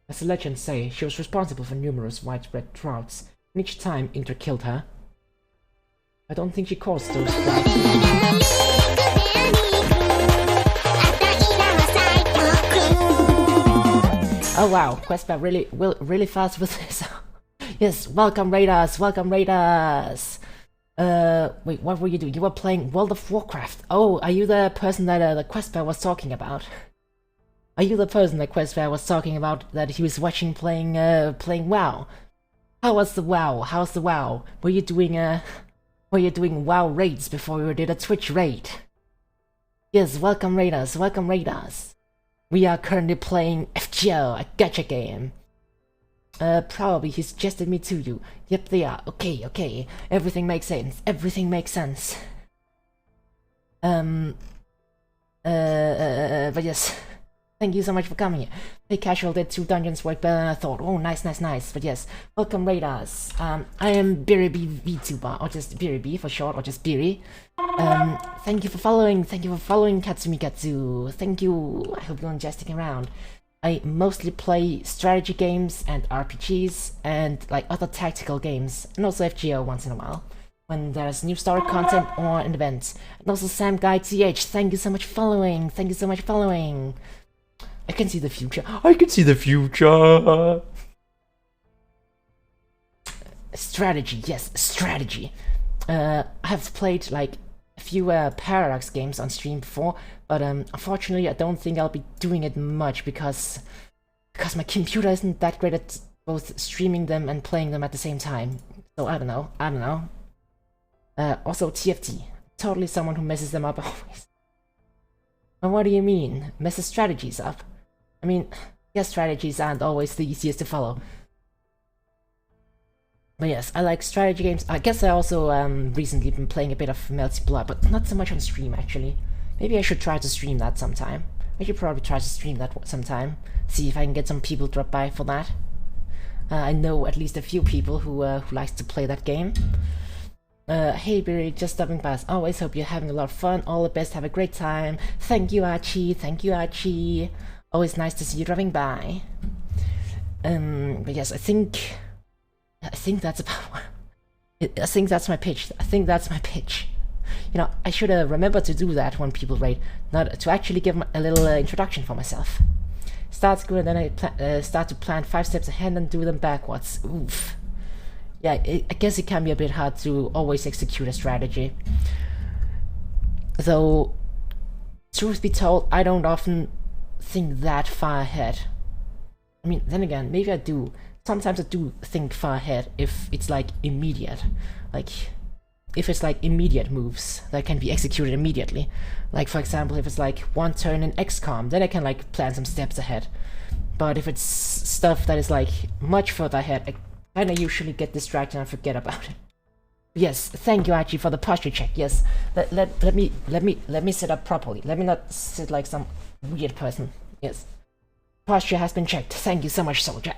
As the legends say, she was responsible for numerous widespread droughts, and each time Indra killed her. I don't think she caused those droughts. Oh wow, quest bar really fast with this. Yes, welcome raiders, wait, what were you doing? You were playing World of Warcraft. Oh, are you the person that the quest bear was talking about? Are you the person that quest bear was talking about that he was watching playing WoW? How's the WoW? Were you doing WoW raids before you did a Twitch raid? Yes, welcome raiders. We are currently playing FGO, a gacha game. Probably he suggested me to you. Yep, they are. Okay. Everything makes sense. But yes. Thank you so much for coming here. Play casual did 2 dungeons work better than I thought. Oh, nice. But yes, welcome raiders. I am Biribi VTuber, or just Biribi for short, or just Biri. Thank you for following Katsumi Katsu. Thank you. I hope you're enjoying sticking around. I mostly play strategy games and RPGs and like other tactical games, and also FGO once in a while when there's new story content or an event. And also Sam Guy TH, thank you so much for following. I can see the future. Strategy, yes, strategy. I have played like a few Paradox games on stream before, but unfortunately I don't think I'll be doing it much because my computer isn't that great at both streaming them and playing them at the same time. So I don't know. Also TFT, totally someone who messes them up always. And what do you mean? Messes strategies up? I mean, yes, strategies aren't always the easiest to follow. But yes, I like strategy games. I guess I also recently been playing a bit of Melty Blood, but not so much on stream actually. Maybe I should try to stream that sometime. I should probably try to stream that sometime. See if I can get some people drop by for that. I know at least a few people who likes to play that game. Hey Barry, just stopping by. As always, hope you're having a lot of fun. All the best, have a great time. Thank you, Archie. Thank you, Archie. Always nice to see you dropping by. But yes, I think that's about. I think that's my pitch. You know, I should remember to do that when people raid, not to actually give a little introduction for myself. Start school and then I start to plan 5 steps ahead and do them backwards. Oof. Yeah, I guess it can be a bit hard to always execute a strategy. Though, truth be told, I don't often think that far ahead. I mean, then again, maybe I do. Sometimes I do think far ahead if it's like immediate. Like, if it's like immediate moves that can be executed immediately. Like, for example, if it's like 1 turn in XCOM, then I can like plan some steps ahead. But if it's stuff that is like much further ahead, I kinda usually get distracted and forget about it. Yes, thank you Archie for the posture check. Yes, let me sit up properly. Let me not sit like some weird person. Yes, posture has been checked. Thank you so much, soldier.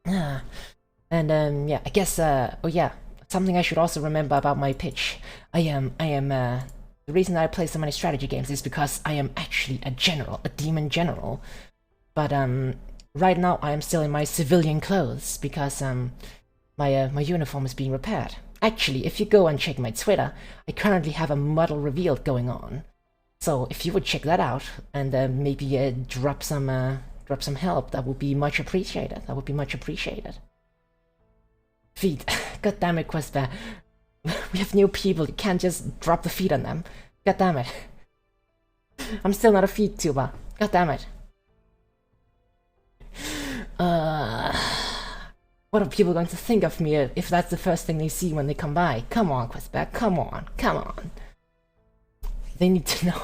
And yeah, I guess oh yeah, something I should also remember about my pitch. The reason I play so many strategy games is because I am actually a general, a demon general. But right now I am still in my civilian clothes because my uniform is being repaired. Actually, if you go and check my Twitter, I currently have a model reveal going on. So if you would check that out and maybe drop some help, that would be much appreciated. Feet. God damn it, Questbear. We have new people, you can't just drop the feet on them. God damn it. I'm still not a feet tuber. God damn it. What are people going to think of me if that's the first thing they see when they come by? Come on, Questback, come on. They need to know.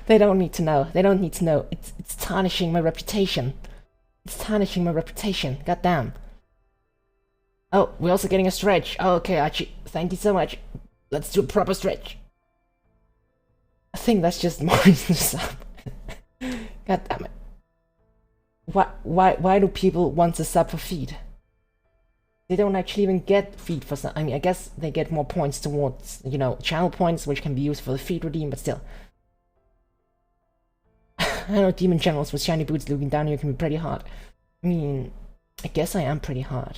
They don't need to know. It's tarnishing my reputation. God damn. Oh, we're also getting a stretch. Oh, okay, Archie, thank you so much. Let's do a proper stretch. I think that's just more reason to sub. God damn it. Why do people want to sub for feed? They don't actually even get feed for some. I mean, I guess they get more points towards, you know, channel points, which can be used for the feed redeem, but still. I know demon generals with shiny boots looking down here can be pretty hard. I mean, I guess I am pretty hard.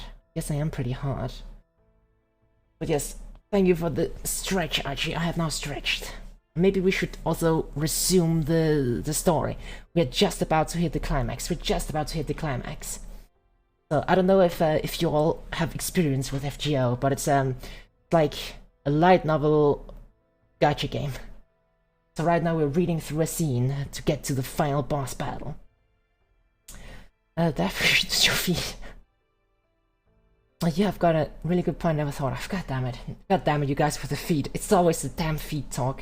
But yes, thank you for the stretch, Archie. I have now stretched. Maybe we should also resume the story. We're just about to hit the climax. So I don't know if you all have experience with FGO, but it's like a light novel gacha game. So right now we're reading through a scene to get to the final boss battle. That should your feet. You have got a really good point I never thought of. God damn it, you guys with the feet. It's always the damn feet talk.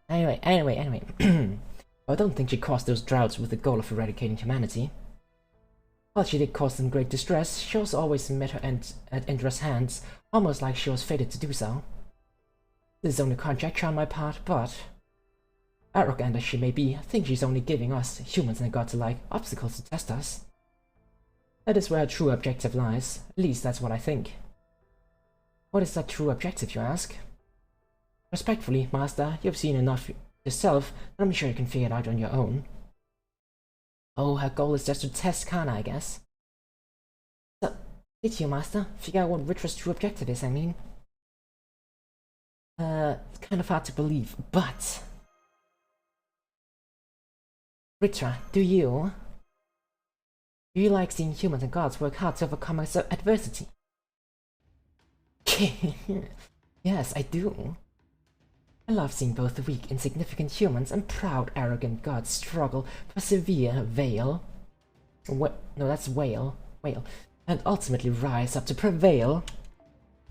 Anyway. I don't think she caused those droughts with the goal of eradicating humanity. While she did cause them great distress, she also always met her end at Indra's hands, almost like she was fated to do so. This is only conjecture on my part, but arrogant as she may be, I think she's only giving us, humans and gods alike, obstacles to test us. That is where her true objective lies. At least that's what I think. What is that true objective, you ask? Respectfully, Master, you've seen enough yourself, and I'm sure you can figure it out on your own. Oh, her goal is just to test Kana, I guess. So, did you, Master? Figure out what Ritra's true objective is, I mean? It's kind of hard to believe, but... Ritra, do you like seeing humans and gods work hard to overcome adversity? Yes, I do. I love seeing both the weak, insignificant humans and proud, arrogant gods struggle, persevere, whale, and ultimately rise up to prevail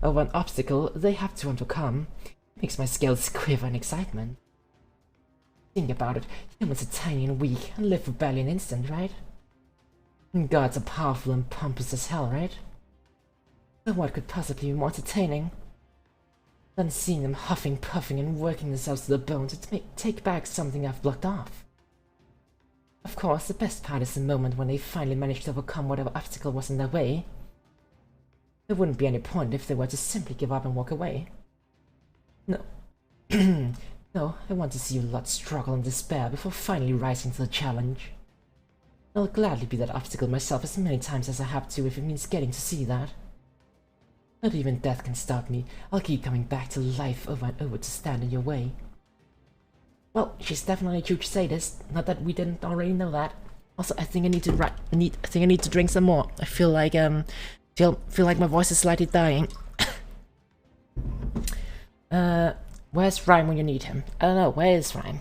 over an obstacle they have to overcome. It makes my scales quiver in excitement. Think about it, humans are tiny and weak and live for barely an instant, right? And gods are powerful and pompous as hell, right? So what could possibly be more entertaining? Then seeing them huffing, puffing, and working themselves to the bone to take back something I've blocked off. Of course, the best part is the moment when they finally manage to overcome whatever obstacle was in their way. There wouldn't be any point if they were to simply give up and walk away. No. No, I want to see a lot struggle and despair before finally rising to the challenge. I'll gladly be that obstacle myself as many times as I have to if it means getting to see that. Not even death can stop me. I'll keep coming back to life over and over to stand in your way. Well, she's definitely a huge sadist. Not that we didn't already know that. Also, I think I need to I need to drink some more. I feel like feel like my voice is slightly dying. Where's Rhyme when you need him? I don't know. Where is Rhyme?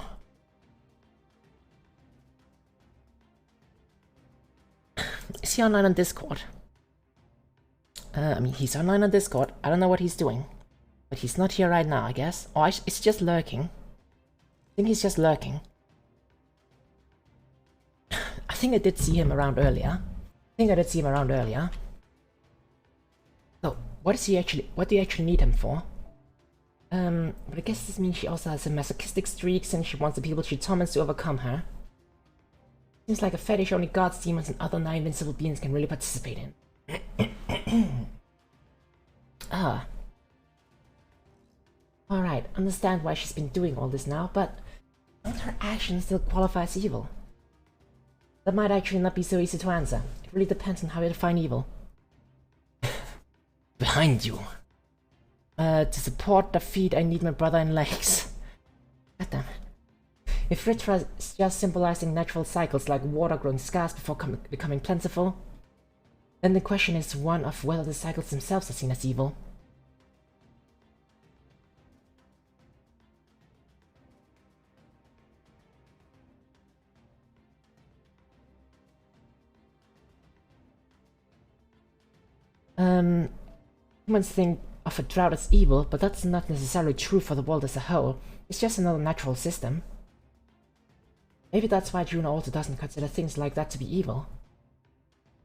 Is he online on Discord? I mean, he's online on Discord. I don't know what he's doing. But he's not here right now, I guess. Or it's just lurking. I think he's just lurking. I think I did see him around earlier. So, what do you actually need him for? But I guess this means she also has some masochistic streaks and she wants the people she torments to overcome her. Seems like a fetish only gods, demons, and other non-invincible beings can really participate in. Ah. Alright, understand why she's been doing all this now, but don't her actions still qualify as evil? That might actually not be so easy to answer. It really depends on how you define evil. Behind you. To support the feet, I need my brother in legs. Goddamn. If Ritra is just symbolizing natural cycles like water growing scarce before becoming plentiful, then the question is one of whether the cycles themselves are seen as evil. Humans think of a drought as evil, but that's not necessarily true for the world as a whole. It's just another natural system. Maybe that's why Juno also doesn't consider things like that to be evil.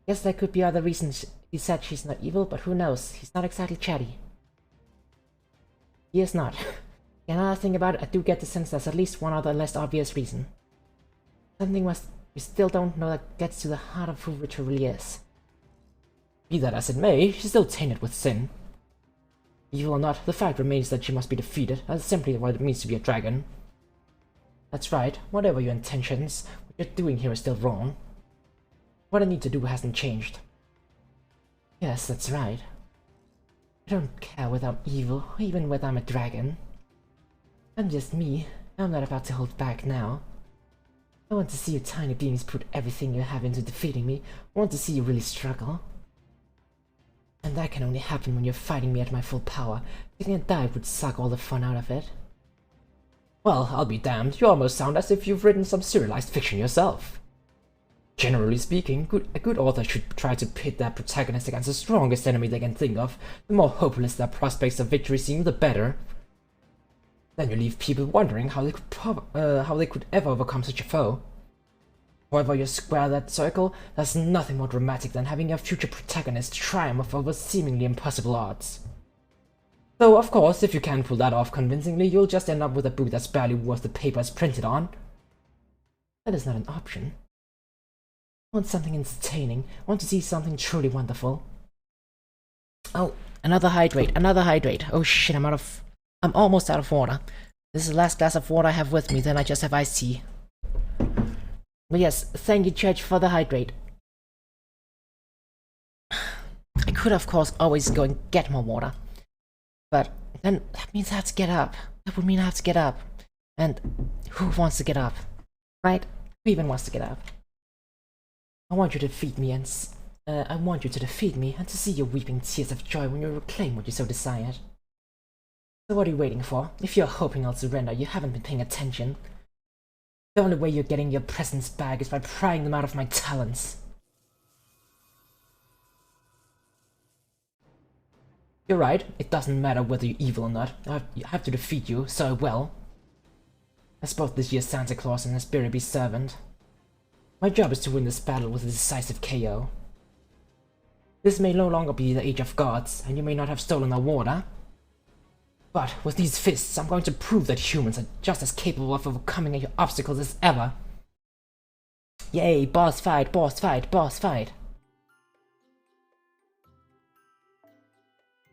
Guess there could be other reasons he said she's not evil, but who knows, he's not exactly chatty. He is not. And another thing about it, I do get the sense there's at least one other less obvious reason. Something we still don't know that gets to the heart of who Rita really is. Be that as it may, she's still tainted with sin. Evil or not, the fact remains that she must be defeated. That's simply what it means to be a dragon. That's right, whatever your intentions, what you're doing here is still wrong. What I need to do hasn't changed. Yes, that's right. I don't care whether I'm evil, or even whether I'm a dragon. I'm just me. I'm not about to hold back now. I want to see you tiny beings put everything you have into defeating me. I want to see you really struggle. And that can only happen when you're fighting me at my full power. Taking a dive would suck all the fun out of it. Well, I'll be damned, you almost sound as if you've written some serialized fiction yourself. Generally speaking, a good author should try to pit their protagonist against the strongest enemy they can think of. The more hopeless their prospects of victory seem, the better. Then you leave people wondering how they could ever overcome such a foe. However you square that circle, there's nothing more dramatic than having your future protagonist triumph over seemingly impossible odds. Though, of course, if you can't pull that off convincingly, you'll just end up with a book that's barely worth the paper it's printed on. That is not an option. I want something entertaining. I want to see something truly wonderful. Oh, another hydrate, another hydrate. Oh shit, I'm almost out of water. This is the last glass of water I have with me, then I just have iced tea. But yes, thank you, Church, for the hydrate. I could, of course, always go and get more water. But then that means I have to get up. That would mean I have to get up. And who wants to get up? Right? Who even wants to get up? I want you to defeat me and to see your weeping tears of joy when you reclaim what you so desired. So what are you waiting for? If you're hoping I'll surrender, you haven't been paying attention. The only way you're getting your presents back is by prying them out of my talons. You're right, it doesn't matter whether you're evil or not. I have to defeat you, so I will. As both this year's Santa Claus and his spirit-beast servant. My job is to win this battle with a decisive KO. This may no longer be the Age of Gods, and you may not have stolen our water. But with these fists, I'm going to prove that humans are just as capable of overcoming your obstacles as ever. Yay, boss fight, boss fight, boss fight.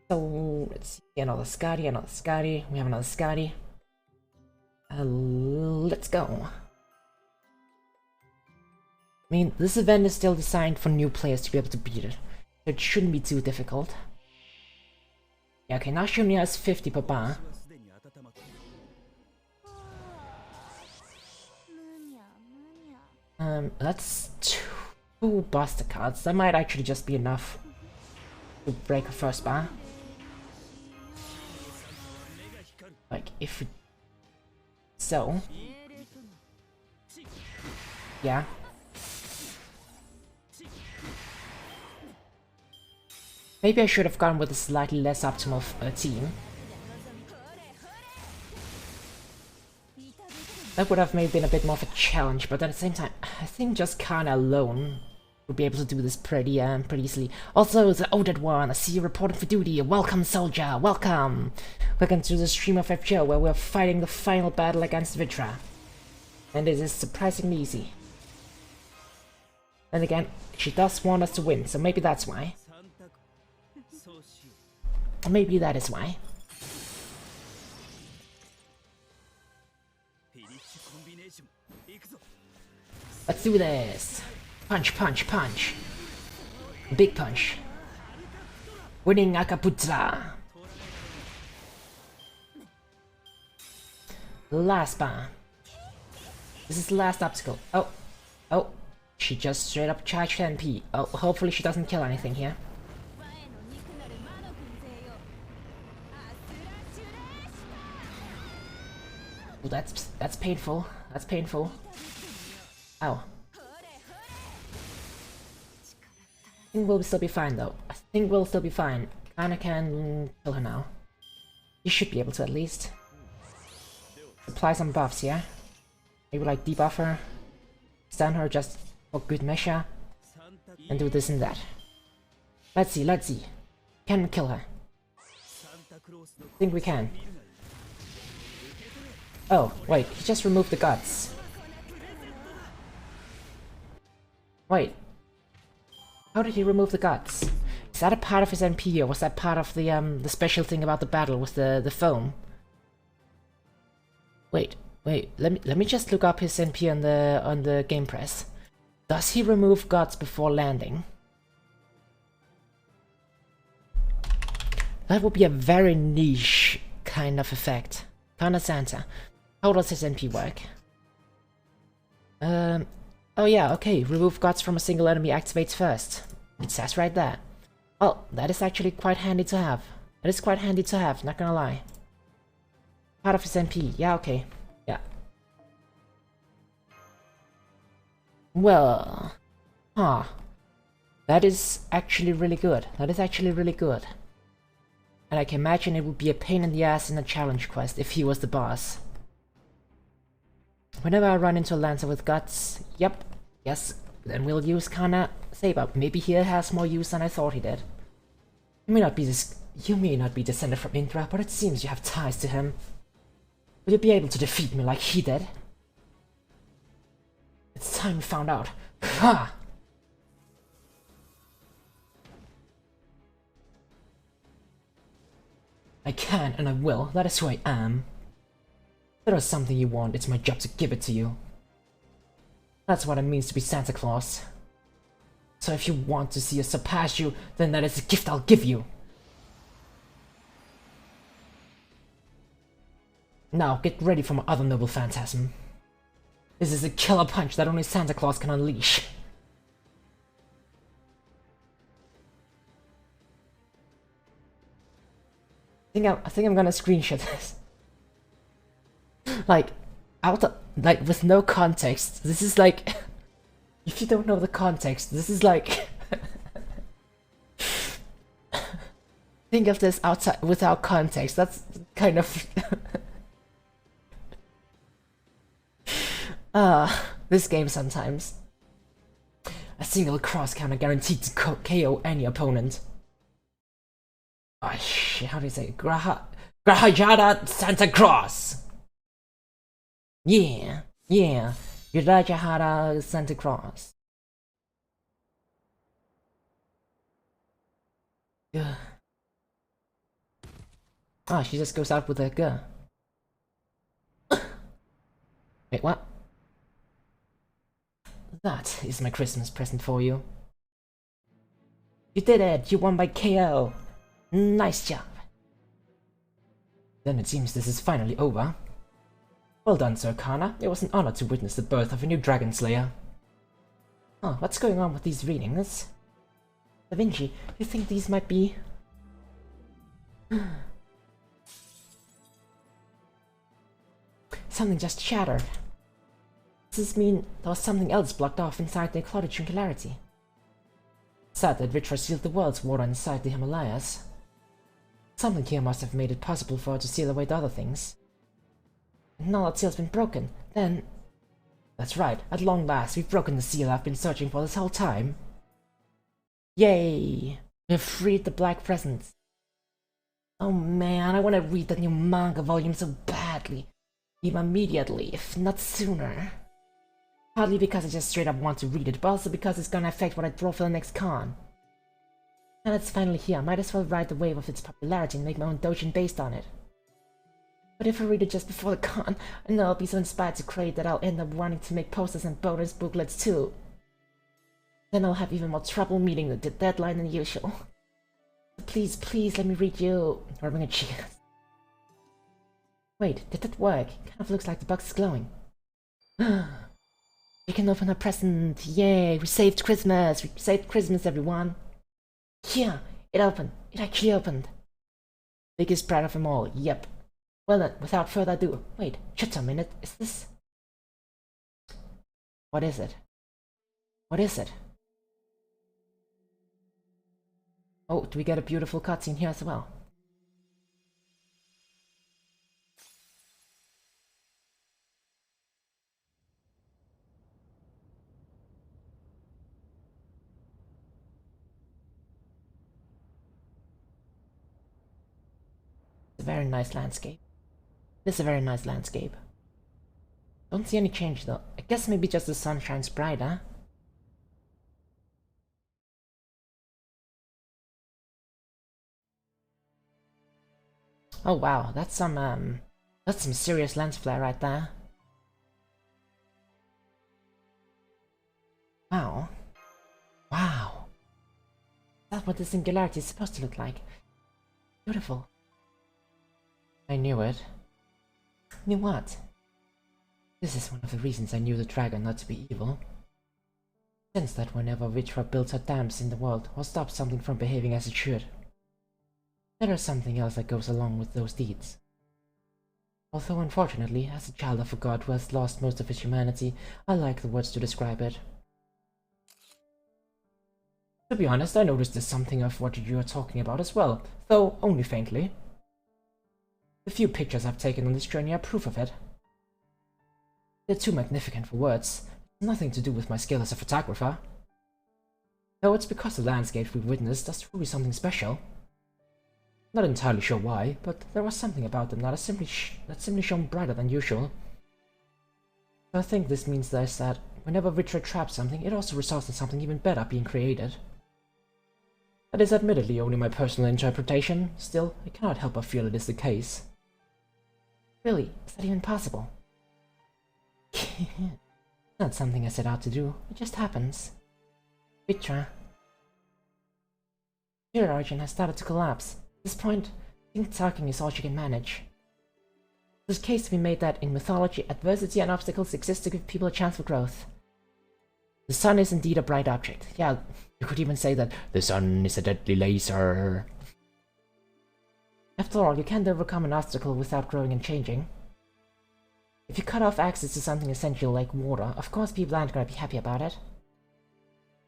So, let's see, another Scotty, another Scotty. We have another Scotty. Let's go. I mean, this event is still designed for new players to be able to beat it, so it shouldn't be too difficult. Yeah, okay, now she only has 50 per bar. That's 2 Buster cards. That might actually just be enough to break her first bar. Like, if we... So... Yeah. Maybe I should have gone with a slightly less optimal team. That would have maybe been a bit more of a challenge, but at the same time, I think just Kana alone would be able to do this pretty easily. Also, the Oded one, I see you reporting for duty. Welcome, soldier, welcome! Welcome to the stream of FGO, where we're fighting the final battle against Vitra. And it is surprisingly easy. And again, she does want us to win, so maybe that's why. Maybe that is why. Let's do this! Punch, punch, punch! Big punch! Winning Akaputra! Last bar. This is the last obstacle. Oh! Oh! She just straight up charged MP. Oh, hopefully she doesn't kill anything here. Oh, that's painful. That's painful. Ow. I think we'll still be fine though. I think we'll still be fine. Kinda can kill her now. You should be able to at least. Apply some buffs, yeah? Maybe like debuff her, stun her just for good measure, and do this and that. Let's see, let's see. Can we kill her? I think we can. Oh, wait, he just removed the guts. Wait. How did he remove the guts? Is that a part of his MP, or was that part of the special thing about the battle with the foam? Wait, let me just look up his MP on the game press. Does he remove guts before landing? That would be a very niche kind of effect. Kinda Santa. How does his MP work? Oh yeah, okay, remove guts from a single enemy activates first. It says right there. Well, that is actually quite handy to have. That is quite handy to have, not gonna lie. Part of his MP, yeah, okay. Yeah. Well... Huh. That is actually really good. That is actually really good. And I can imagine it would be a pain in the ass in a challenge quest if he was the boss. Whenever I run into a Lancer with guts, yep, yes, then we'll use Kana Saber. Maybe he has more use than I thought he did. You may not be descended from Indra, but it seems you have ties to him. Will you be able to defeat me like he did? It's time we found out. Ha! I can and I will, that is who I am. If there is something you want, it's my job to give it to you. That's what it means to be Santa Claus. So if you want to see us surpass you, then that is a gift I'll give you. Now get ready for my other noble phantasm. This is a killer punch that only Santa Claus can unleash. I think I'm gonna screenshot this. Like, with no context. This is like, if you don't know the context, this is like. Think of this outside without context. That's kind of. This game sometimes. A single cross counter guaranteed to KO any opponent. Oh shit, how do you say it? Grahajada Santa Claus! Yeah, yeah. Grahajada Santa Claus. Ugh. Ah, she just goes out with a girl. Wait, what? That is my Christmas present for you. You did it! You won by KO! Nice job! Then it seems this is finally over. Well done, Sir Kana. It was an honor to witness the birth of a new Dragon Slayer. Oh, what's going on with these readings? Da Vinci, you think these might be... Something just shattered. Does this mean there was something else blocked off inside the clouded singularity? Sad that Vitra sealed the world's water inside the Himalayas. Something here must have made it possible for her to seal away the other things. And now that seal's been broken, then... That's right, at long last we've broken the seal I've been searching for this whole time. Yay! We've freed the Black Presence. Oh man, I want to read that new manga volume so badly. Even immediately, if not sooner. Partly because I just straight up want to read it, but also because it's gonna affect what I draw for the next con. Now it's finally here, I might as well ride the wave of its popularity and make my own doujin based on it. But if I read it just before the con, I know I'll be so inspired to create that I'll end up wanting to make posters and bonus booklets too. Then I'll have even more trouble meeting the deadline than usual. So please, please let me read you. Rubbing a cheek. Wait, did that work? Kind of looks like the box is glowing. We can open our present! Yay! We saved Christmas! We saved Christmas, everyone! Yeah! It opened! It actually opened! Biggest pride of them all, yep. Well then, without further ado... Wait, just a minute, is this... What is it? What is it? Oh, do we get a beautiful cutscene here as well? It's a very nice landscape. It's a very nice landscape. Don't see any change though. I guess maybe just the sun shines brighter. Oh wow, that's some serious lens flare right there. Wow. Wow. That's what the singularity is supposed to look like. Beautiful. I knew it. Knew what? This is one of the reasons I knew the dragon not to be evil. Since that whenever Vitra builds her dams in the world, or stops something from behaving as it should. There is something else that goes along with those deeds. Although unfortunately, as a child of a god who has lost most of his humanity, I lack the words to describe it. To be honest, I noticed there's something of what you are talking about as well, though only faintly. The few pictures I've taken on this journey are proof of it. They're too magnificent for words. It's nothing to do with my skill as a photographer. No, it's because the landscapes we've witnessed are truly something special. Not entirely sure why, but there was something about them that simply shone brighter than usual. I think this means that whenever Vitra traps something, it also results in something even better being created. That is admittedly only my personal interpretation, still, I cannot help but feel it is the case. Really, is that even possible? Not something I set out to do, it just happens. Vitra. Your origin has started to collapse. At this point, I think talking is all she can manage. There's a case to be made that, in mythology, adversity and obstacles exist to give people a chance for growth. The sun is indeed a bright object. Yeah, you could even say that the sun is a deadly laser. After all, you can't overcome an obstacle without growing and changing. If you cut off access to something essential like water, of course people aren't gonna be happy about it.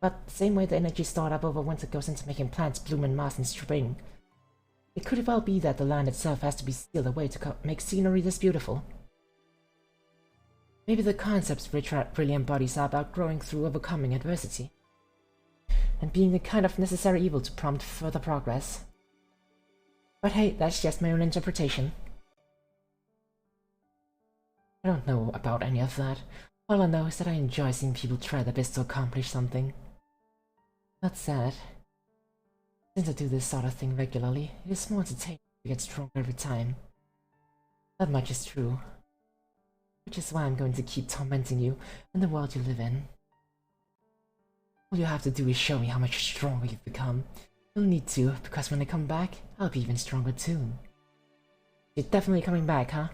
But the same way the energy stored up over winter goes into making plants bloom and moss in spring, it could well be that the land itself has to be sealed away to make scenery this beautiful. Maybe the concepts Vitra really embodies are about growing through overcoming adversity, and being the kind of necessary evil to prompt further progress. But hey, that's just my own interpretation. I don't know about any of that. All I know is that I enjoy seeing people try their best to accomplish something. That said, since I do this sort of thing regularly, it is more entertaining to get stronger every time. That much is true. Which is why I'm going to keep tormenting you and the world you live in. All you have to do is show me how much stronger you've become. You'll need to, because when I come back, I'll be even stronger too. You're definitely coming back, huh?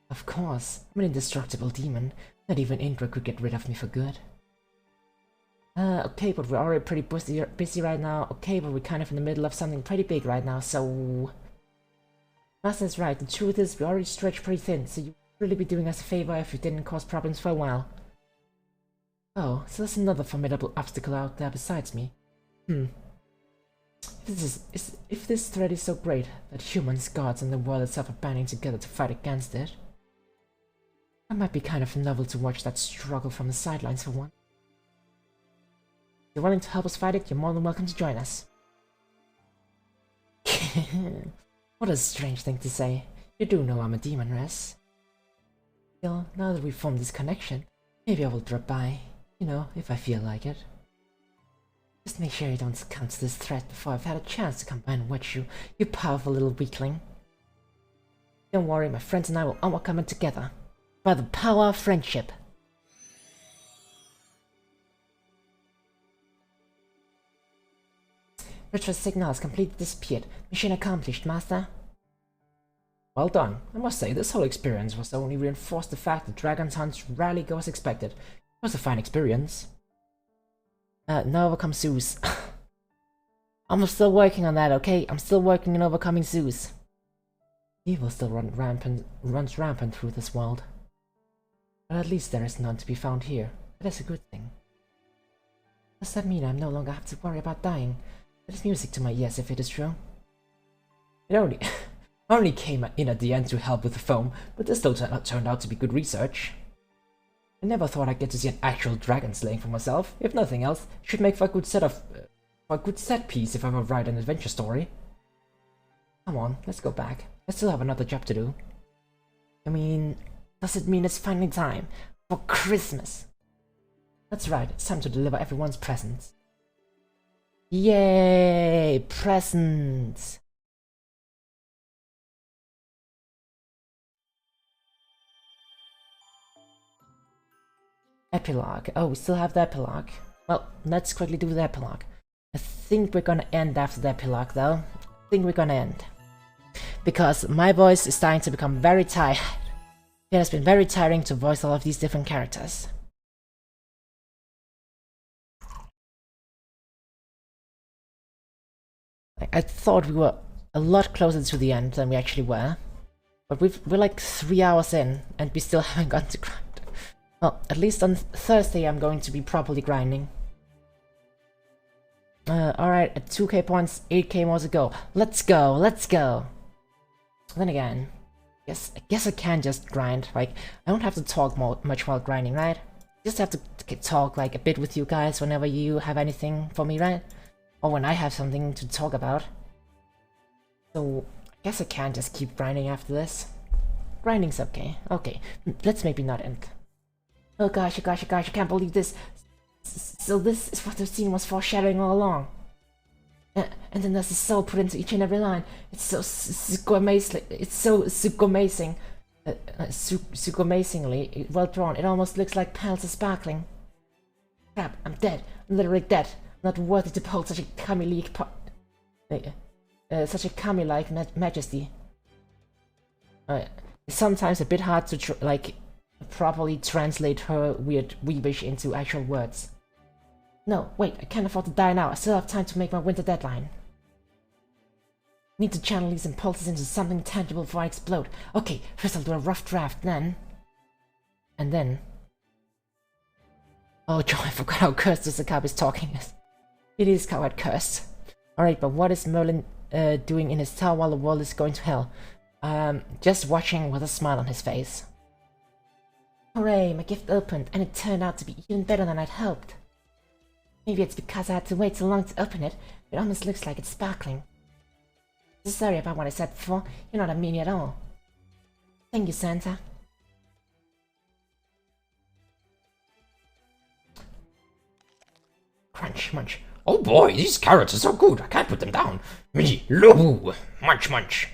Of course, I'm an indestructible demon. Not even Indra could get rid of me for good. Okay, but we're already pretty busy right now. Okay, but we're kind of in the middle of something pretty big right now, so... Master's right, the truth is we already stretched pretty thin, so you'd really be doing us a favor if you didn't cause problems for a while. Oh, so there's another formidable obstacle out there besides me. If this threat is so great that humans, gods, and the world itself are banding together to fight against it, it might be kind of novel to watch that struggle from the sidelines for one. If you're willing to help us fight it, you're more than welcome to join us. What a strange thing to say. You do know I'm a demon, Res. Still, now that we've formed this connection, maybe I will drop by. You know, if I feel like it. Just make sure you don't succumb to this threat before I've had a chance to come by and watch you, you powerful little weakling. Don't worry, my friends and I will overcome it together. By the power of friendship. Richard's signal has completely disappeared. Mission accomplished, Master. Well done. I must say, this whole experience was only reinforced the fact that Dragon's hunts rarely go as expected. It was a fine experience. Now overcome Zeus. I'm still working on that, okay? I'm still working on overcoming Zeus. Evil still runs rampant through this world. But at least there is none to be found here. That is a good thing. Does that mean I no longer have to worry about dying? That is music to my ears if it is true. It only came in at the end to help with the foam, but this still turned out to be good research. I never thought I'd get to see an actual dragon slaying for myself. If nothing else, it should make for a good set piece if I ever write an adventure story. Come on, let's go back. I still have another job to do. I mean, does it mean it's finally time for Christmas? That's right, it's time to deliver everyone's presents. Yay! Presents! Epilogue. Oh, we still have the epilogue. Well, let's quickly do the epilogue. I think we're gonna end after the epilogue, though. I think we're gonna end. Because my voice is starting to become very tired. It has been very tiring to voice all of these different characters. I thought we were a lot closer to the end than we actually were. But we're like 3 hours in, and we still haven't gotten to grind. Well, at least on Thursday I'm going to be properly grinding. Alright, at 2k points, 8k more to go. Let's go, let's go! Then again, I guess I can just grind. Like, I don't have to talk much while grinding, right? Just have to talk like a bit with you guys whenever you have anything for me, right? Or when I have something to talk about. So, I guess I can just keep grinding after this. Grinding's okay. Okay, let's maybe not end. Oh gosh, I can't believe this. So this is what the scene was foreshadowing all along. And then there's a soul put into each and every line. It's so super amazing. It's so super amazing. Super amazingly well drawn. It almost looks like pearls are sparkling. Crap, I'm dead. I'm literally dead. I'm not worthy to hold such a kami-like majesty. It's sometimes a bit hard to properly translate her weird weebish into actual words. No, wait, I can't afford to die now. I still have time to make my winter deadline. Need to channel these impulses into something tangible before I explode. Okay, first I'll do a rough draft, then... And then... Oh joy, I forgot how cursed this Akabe's talking is. It is quite cursed. Alright, but what is Merlin doing in his tower while the world is going to hell? Just watching with a smile on his face. Hooray, my gift opened, and it turned out to be even better than I'd hoped. Maybe it's because I had to wait so long to open it, it almost looks like it's sparkling. Sorry about what I said before. You're not a meanie at all. Thank you, Santa. Crunch, munch. Oh boy, these carrots are so good. I can't put them down. Me, love, munch, munch.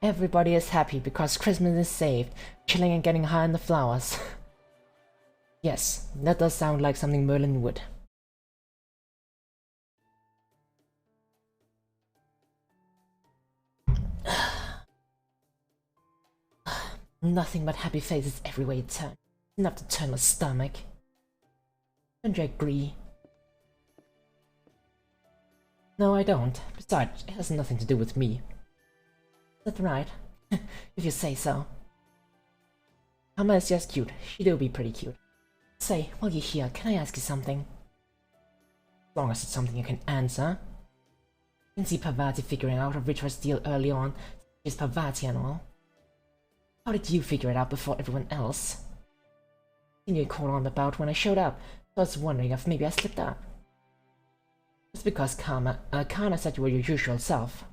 Everybody is happy because Christmas is saved, chilling and getting high on the flowers. Yes, that does sound like something Merlin would. Nothing but happy faces everywhere you turn. Enough to turn my stomach. Don't you agree? No, I don't. Besides, it has nothing to do with me. That's right. If you say so. Amma is just cute. She do be pretty cute. Say, while you're here, can I ask you something? As long as it's something you can answer. You can see Parvati figuring out a Vitra's deal early on. She's Parvati and all. How did you figure it out before everyone else? You called on about when I showed up, so I was wondering if maybe I slipped up. It's because Kana said you were your usual self.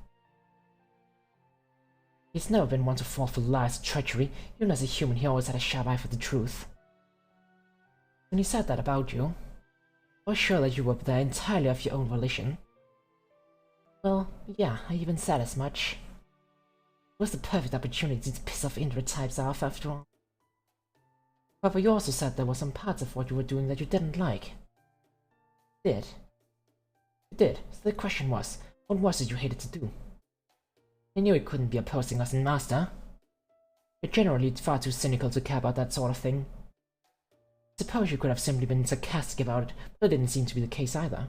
He's never been one to fall for lies or treachery. Even as a human, he always had a sharp eye for the truth. When he said that about you, I was sure that you were there entirely of your own volition. Well, yeah, I even said as much. It was the perfect opportunity to piss off Indra types off after all. However, you also said there were some parts of what you were doing that you didn't like. You did. You did, so the question was, what was it you hated to do? I knew it couldn't be opposing us in Master. You're generally far too cynical to care about that sort of thing. I suppose you could have simply been sarcastic about it, but it didn't seem to be the case either.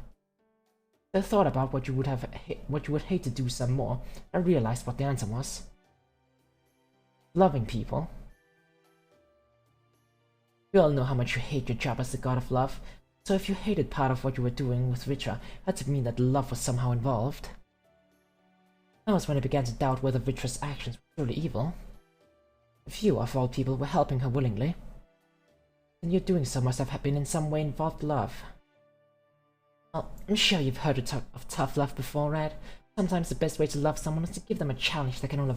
I thought about what you would hate to do some more, and realized what the answer was. Loving people. We all know how much you hate your job as the god of love, so if you hated part of what you were doing with Vitra, that would mean that love was somehow involved. That was when I began to doubt whether Vitra's actions were truly evil. If you, of all people, were helping her willingly, then your doing so must have been in some way involved love. Well, I'm sure you've heard of tough love before, right? Sometimes the best way to love someone is to give them a challenge that can only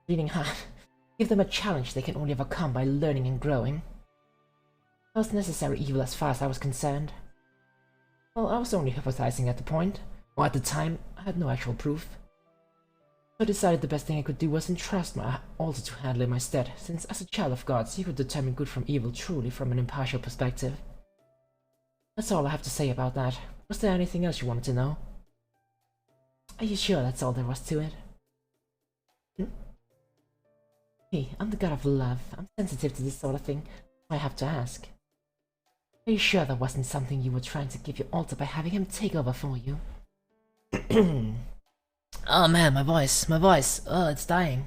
reading hard. Give them a challenge they can only overcome by learning and growing. That was necessary evil as far as I was concerned. Well, I was only hypothesizing at the point, or at the time, I had no actual proof. So I decided the best thing I could do was entrust my altar to handle in my stead, since as a child of gods, he could determine good from evil truly from an impartial perspective. That's all I have to say about that. Was there anything else you wanted to know? Are you sure that's all there was to it? Hey, I'm the god of love. I'm sensitive to this sort of thing. I have to ask. Are you sure that wasn't something you were trying to give your altar by having him take over for you? Oh man, my voice. Oh, it's dying.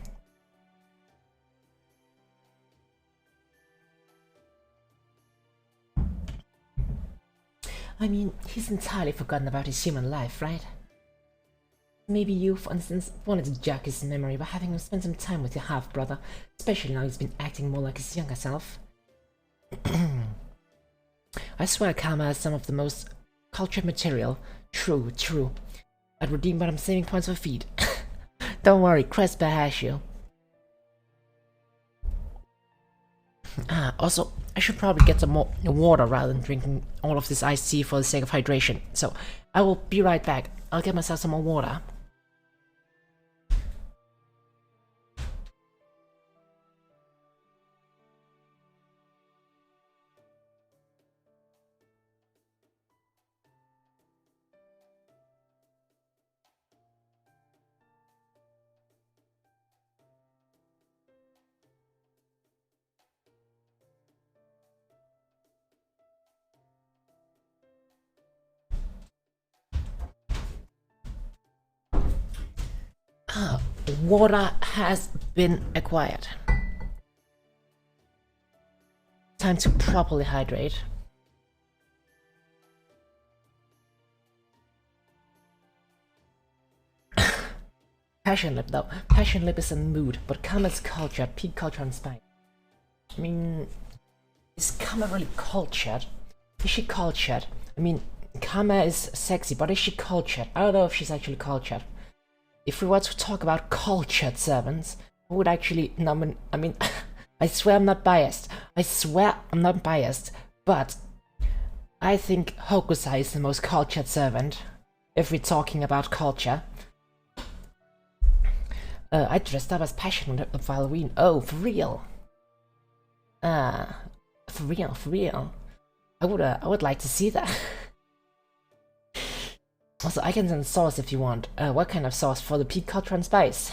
I mean, he's entirely forgotten about his human life, right? Maybe you, for instance, wanted to jog his memory by having him spend some time with your half-brother, especially now he's been acting more like his younger self. I swear Karma has some of the most cultured material. True. I'd redeem but I'm saving points for feed. Don't worry, Crespa has you. Also, I should probably get some more water rather than drinking all of this iced tea for the sake of hydration. So, I will be right back. I'll get myself some more water. Water has been acquired. Time to properly hydrate. Passion Lip though. Passion Lip is a mood, but Karma's culture, peak culture and spine. I mean, Is Kama really cultured? Is she cultured? I mean, Kama is sexy, but is she cultured? I don't know if she's actually cultured. If we were to talk about cultured servants, I would actually... No, I mean, I swear I'm not biased. I swear I'm not biased. But I think Hokusai is the most cultured servant, if we're talking about culture. I dressed up as Passion on Halloween. Oh, for real? For real, for real. I would like to see that. Also, I can send sauce if you want. What kind of sauce? For the peak culture and spice?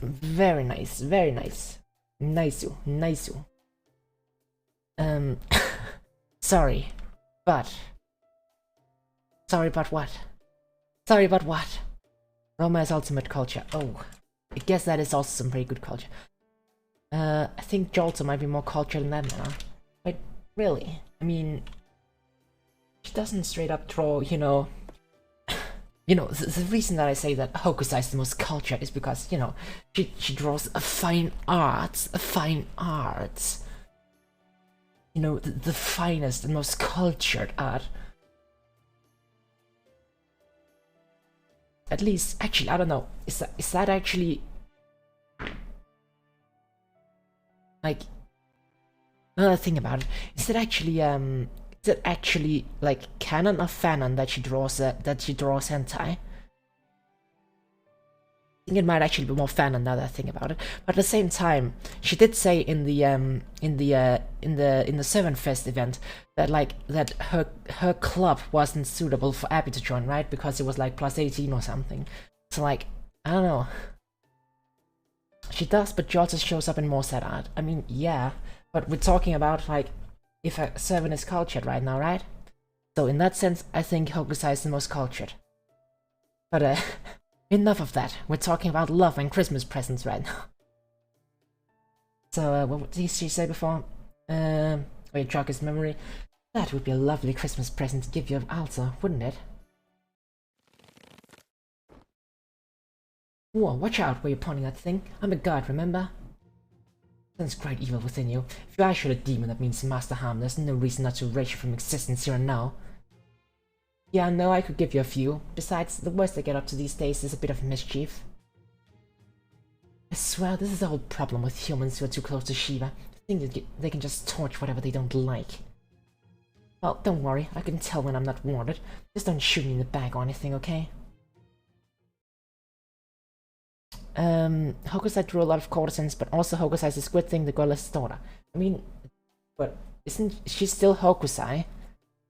Very nice, very nice. Nice-oo, nice-oo. Sorry, but... Sorry, but what? Sorry, but what? Roma is ultimate culture. Oh, I guess that is also some pretty good culture. I think Jolta might be more cultured than that now. But really, I mean... She doesn't straight up draw, you know... the reason that I say that Hokusai is the most cultured is because, you know, she draws a fine arts, You know, the finest and most cultured art. At least, actually, I don't know, is that actually... Like... Another thing about it, is it actually like canon or fanon that she draws hentai? I think it might actually be more fanon now that I think about it. But at the same time, she did say in the Seven Fest event that that her club wasn't suitable for Abby to join, right? Because it was like plus 18 or something. So like, I don't know. She does, but she also shows up in more sad art. I mean, yeah, but we're talking about like if a servant is cultured right now, right? So in that sense, I think Hokusai is the most cultured. But enough of that. We're talking about love and Christmas presents right now. So what did she say before? Wait, jog his memory. That would be a lovely Christmas present to give your altar, wouldn't it? Whoa, watch out where you're pointing that thing. I'm a god, remember? Sense great evil within you. If you are actually a demon, that means Master Harm. There's no reason not to erase you from existence here and now. Yeah, no, I could give you a few. Besides, the worst I get up to these days is a bit of mischief. I swear, this is the whole problem with humans who are too close to Shiva. They think they can just torch whatever they don't like. Well, don't worry, I can tell when I'm not wanted. Just don't shoot me in the back or anything, okay? Hokusai drew a lot of courtesans, but also Hokusai is a squid thing, the girl's daughter. I mean, but isn't she still Hokusai?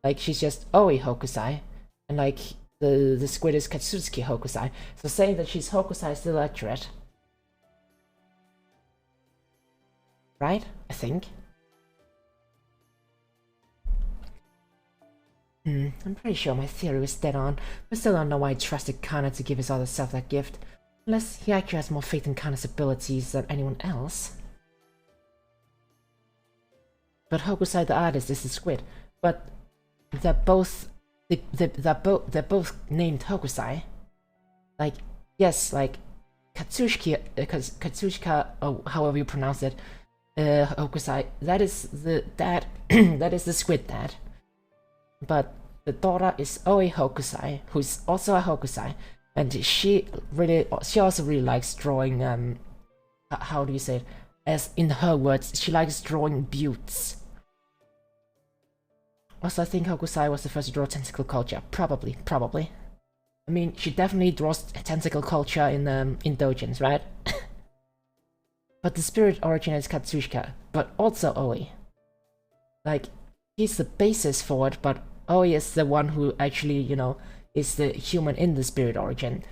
Like, she's just Oi Hokusai, and like, the squid is Katsuki Hokusai. So saying that she's Hokusai is still accurate. Right? I think. I'm pretty sure my theory was dead on, but still don't know why I trusted Kana to give his other self that gift. Unless he actually has more faith in Kana's abilities than anyone else. But Hokusai the artist is the squid. But they're both they're both named Hokusai. Like, yes, like Katsushika, or however you pronounce it, Hokusai, that is the dad that is the squid dad. But the daughter is Oi Hokusai, who's also a Hokusai. And she also really likes drawing, how do you say it? As in her words, she likes drawing buttes. Also, I think Hokusai was the first to draw tentacle culture. Probably. I mean, she definitely draws tentacle culture in doujins, right? But the spirit origin is Katsushika, but also Oi. Like, he's the basis for it, but Oi is the one who actually, you know, is the human in the spirit origin.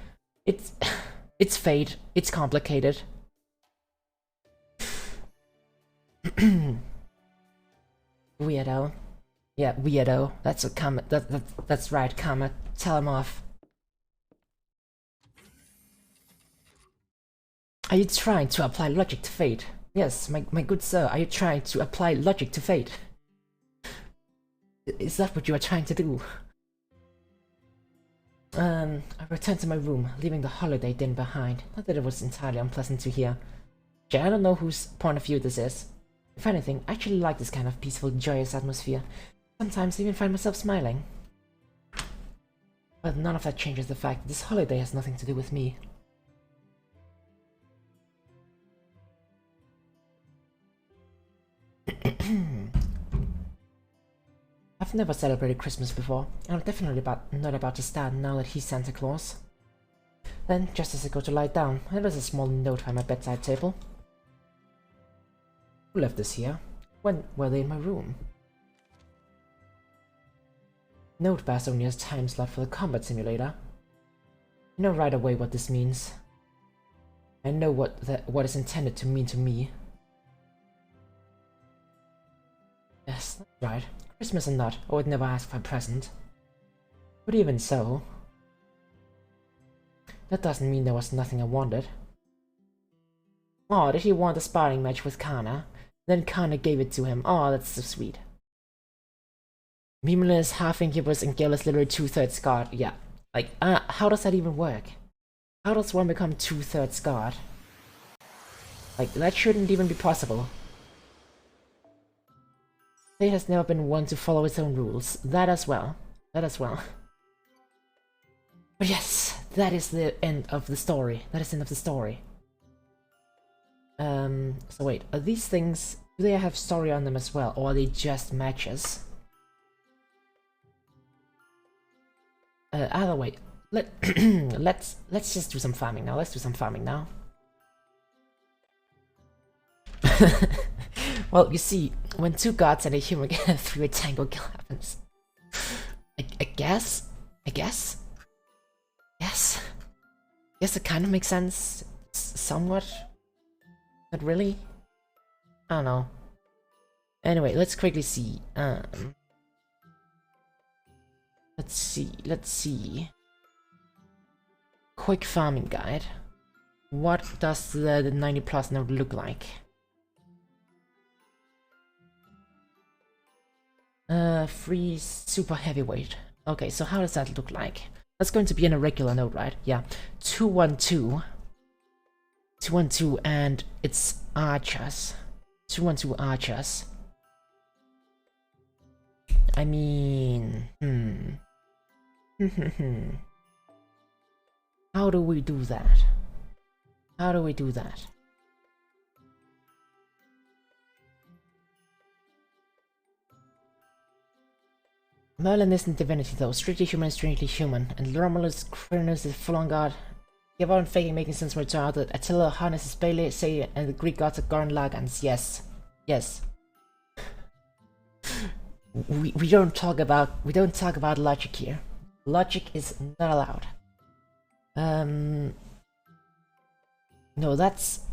It's fate, it's complicated. Weirdo. Yeah, weirdo. That's what Kama, that's right, Kama. Tell him off. Are you trying to apply logic to fate? Yes, my good sir, are you trying to apply logic to fate? Is that what you are trying to do? I returned to my room, leaving the holiday dinner behind. Not that it was entirely unpleasant to hear. I don't know whose point of view this is. If anything, I actually like this kind of peaceful, joyous atmosphere. Sometimes I even find myself smiling. But none of that changes the fact that this holiday has nothing to do with me. I've never celebrated Christmas before, and I'm definitely not about to start now that he's Santa Claus. Then, just as I go to lie down, there is a small note by my bedside table. Who left this here? When were they in my room? Note passed only as time slot for the combat simulator. I know right away what this means. I know what is intended to mean to me. Yes, that's right. Christmas or not, I would never ask for a present. But even so, that doesn't mean there was nothing I wanted. Oh, did he want a sparring match with Kana? Then Kana gave it to him. Oh, that's so sweet. Mimula is half incubus and Gale is literally 2/3 god. Yeah. Like, how does that even work? How does one become 2/3 god? Like, that shouldn't even be possible. Fate has never been one to follow its own rules. That as well. That as well. But yes, that is the end of the story. That is the end of the story. So wait, are these things, do they have story on them as well, or are they just matches? Either way, let's just do some farming now. Let's do some farming now. Well, you see, when two gods and a human get a three-way tango kill happens. I guess? Yes? Yes, it kind of makes sense. Somewhat. Not really? I don't know. Anyway, let's quickly see. Let's see. Quick farming guide. What does the 90 plus node look like? Free super heavyweight. Okay, so how does that look like? That's going to be an irregular node, right? Yeah. 212. 212 and it's archers. 212 archers. I mean, How do we do that? How do we do that? Merlin isn't divinity though, strictly human is strictly human, and Romulus Quirinus is full on god. Give out and faking making sense when it turns out that Attila harnesses Pele, say, and the Greek gods are Gorn Lagans. Yes. we don't talk about logic here. Logic is not allowed. No, that's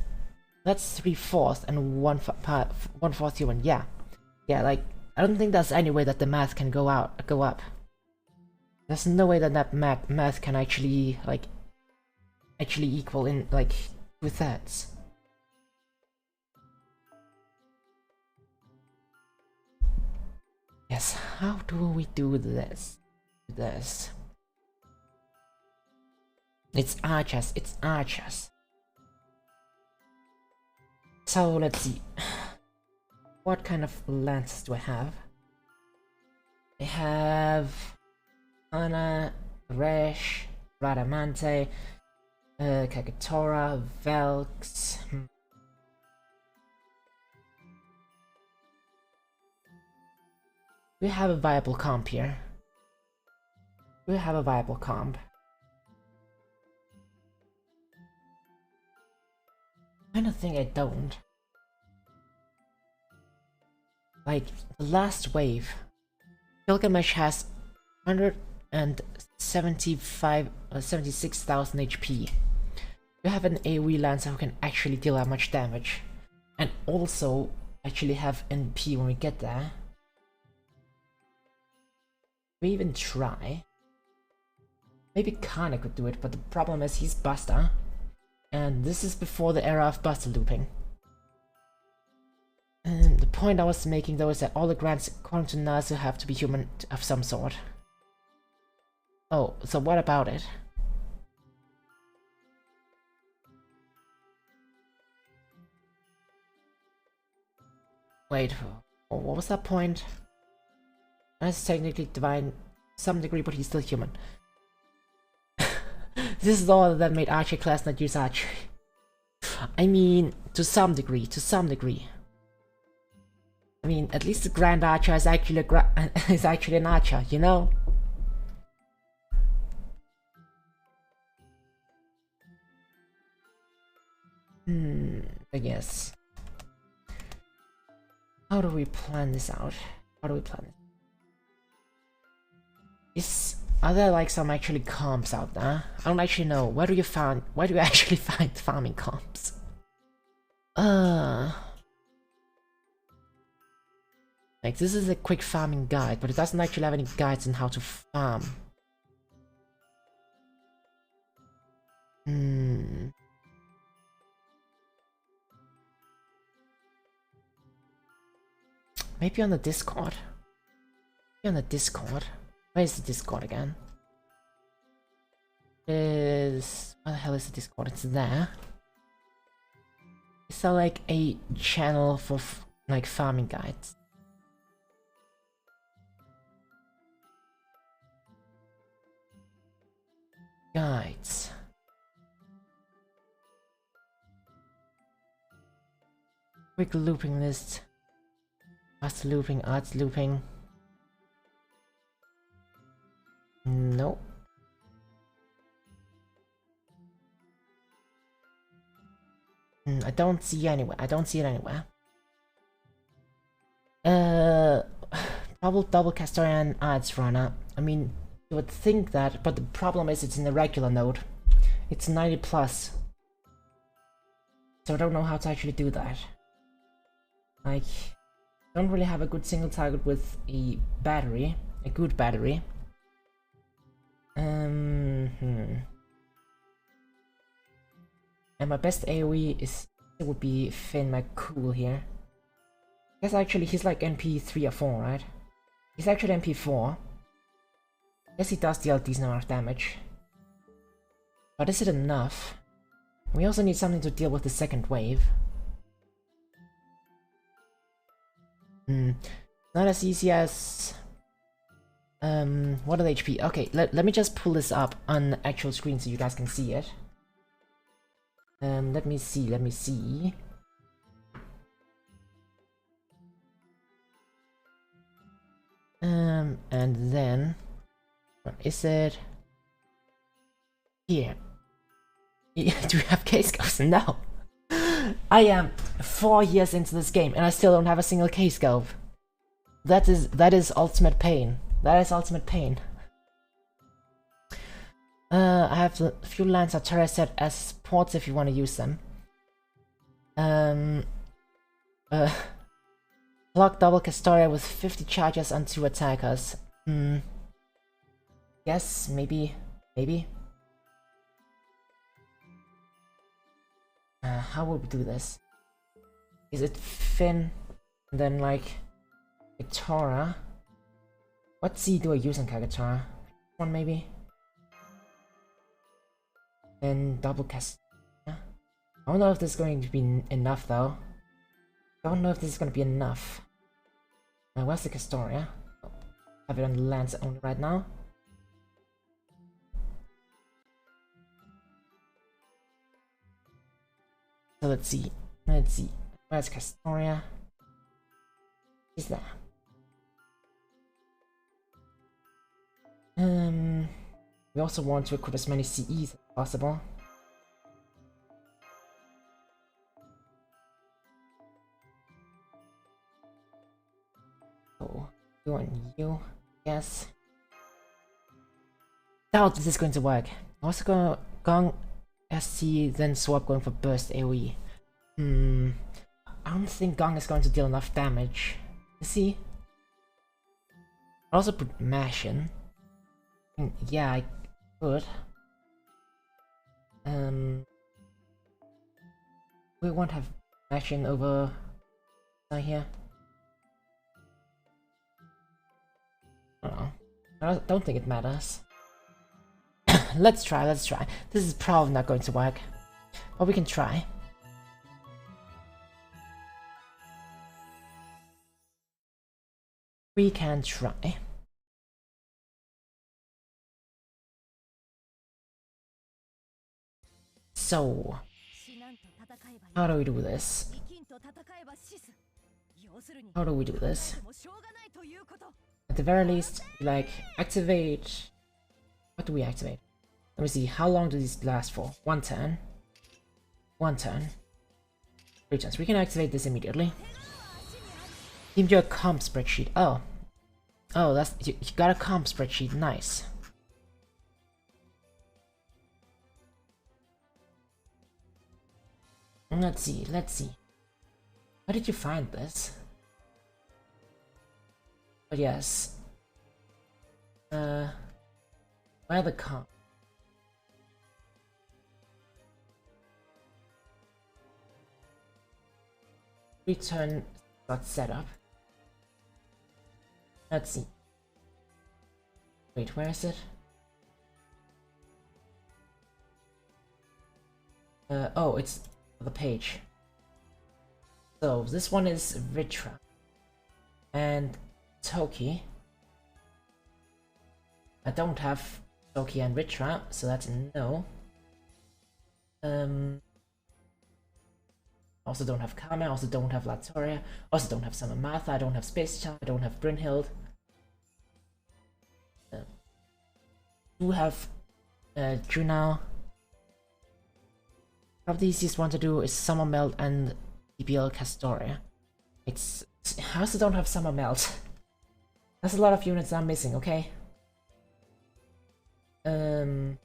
3/4 and 1/4 human. Yeah, like I don't think there's any way that the math can go up. There's no way that math can actually equal in like 2/3. Yes, how do we do this? It's archers. So let's see. What kind of lances do I have? I have Ana, Resh, Radamante, Kakatora, Velx. We have a viable comp here. I kinda think I don't. Like, the last wave, Gilgamesh has 76,000 HP. You have an AoE lancer who can actually deal that much damage, and also actually have NP when we get there. We even try. Maybe Kana could do it, but the problem is he's Buster, and this is before the era of Buster looping. And the point I was making though is that all the grants according to Nasu have to be human of some sort. Oh, so what about it? Wait, what was that point? That's technically divine to some degree, but he's still human. This is all that made archer class not use archery. I mean, to some degree, to some degree. I mean, at least the Grand Archer is actually is actually an archer, you know? I guess. How do we plan this out? How do we plan this? Are there like some actually comps out there? I don't actually know. Where do you actually find farming comps? Like, this is a quick farming guide, but it doesn't actually have any guides on how to farm. Maybe on the Discord? Maybe on the Discord? Where's the Discord again? Where the hell is the Discord? It's there. Is there like a channel for like farming guides? Guides. Quick looping list. Fast looping, arts looping. Nope. I don't see anywhere. I don't see it anywhere. Probably double Castorian arts runner. I mean, you would think that, but the problem is it's in the regular node. It's 90 plus. So I don't know how to actually do that. Like, I don't really have a good single target with a battery. A good battery. And my best AoE would be Finn McCool here. I guess actually he's like NP 3 or 4, right? He's actually NP 4. I guess he does deal a decent amount of damage. But is it enough? We also need something to deal with the second wave. Not as easy as... what are the HP? Okay, let me just pull this up on the actual screen so you guys can see it. Let me see. And then... What is it? Here. Do we have case scope? No! I am 4 years into this game and I still don't have a single case scope. That is ultimate pain. That is ultimate pain. I have a few Lancer turrets set as supports if you want to use them. Block double Castoria with 50 charges on 2 attackers. Yes, maybe. How would we do this? Is it Finn, and then like Katora? What C do I use on Kagatora? One maybe? Then double cast. I don't know if this is going to be enough though. I don't know if this is going to be enough. Where's the Castoria? Oh, have it on the Lance only right now. So let's see. Where's Castoria? Is there? We also want to equip as many CEs as possible. So, you and you, yes. Doubt this is going to work. Also gonna Gong SC then swap going for burst AoE. I don't think Gong is going to deal enough damage. Is he? I'll also put Mash in. Yeah, I could. We won't have Mash in over here. I don't know. I don't think it matters. Let's try. This is probably not going to work, but we can try. We can try. So, how do we do this? How do we do this? At the very least, like, activate... What do we activate? Let me see, how long do these last for? 1 turn. 1 turn. 3 turns. We can activate this immediately. Give you a comp spreadsheet. Oh. Oh, that's... You got a comp spreadsheet. Nice. Let's see, let's see. How did you find this? But yes. Where the comp? Return got set up. Let's see. Wait, where is it? Oh, it's the page. So this one is Vitra and Toki. I don't have Toki and Vitra, so that's a no. Also don't have Kame, also don't have Latoria, also don't have Summer Martha, I don't have Space Child, I don't have Brynhild. Do have Junao. Probably the easiest one to do is Summer Melt and DBL Castoria. I also don't have Summer Melt. That's a lot of units I'm missing, okay? Oh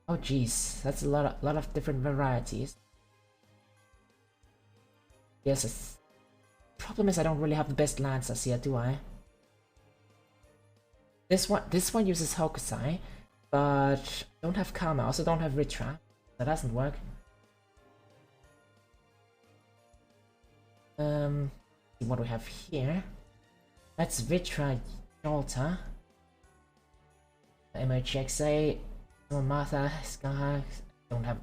jeez, that's a lot of different varieties. Yes, problem is I don't really have the best Lancers here, do I? This one uses Hokusai, but I don't have Kame, I also don't have Ritra. That doesn't work. What do we have here? That's Vitra Jolta. MHXA, Martha, Sky. I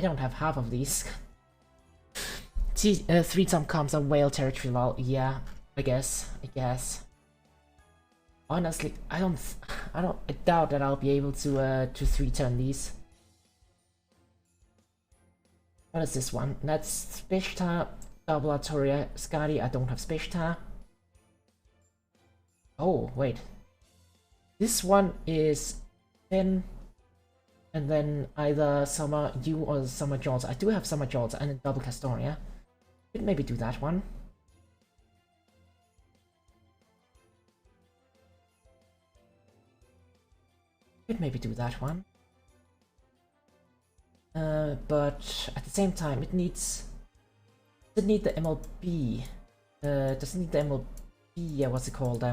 don't have half of these. 3-time comps are whale territory lol. Yeah, I guess. Honestly, I doubt that I'll be able to 3-turn these. What is this one? That's Spishta, Double Artoria, Skadi. I don't have Spishta. Oh, wait. This one is Finn, and then either Summer U or Summer Jolta. I do have Summer Jolta and a Double Castoria. Could maybe do that one. Could maybe do that one. But at the same time, it needs... Does it need the MLB? Does it need the MLB? Yeah, what's it called?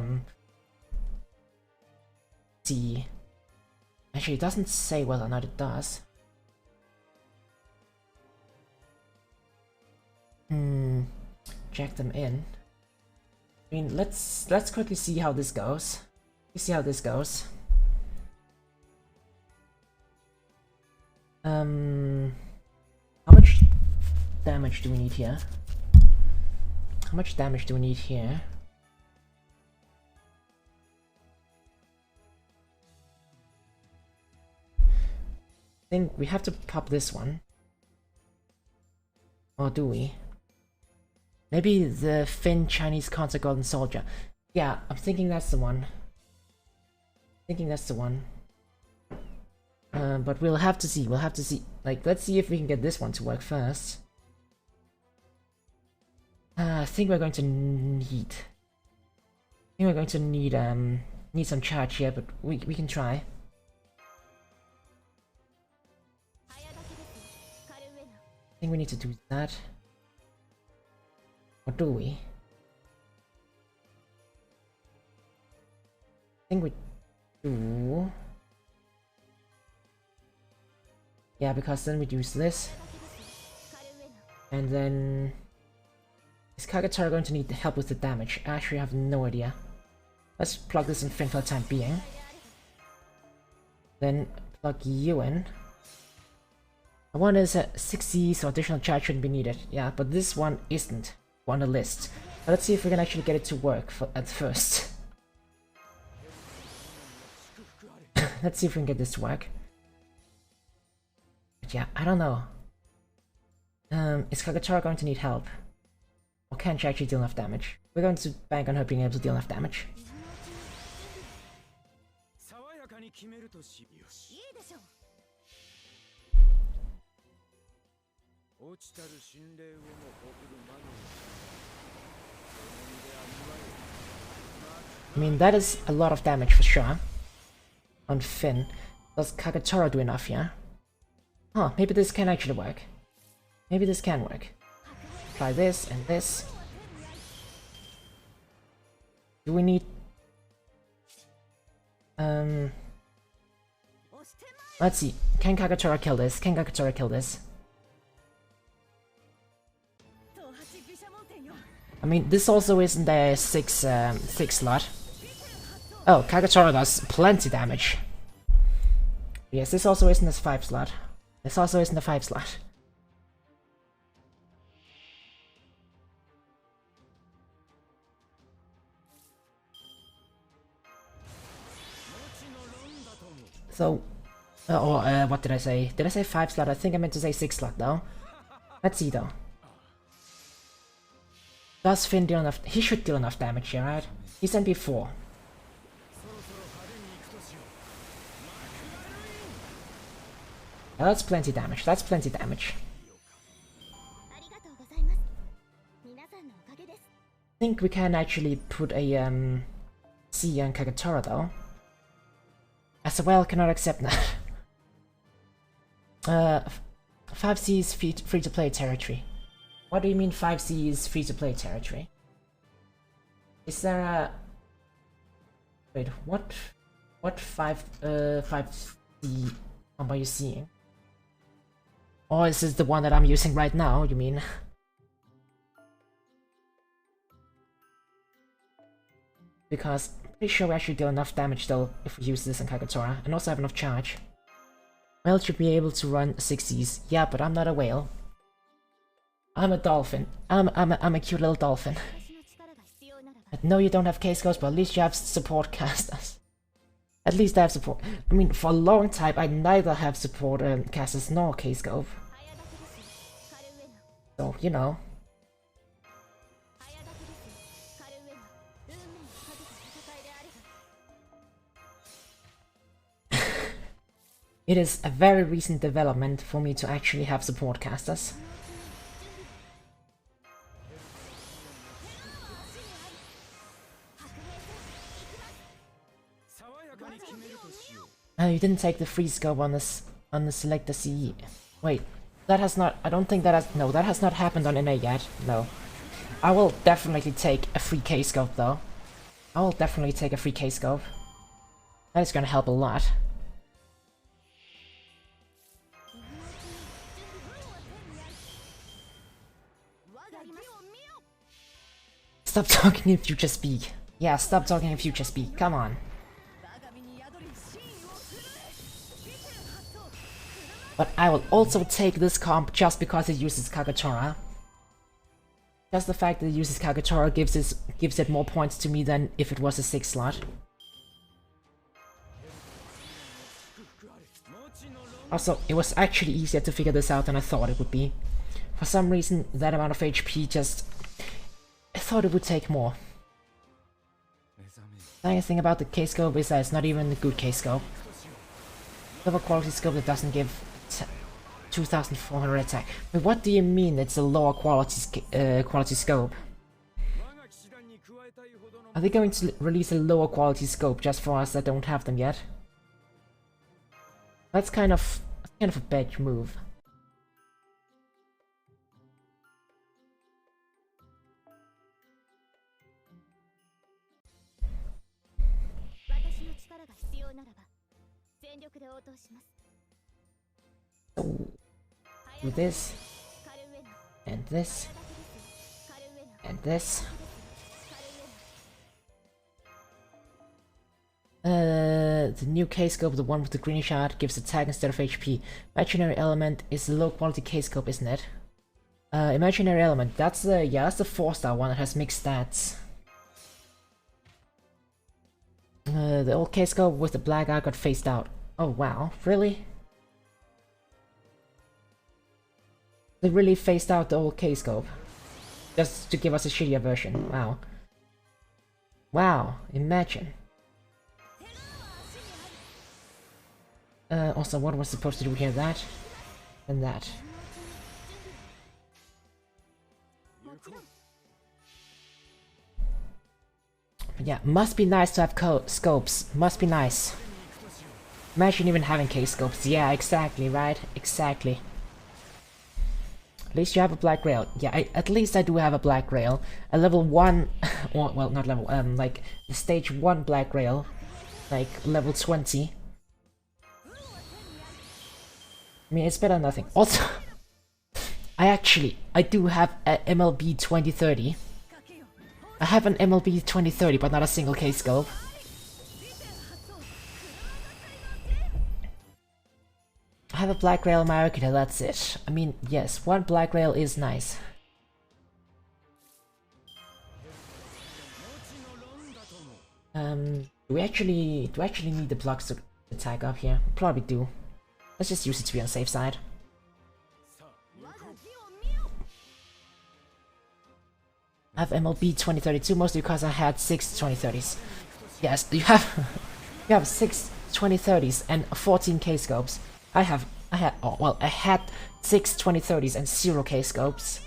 See. Actually, it doesn't say whether or not it does. Check them in. I mean, let's quickly see how this goes. How much damage do we need here? I think we have to pop this one. Or do we? Maybe the Finn Chinese Concert Golden Soldier. Yeah, I'm thinking that's the one. But we'll have to see. Like, let's see if we can get this one to work first. I think we're going to need... need some charge here, but we can try. I think we need to do that. Or do we? I think we do. Yeah, because then we use this. And then... Is Kagetora going to need help with the damage? I actually have no idea. Let's plug this in Finn for the time being. Then plug you in. The one is 60, so additional charge shouldn't be needed. Yeah, but this one isn't on the list. Let's see if we can actually get it to work at first. Let's see if we can get this to work. But yeah, I don't know. Is Kagetora going to need help? Or can she actually deal enough damage? We're going to bank on her being able to deal enough damage. I mean, that is a lot of damage for sure. On Finn. Does Kagetora do enough, yeah? Huh, maybe this can actually work. Maybe this can work. Try this and this. Do we need... Let's see. Can Kagetora kill this? Can Kagetora kill this? I mean, this also isn't a 6 slot. Oh, Kagetora does plenty damage. Yes, this also isn't a 5 slot. This also isn't a 5 slot. So, what did I say? Did I say 5 slot? I think I meant to say 6 slot though. Let's see though. Does Finn deal enough? He should deal enough damage here, right? He's NP4. Yeah, that's plenty damage. That's plenty damage. I think we can actually put a C on Kagetora though. As well, cannot accept that. 5C is free to play territory. What do you mean 5C is free to play territory? Is there a... Wait, what 5C combo are you seeing? Or is this the one that I'm using right now, you mean? Because I'm pretty sure we actually deal enough damage though if we use this on Kagetora, and also have enough charge. Whale should be able to run 6Cs. Yeah, but I'm not a whale. I'm a dolphin. I'm a cute little dolphin. But no, you don't have K-scopes, but at least you have support casters. At least I have support. I mean, for a long time, I neither have support casters nor K-scope. So, you know. It is a very recent development for me to actually have support casters. You didn't take the free scope on the selector CE. Wait, that has not. I don't think that has. No, that has not happened on NA yet. No, I will definitely take a free K scope though. I will definitely take a free K scope. That is gonna help a lot. Stop talking if you just speak. Yeah, stop talking if you just speak. Come on. But I will also take this comp just because it uses Kagetora. Just the fact that it uses Kagetora gives it more points to me than if it was a 6 slot. Also, it was actually easier to figure this out than I thought it would be. For some reason, that amount of HP just... I thought it would take more. The nice thing about the K-scope is that it's not even a good K-scope. Lower quality scope that doesn't give 2400 attack. Wait, what do you mean it's a lower quality quality scope? Are they going to release a lower quality scope just for us that don't have them yet? That's kind of a bad move. So, do this, and this, and this. The new K-scope, the one with the green shard, gives attack instead of HP. Imaginary element is a low quality K-scope, isn't it? Imaginary element. That's the yeah, that's the 4-star one that has mixed stats. The old K-scope with the black eye got phased out. Oh wow, really? They really phased out the old K-scope just to give us a shittier version. Wow. Wow, imagine. Also, what was supposed to do here? That and that. But yeah, must be nice to have scopes. Must be nice. Imagine even having K-scopes. Yeah, exactly, right? Exactly. At least you have a black rail. Yeah, at least I do have a black rail. A level 1... well, not level... like, the stage 1 black rail. Like, level 20. I mean, it's better than nothing. Also, I do have a MLB 2030. I have an MLB 2030, but not a single K-scope. I have a black rail in my Arcade, that's it. I mean, yes, one black rail is nice. Do we actually need the blocks to attack up here? Probably do. Let's just use it to be on the safe side. I have MLB 2032 mostly because I had 6 2030s. Yes, you have 6 2030s and 14 K-scopes. I had 6 2030s and 0 K-scopes.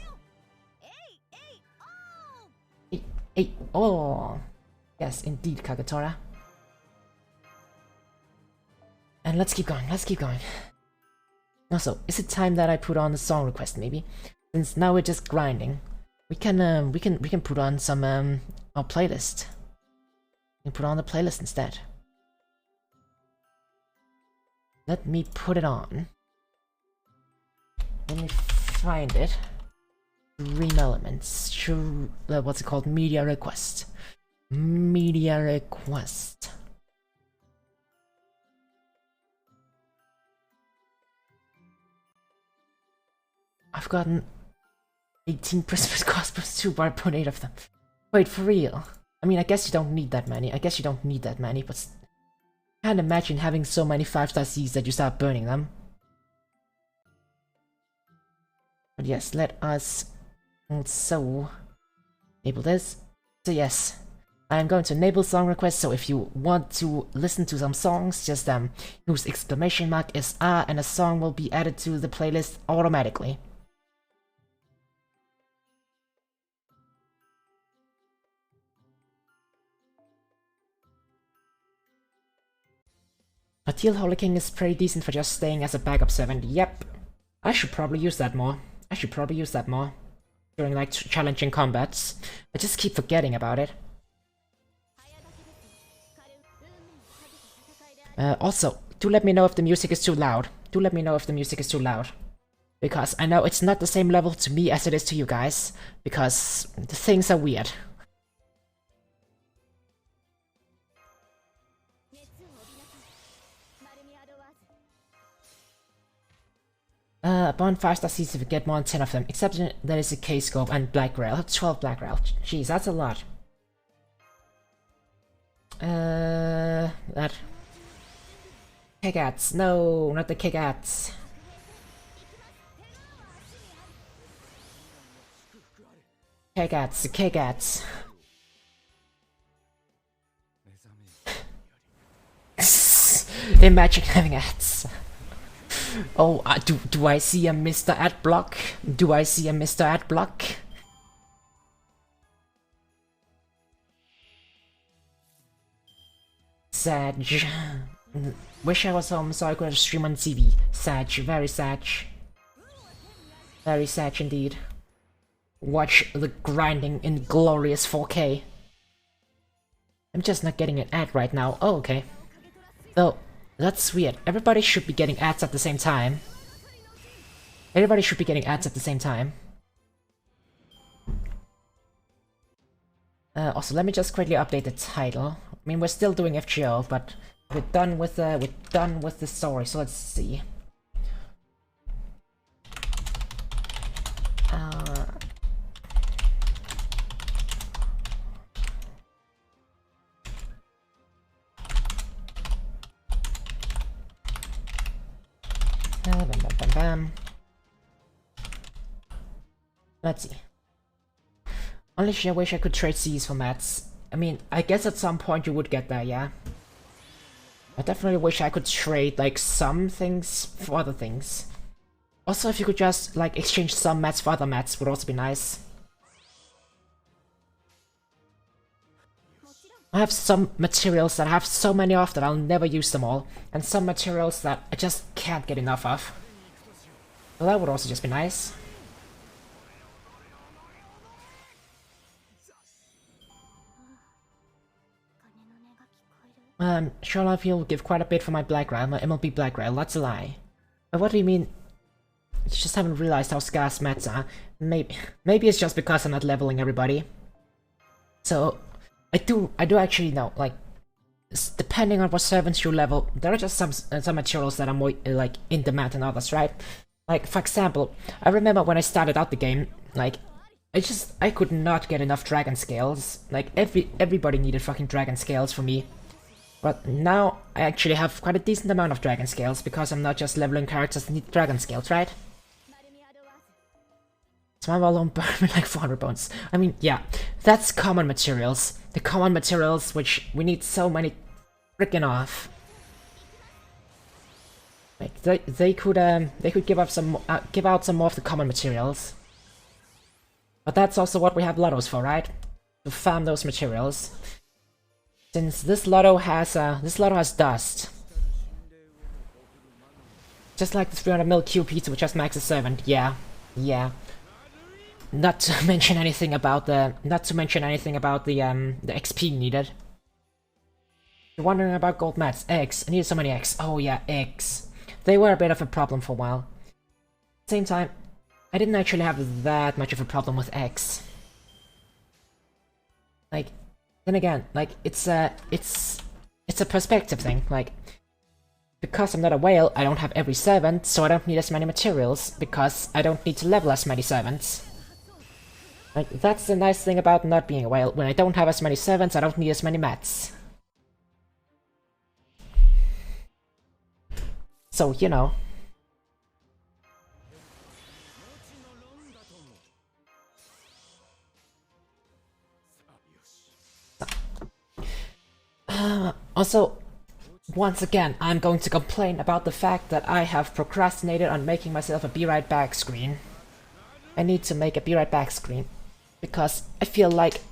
Oh, yes, indeed, Kagatora. And let's keep going. Let's keep going. Also, is it time that I put on a song request? Maybe, since now we're just grinding. We can put on some our playlist. We can put on the playlist instead. Let me put it on. Let me find it. Dream Elements. What's it called? Media request. Media request. I've gotten 18 Christmas costumes too, but I put 8 of them. Wait, for real? I mean, I guess you don't need that many. But can't imagine having so many 5-star Cs that you start burning them. But yes, let us also enable this. So yes, I'm going to enable song requests, so if you want to listen to some songs, just use exclamation mark SR and a song will be added to the playlist automatically. A Teal Holy King is pretty decent for just staying as a backup servant. Yep. I should probably use that more. During like challenging combats. I just keep forgetting about it. Also, do let me know if the music is too loud. Because I know it's not the same level to me as it is to you guys. Because the things are weird. Upon 5-star Cs if you get more than 10 of them, except there is a K-scope and black rail. 12 black rail. Jeez, that's a lot. That. Kegats. No, not the Kegats. Kegats. Imagine having ads. Oh, do I see a Mr. Adblock? Sag. Wish I was home so I could stream on TV. Sag, very sag. Very sag indeed. Watch the grinding in glorious 4K. I'm just not getting an ad right now. Oh, okay. Though, that's weird. Everybody should be getting ads at the same time. Also, let me just quickly update the title. I mean, we're still doing FGO, but we're done with the story. So let's see. Let's see. Honestly, I wish I could trade Cs for mats. I mean, I guess at some point you would get there, yeah. I definitely wish I could trade, like, some things for other things. Also, if you could just, like, exchange some mats for other mats would also be nice. I have some materials that I have so many of that I'll never use them all, and some materials that I just can't get enough of. Well, that would also just be nice. Sure enough, you'll give quite a bit for my Black Rail, my MLB Black Rail, that's a lie. But what do you mean? You just haven't realized how scarce mats are. Maybe it's just because I'm not leveling everybody. So, I do actually know, like, depending on what servants you level, there are just some materials that are more, like, in demand than others, right? Like, for example, I remember when I started out the game, like, I could not get enough dragon scales. Like, everybody needed fucking dragon scales for me. But now, I actually have quite a decent amount of dragon scales, because I'm not just leveling characters that need dragon scales, right? Smile alone burn me like 400 bones. I mean, yeah, that's common materials. The common materials which we need so many freaking off. Like, they could give out some more of the common materials. But that's also what we have lottos for, right? To farm those materials. Since this lotto has dust. Just like the 300 mil Q pizza which has maxes servant, yeah. Not to mention anything about the XP needed. You're wondering about gold mats, eggs. I needed so many eggs. Oh yeah, eggs. They were a bit of a problem for a while. At the same time, I didn't actually have that much of a problem with eggs. Like, then again, like, it's a perspective thing, like, because I'm not a whale, I don't have every servant, so I don't need as many materials, because I don't need to level as many servants. Like, that's the nice thing about not being a whale. When I don't have as many servants, I don't need as many mats. So, you know. Also, once again, I'm going to complain about the fact that I have procrastinated on making myself a be right back screen. I need to make a be right back screen, because I feel like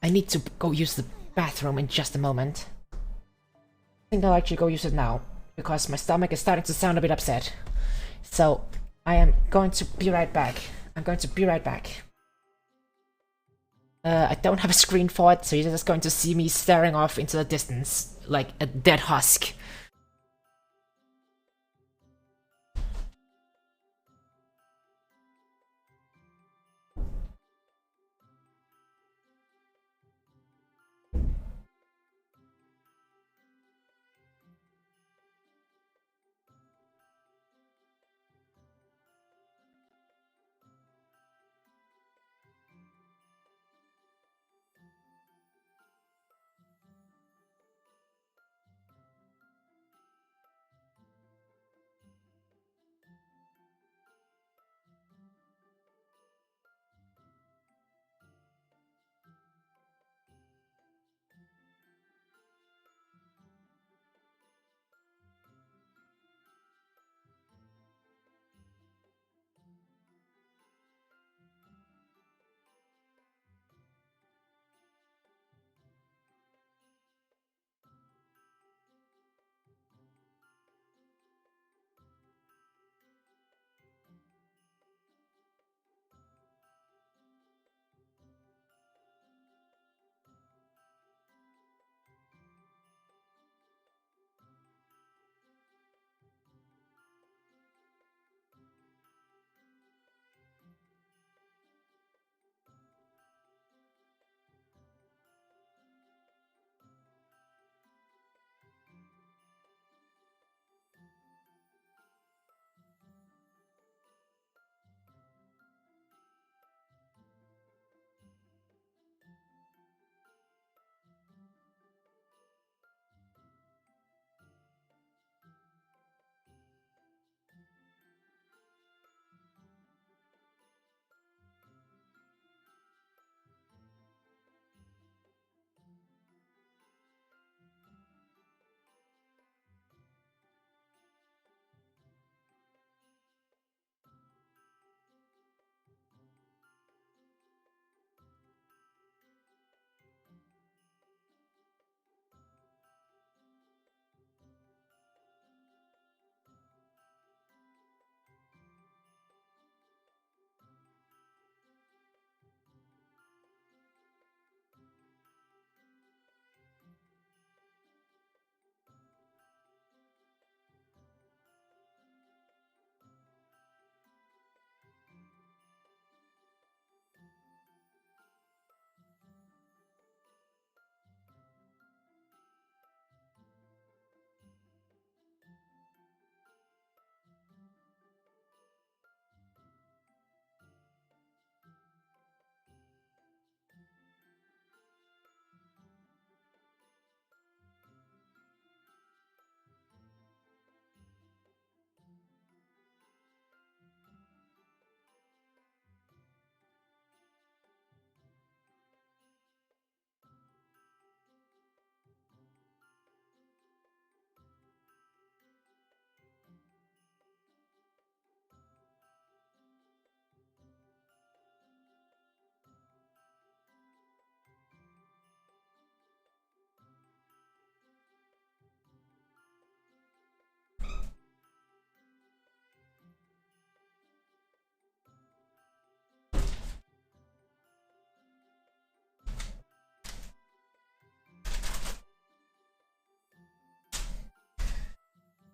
I need to go use the bathroom in just a moment. I think I'll actually go use it now, because my stomach is starting to sound a bit upset. So, I am going to be right back. I'm going to be right back. I don't have a screen for it, so you're just going to see me staring off into the distance, like a dead husk.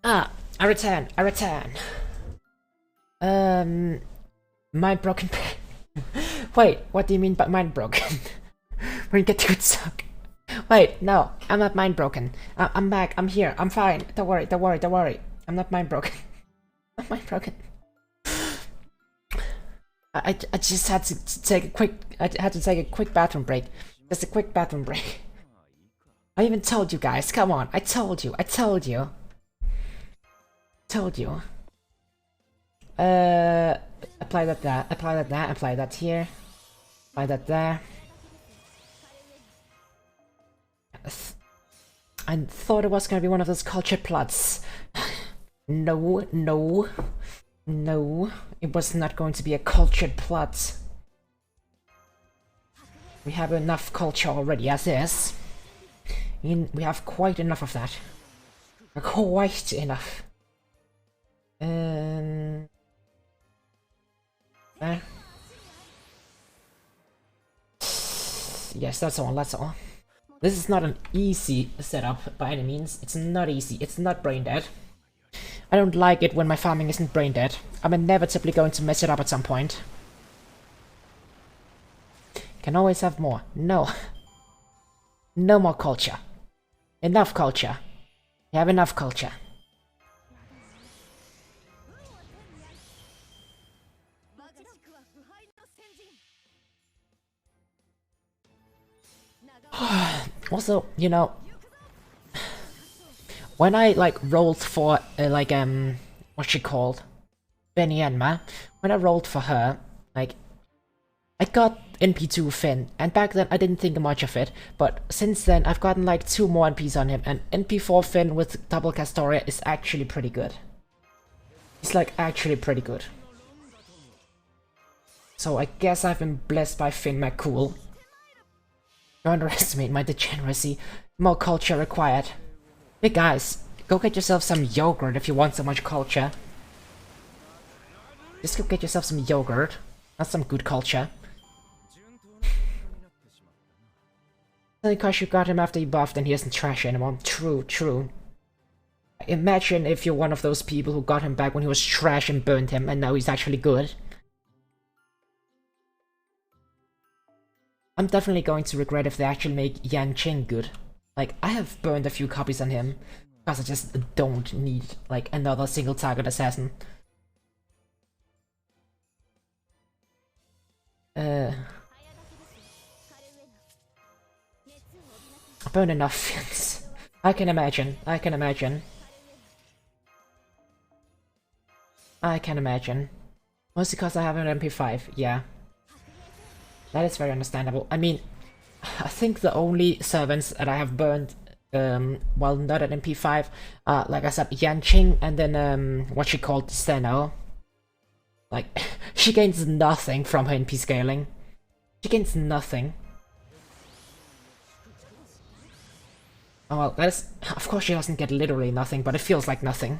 Ah, I return, I return. Mind broken. Wait, what do you mean by mind broken? When you get to good suck. Wait, no, I'm not mind broken. I'm back, I'm here, I'm fine. Don't worry, don't worry, don't worry. I'm not mind broken. I'm mind broken. I just had to take a quick, I had to take a quick bathroom break. Just a quick bathroom break. I even told you guys, come on, I told you, I told you. Told you. Apply that there, apply that there, apply that here. Apply that there. I thought it was gonna be one of those culture plots. No, no, no. It was not going to be a cultured plot. We have enough culture already as is. We have quite enough of that. Quite enough. There. Yes, that's all, that's all. This is not an easy setup by any means. It's not easy, it's not brain dead. I don't like it when my farming isn't brain dead. I'm inevitably going to mess it up at some point. Can always have more. No. No more culture. Enough culture. You have enough culture. Also, you know, when I like rolled for what's she called? Benienma, when I rolled for her, like I got NP2 Finn, and back then I didn't think much of it, but since then I've gotten like 2 more NPs on him, and NP4 Finn with double Castoria is actually pretty good. He's like actually pretty good. So I guess I've been blessed by Finn McCool. Don't underestimate my degeneracy. More culture required. Hey guys, go get yourself some yogurt if you want so much culture. Just go get yourself some yogurt. That's some good culture. Because you got him after you buffed and he isn't trash anymore. True, true. Imagine if you're one of those people who got him back when he was trash and burned him and now he's actually good. I'm definitely going to regret if they actually make Yan Qing good. Like, I have burned a few copies on him, because I just don't need, like, another single target assassin. I burned enough Finns. I can imagine, I can imagine. I can imagine. Mostly because I have an MP5, yeah. That is very understandable. I mean, I think the only servants that I have burned, while not at MP5, like I said, Yanqing and then, what she called Steno. Like, she gains nothing from her NP scaling. She gains nothing. Oh well, that is, of course she doesn't get literally nothing, but it feels like nothing.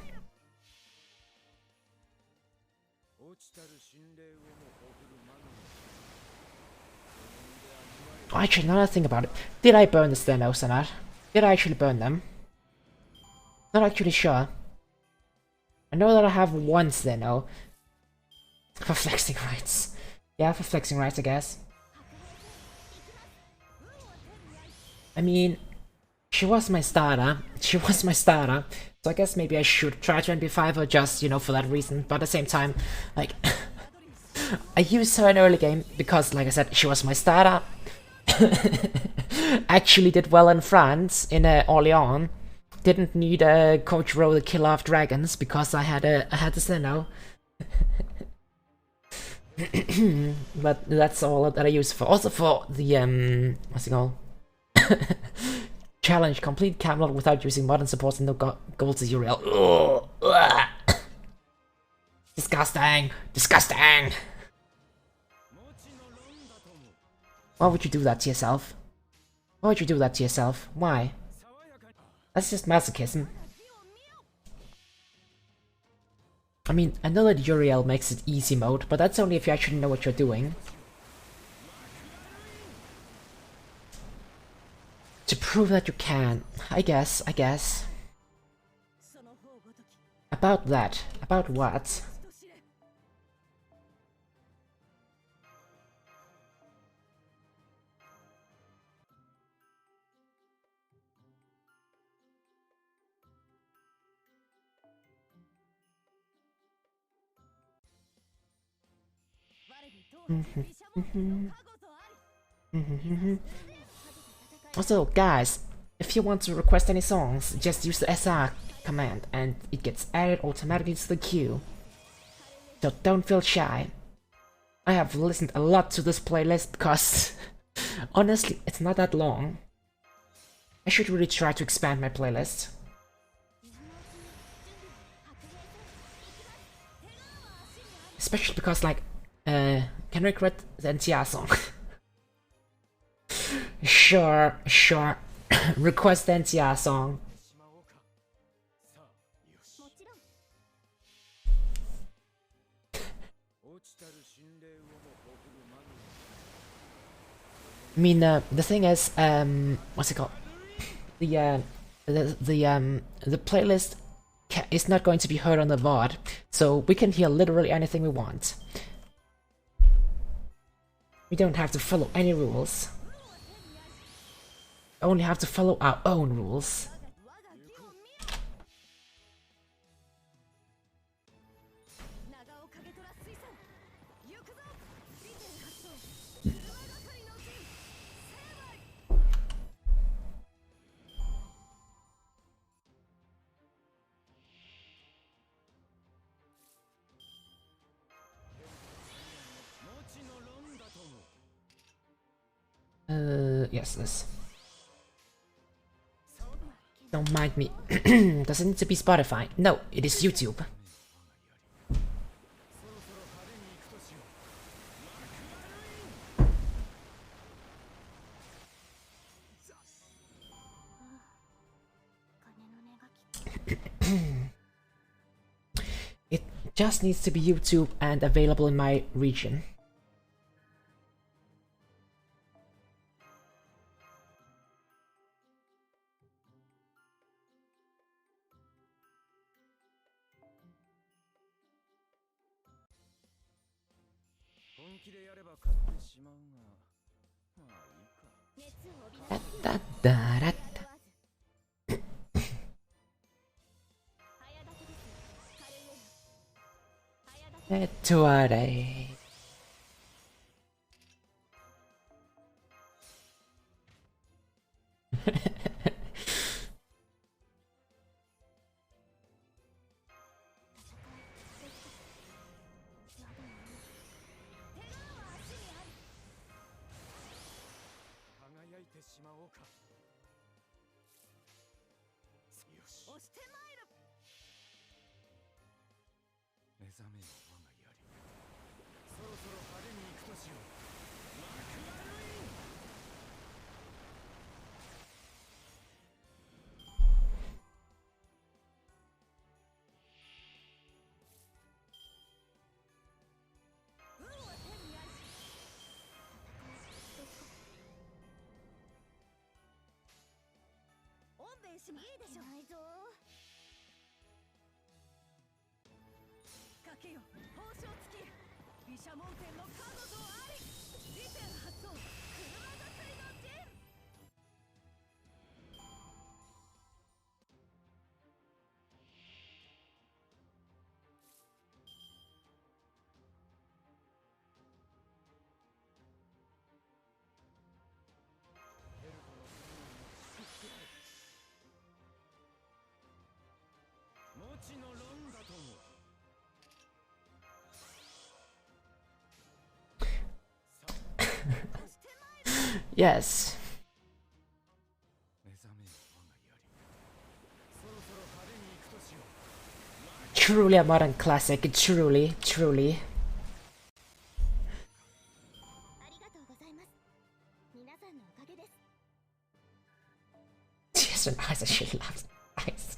Oh, actually, now that I think about it, did I burn the Stenos or not? Did I actually burn them? Not actually sure. I know that I have one Steno. For flexing rights. Yeah, for flexing rights, I guess. I mean, she was my starter. She was my starter. So I guess maybe I should try to NP5 her just, you know, for that reason. But at the same time, like, I used her in early game because, like I said, she was my starter. Actually did well in France, in Orléans. Didn't need a Coach Row the Killer of Dragons because I had the Sinnoh. But that's all that I use for. Also for the what's it called? Challenge: complete Camelot without using modern supports and no gold to Uriel. Disgusting! Disgusting! Why would you do that to yourself? Why would you do that to yourself? Why? That's just masochism. I mean, I know that Uriel makes it easy mode, but that's only if you actually know what you're doing. To prove that you can. I guess. About that. About what? Also, guys, if you want to request any songs, just use the SR command and it gets added automatically to the queue. So don't feel shy. I have listened a lot to this playlist because honestly, it's not that long. I should really try to expand my playlist. Especially because, like, can I request the NTR song? Sure. Request the NTR song. I mean, the thing is, what's it called? The playlist is not going to be heard on the VOD, so we can hear literally anything we want. We don't have to follow any rules. Only have to follow our own rules. Yes. Don't mind me. Does it need to be Spotify? No, it is YouTube. It just needs to be YouTube and available in my region. Yes. Truly a modern classic, truly. Tears in her eyes as she laughs. Eyes.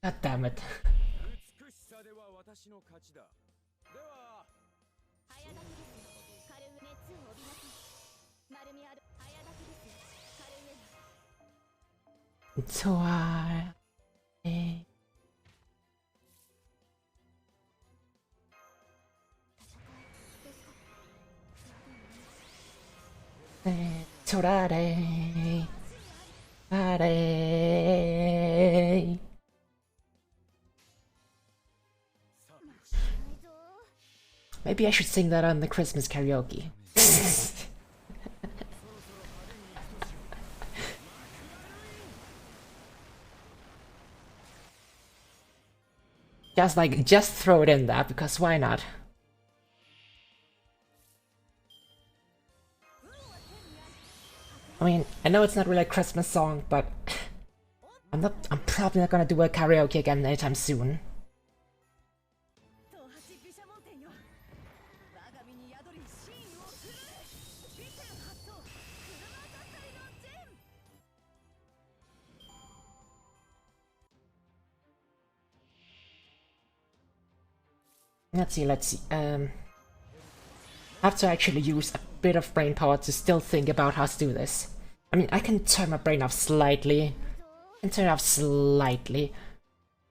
God damn it. Twilight. Torare. Are. Maybe I should sing that on the Christmas karaoke. just throw it in there, because why not? I mean, I know it's not really a Christmas song, but I'm probably not gonna do a karaoke again anytime soon. Let's see. I have to actually use a bit of brain power to still think about how to do this. I mean, I can turn my brain off slightly.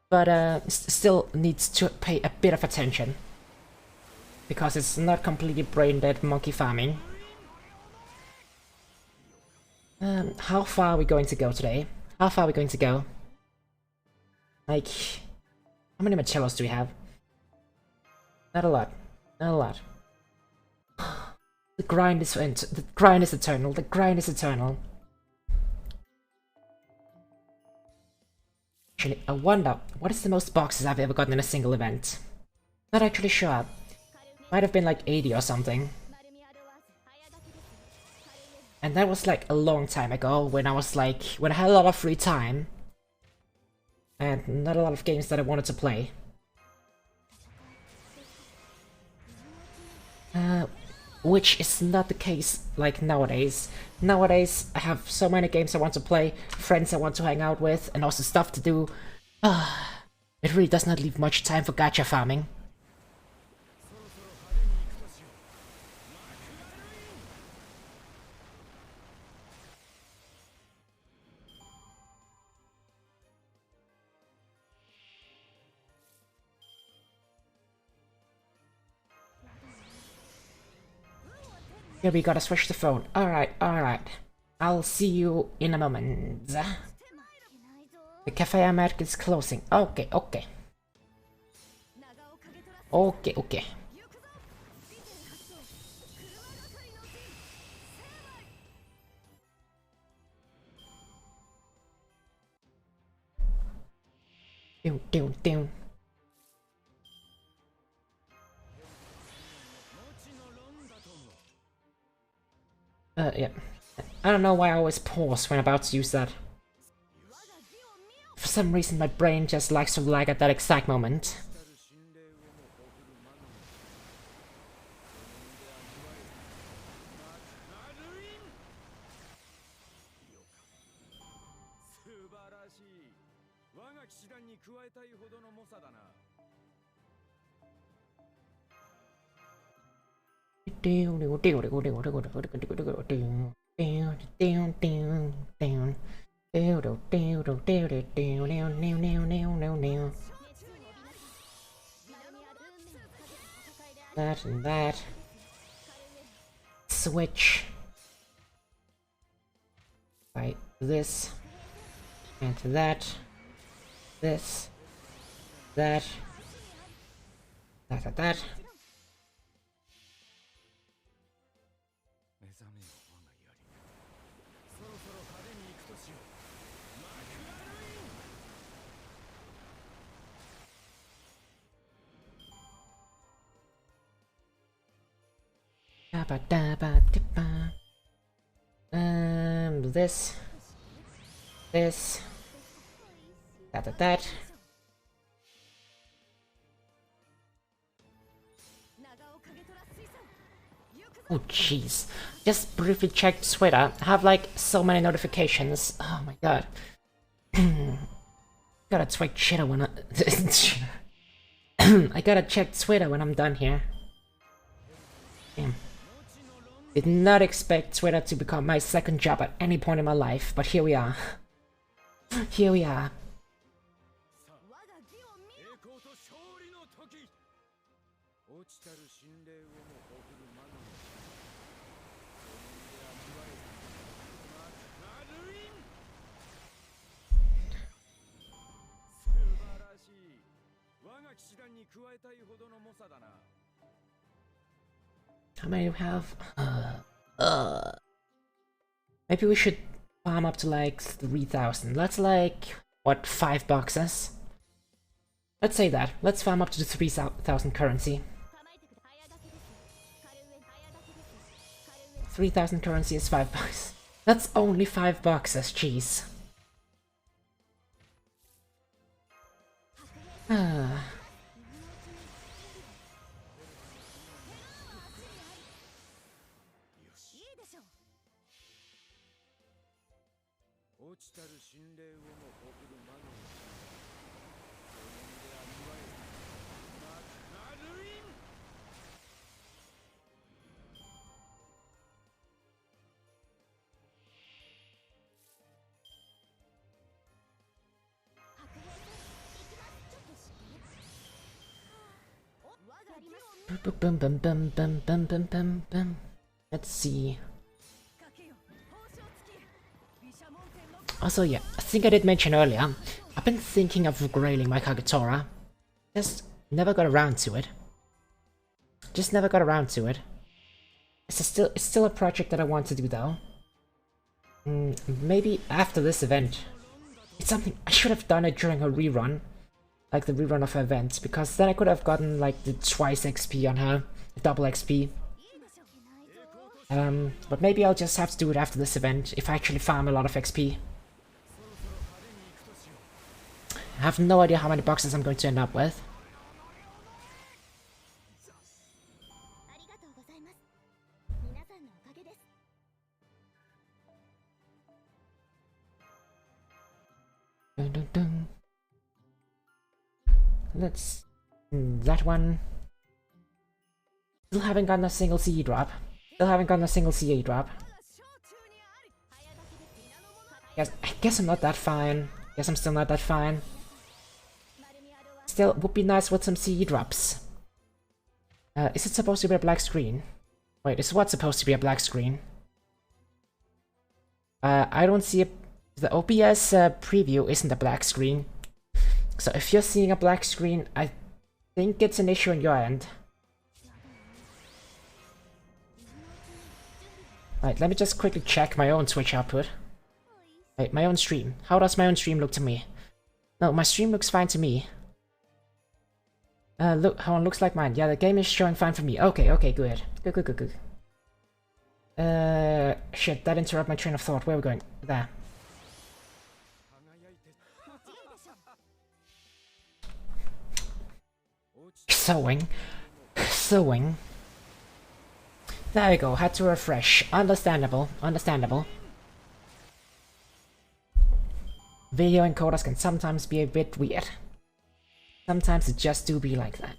But still needs to pay a bit of attention. Because it's not completely brain dead monkey farming. How far are we going to go today? How far are we going to go? Like, how many Marcellos do we have? Not a lot. Not a lot. The grind is eternal. The grind is eternal. Actually, I wonder, what is the most boxes I've ever gotten in a single event? Not actually sure. Might have been like 80 or something. And that was like a long time ago, when I had a lot of free time. And not a lot of games that I wanted to play. Which is not the case like nowadays. Nowadays, I have so many games I want to play, friends I want to hang out with, and also stuff to do. It really does not leave much time for gacha farming. Yeah, we gotta switch the phone. Alright. I'll see you in a moment. The cafe I'm at is closing. Okay. Down. Yeah. I don't know why I always pause when about to use that. For some reason my brain just likes to lag at that exact moment. That and that. Switch. Right, this. And to that. This. That. That. This. That. Oh jeez. Just briefly checked Twitter. I have like so many notifications. Oh my god. Gotta check Twitter when I gotta check Twitter when I'm done here. Damn. Did not expect Twitter to become my second job at any point in my life, but here we are. Here we are. How many do we have? Maybe we should farm up to like 3,000. That's like, what, 5 boxes? Let's say that. Let's farm up to the 3,000 currency. 3,000 currency is 5 bucks. That's only 5 boxes, jeez. Ah. Bum, bum, bum, bum, bum, bum, bum, bum. Let's see. Also, yeah, I think I did mention earlier, I've been thinking of upgrading my Kagetora. Just never got around to it. Just never got around to it. It's still a project that I want to do though. Maybe after this event. It's something I should have done it during a rerun. Like the rerun of her events, because then I could have gotten like the twice XP on her, double XP. But maybe I'll just have to do it after this event, if I actually farm a lot of XP. I have no idea how many boxes I'm going to end up with. Dun, dun, dun. Let's... that one... Still haven't gotten a single CE drop. Still haven't gotten a single CE drop. I guess I'm not that fine. Guess I'm still not that fine. Still, would be nice with some CE drops. Is it supposed to be a black screen? Wait, is what supposed to be a black screen? I don't see the OBS preview isn't a black screen. So if you're seeing a black screen, I think it's an issue on your end. Right, let me just quickly check my own Twitch output. Wait, my own stream. How does my own stream look to me? No, my stream looks fine to me. Look how it looks like mine. Yeah, the game is showing fine for me. Okay, okay, good. Good. Shit, that interrupted my train of thought. Where are we going? There. Sewing. There we go, had to refresh. Understandable. Video encoders can sometimes be a bit weird. Sometimes it just do be like that.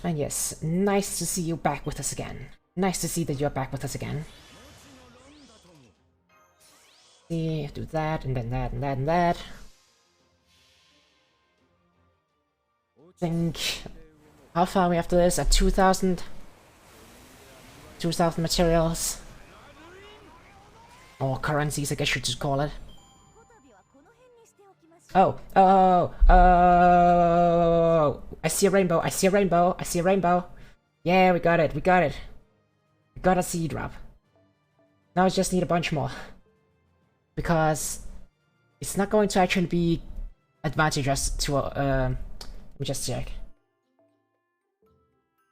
And yes, nice to see you back with us again. Nice to see that you're back with us again. See, do that, and then that, and that, and that. Think... how far are we after this? At 2,000? 2,000 materials? Or currencies, I guess you should call it. Oh! I see a rainbow, I see a rainbow! Yeah, we got it. We got a C drop. Now I just need a bunch more. Because it's not going to actually be advantageous to, let me just check.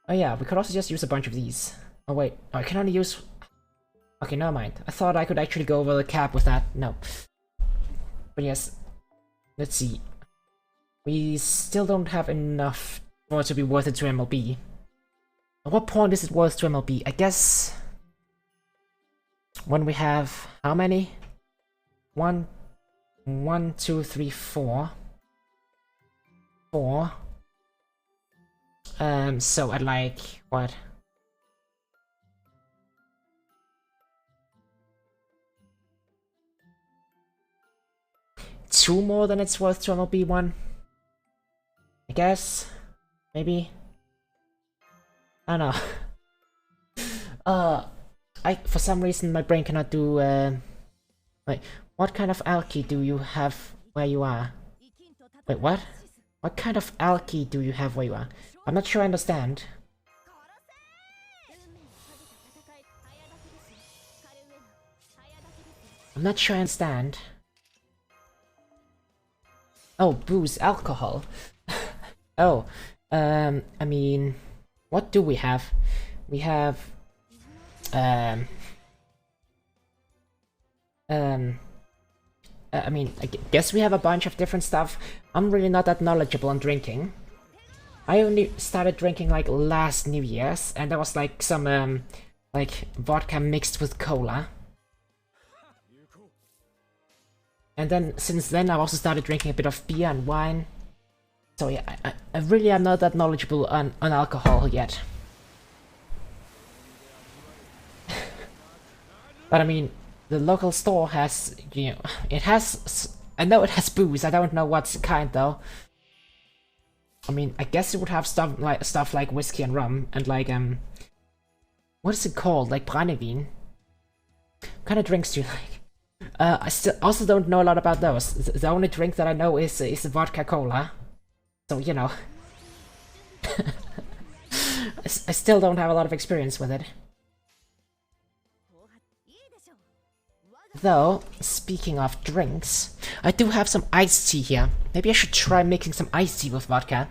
Oh yeah, we could also just use a bunch of these. Oh wait, I can only use... okay, never mind. I thought I could actually go over the cap with that. No. But yes, let's see. We still don't have enough for it to be worth it to MLB. At what point is it worth to MLB? I guess when we have how many? 1, 2, 3, 4. 4. So at like what? Two more than it's worth to MLB one. I guess. Maybe. I don't know. For some reason my brain cannot do wait, what kind of alky do you have where you are? Wait, what? What kind of alky do you have where you are? I'm not sure I understand. I'm not sure I understand. Oh, booze, alcohol. Oh, I mean, what do we have? We have, I mean, I guess we have a bunch of different stuff. I'm really not that knowledgeable on drinking. I only started drinking like last New Year's, and there was like some, like vodka mixed with cola. And then, since then, I've also started drinking a bit of beer and wine. So yeah, I really am not that knowledgeable on alcohol yet. But I mean, the local store has, you know, it has, I know it has booze, I don't know what kind though. I mean, I guess it would have stuff like whiskey and rum, and like, what is it called? Like Brannevin? What kind of drinks do you like? I also don't know a lot about those. The only drink that I know is vodka cola. So, you know. I still don't have a lot of experience with it. Though, speaking of drinks, I do have some iced tea here. Maybe I should try making some iced tea with vodka.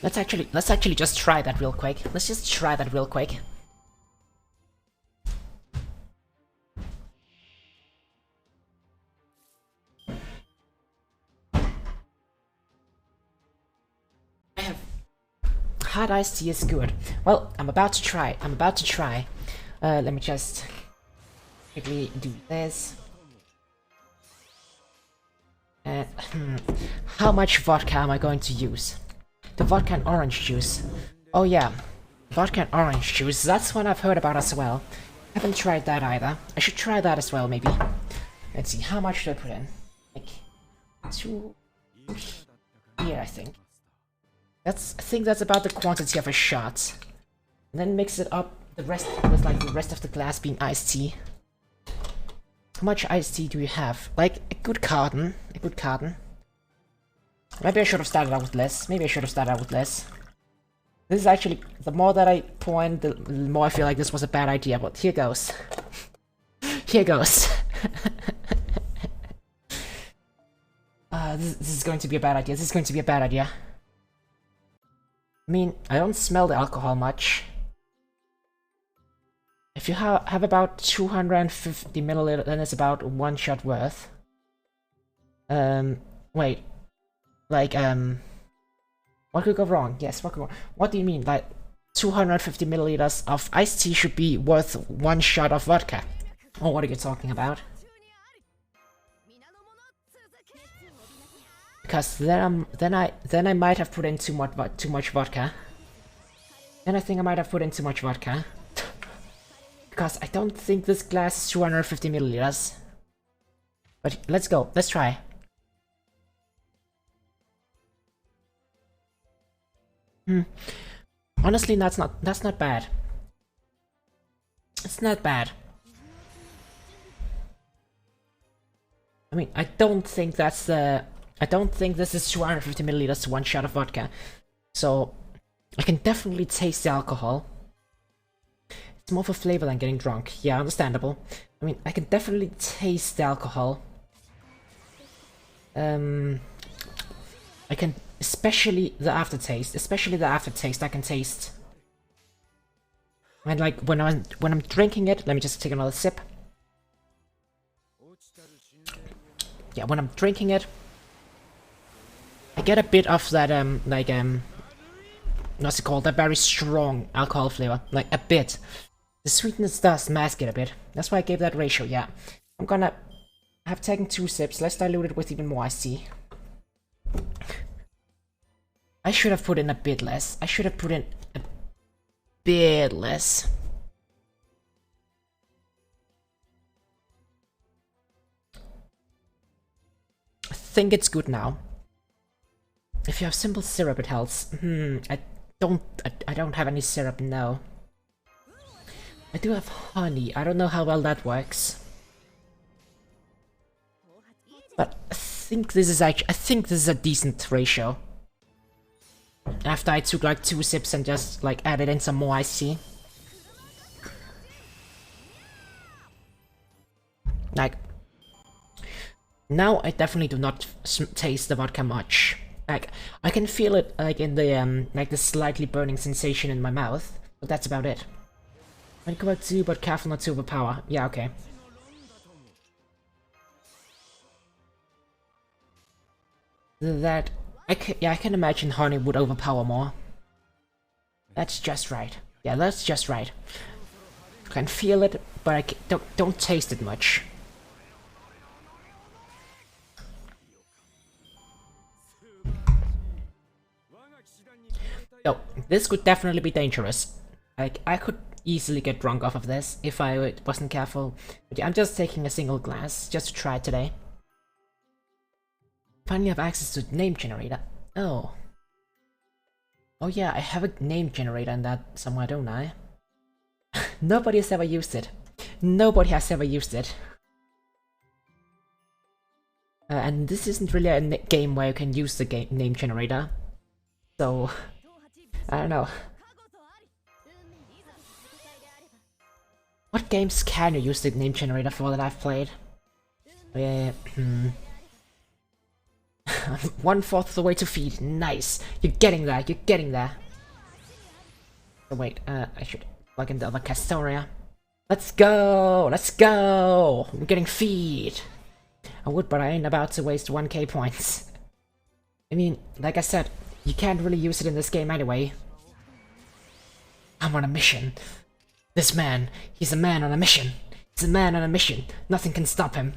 Let's actually just try that real quick. Let's just try that real quick. Hot iced tea is good. Well, I'm about to try. Let me just quickly do this. And how much vodka am I going to use? The vodka and orange juice. Oh yeah, vodka and orange juice. That's one I've heard about as well. Haven't tried that either. I should try that as well, maybe. Let's see, how much do I put in? Like 2 here, I think. I think that's about the quantity of a shot. And then mix it up the rest with like the rest of the glass being iced tea. How much iced tea do you have? Like a good carton. Maybe I should have started out with less. This is actually, the more that I pour in, the more I feel like this was a bad idea, but here goes. Here goes. This is going to be a bad idea. I mean, I don't smell the alcohol much. If you have about 250 milliliters, then it's about 1 shot worth. Wait. Like, what could go wrong? Yes, what could go wrong? What do you mean? Like, 250 milliliters of iced tea should be worth 1 shot of vodka? Oh, what are you talking about? Because then I might have put in too much vodka. Then I think I might have put in too much vodka. Because I don't think this glass is 250 milliliters. But let's go. Let's try. Honestly, that's not bad. It's not bad. I mean, I don't think this is 250 milliliters to 1 shot of vodka. So I can definitely taste the alcohol. It's more for flavor than getting drunk. Yeah, understandable. I mean, I can definitely taste the alcohol. I can, especially the aftertaste. I can taste. And like when I'm drinking it, let me just take another sip. Yeah, when I'm drinking it, I get a bit of that what's it called, a very strong alcohol flavor, like a bit. The sweetness does mask it a bit. That's why I gave that ratio, yeah. I'm gonna have taken 2 sips, let's dilute it with even more iced tea. I should have put in a bit less. I should have put in a bit less. I think it's good now. If you have simple syrup, it helps. I don't have any syrup, no. I do have honey. I don't know how well that works. But I think this is actually, I think this is a decent ratio. After I took like 2 sips and just like added in some more iced tea. Like, now I definitely do not taste the vodka much. Like, I can feel it like in the like the slightly burning sensation in my mouth, but that's about it. I'd go back to, but careful not to overpower. Yeah, okay. That I can imagine honey would overpower more. That's just right. Yeah, that's just right. I can feel it, but I don't taste it much. No, this could definitely be dangerous. Like, I could easily get drunk off of this if I wasn't careful. But yeah, I'm just taking a single glass, just to try it today. Finally have access to name generator. Oh. Oh yeah, I have a name generator in that somewhere, don't I? Nobody has ever used it. Nobody has ever used it. And this isn't really a game where you can use the name generator. So, I don't know. What games can you use the name generator for that I've played? Oh, yeah. 1/4 of the way to feed. Nice. You're getting there. You're getting there. Oh wait. I should plug in the other Castoria. Let's go. Let's go. We're getting feed. I would, but I ain't about to waste 1k points. I mean, like I said, you can't really use it in this game anyway. I'm on a mission. This man, he's a man on a mission. He's a man on a mission. Nothing can stop him.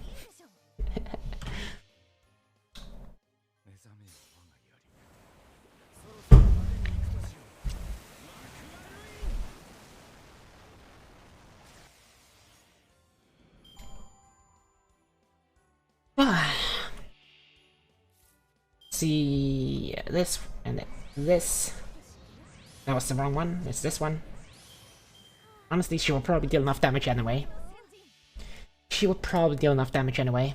See this and this. That was the wrong one. It's this one. Honestly, she will probably deal enough damage anyway. She will probably deal enough damage anyway.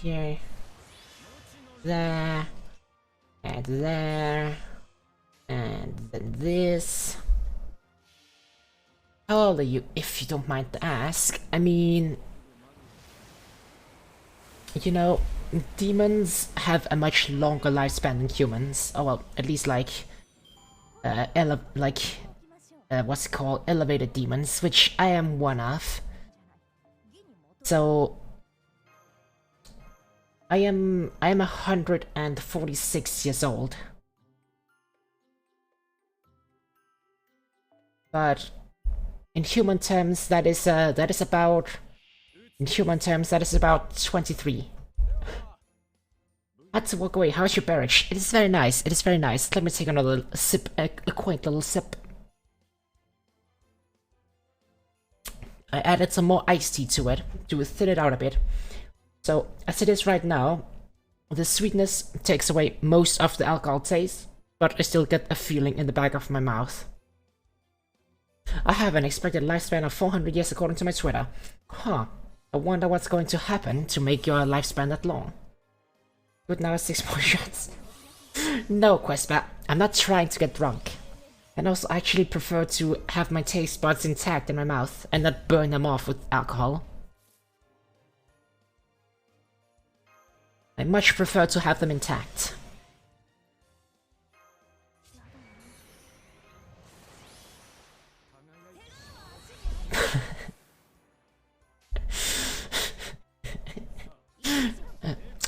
Here. There. And there. And then this. How old are you, if you don't mind to ask? I mean, you know, demons have a much longer lifespan than humans. Oh well, at least like, what's it called? Elevated demons, which I am one of. So, I am 146 years old. But in human terms, that is about 23. I had to walk away. How's your beverage? It is very nice. It is very nice. Let me take another sip, a quaint little sip. I added some more iced tea to it to thin it out a bit. So, as it is right now, the sweetness takes away most of the alcohol taste, but I still get a feeling in the back of my mouth. I have an expected lifespan of 400 years according to my Twitter. Huh. I wonder what's going to happen to make your lifespan that long. Good, now 6 more shots. No, Questbat, I'm not trying to get drunk. And also I actually prefer to have my taste buds intact in my mouth and not burn them off with alcohol. I much prefer to have them intact.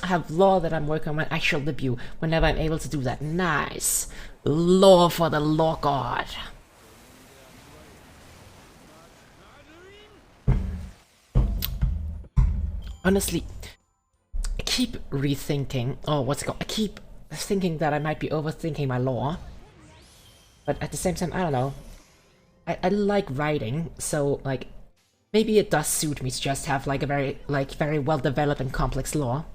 I have lore that I'm working on my actual debut whenever I'm able to do that. Nice! Lore for the lore god. Honestly, I keep rethinking, I keep thinking that I might be overthinking my lore. But at the same time, I don't know. I like writing, so like, maybe it does suit me to just have like a very well developed and complex lore.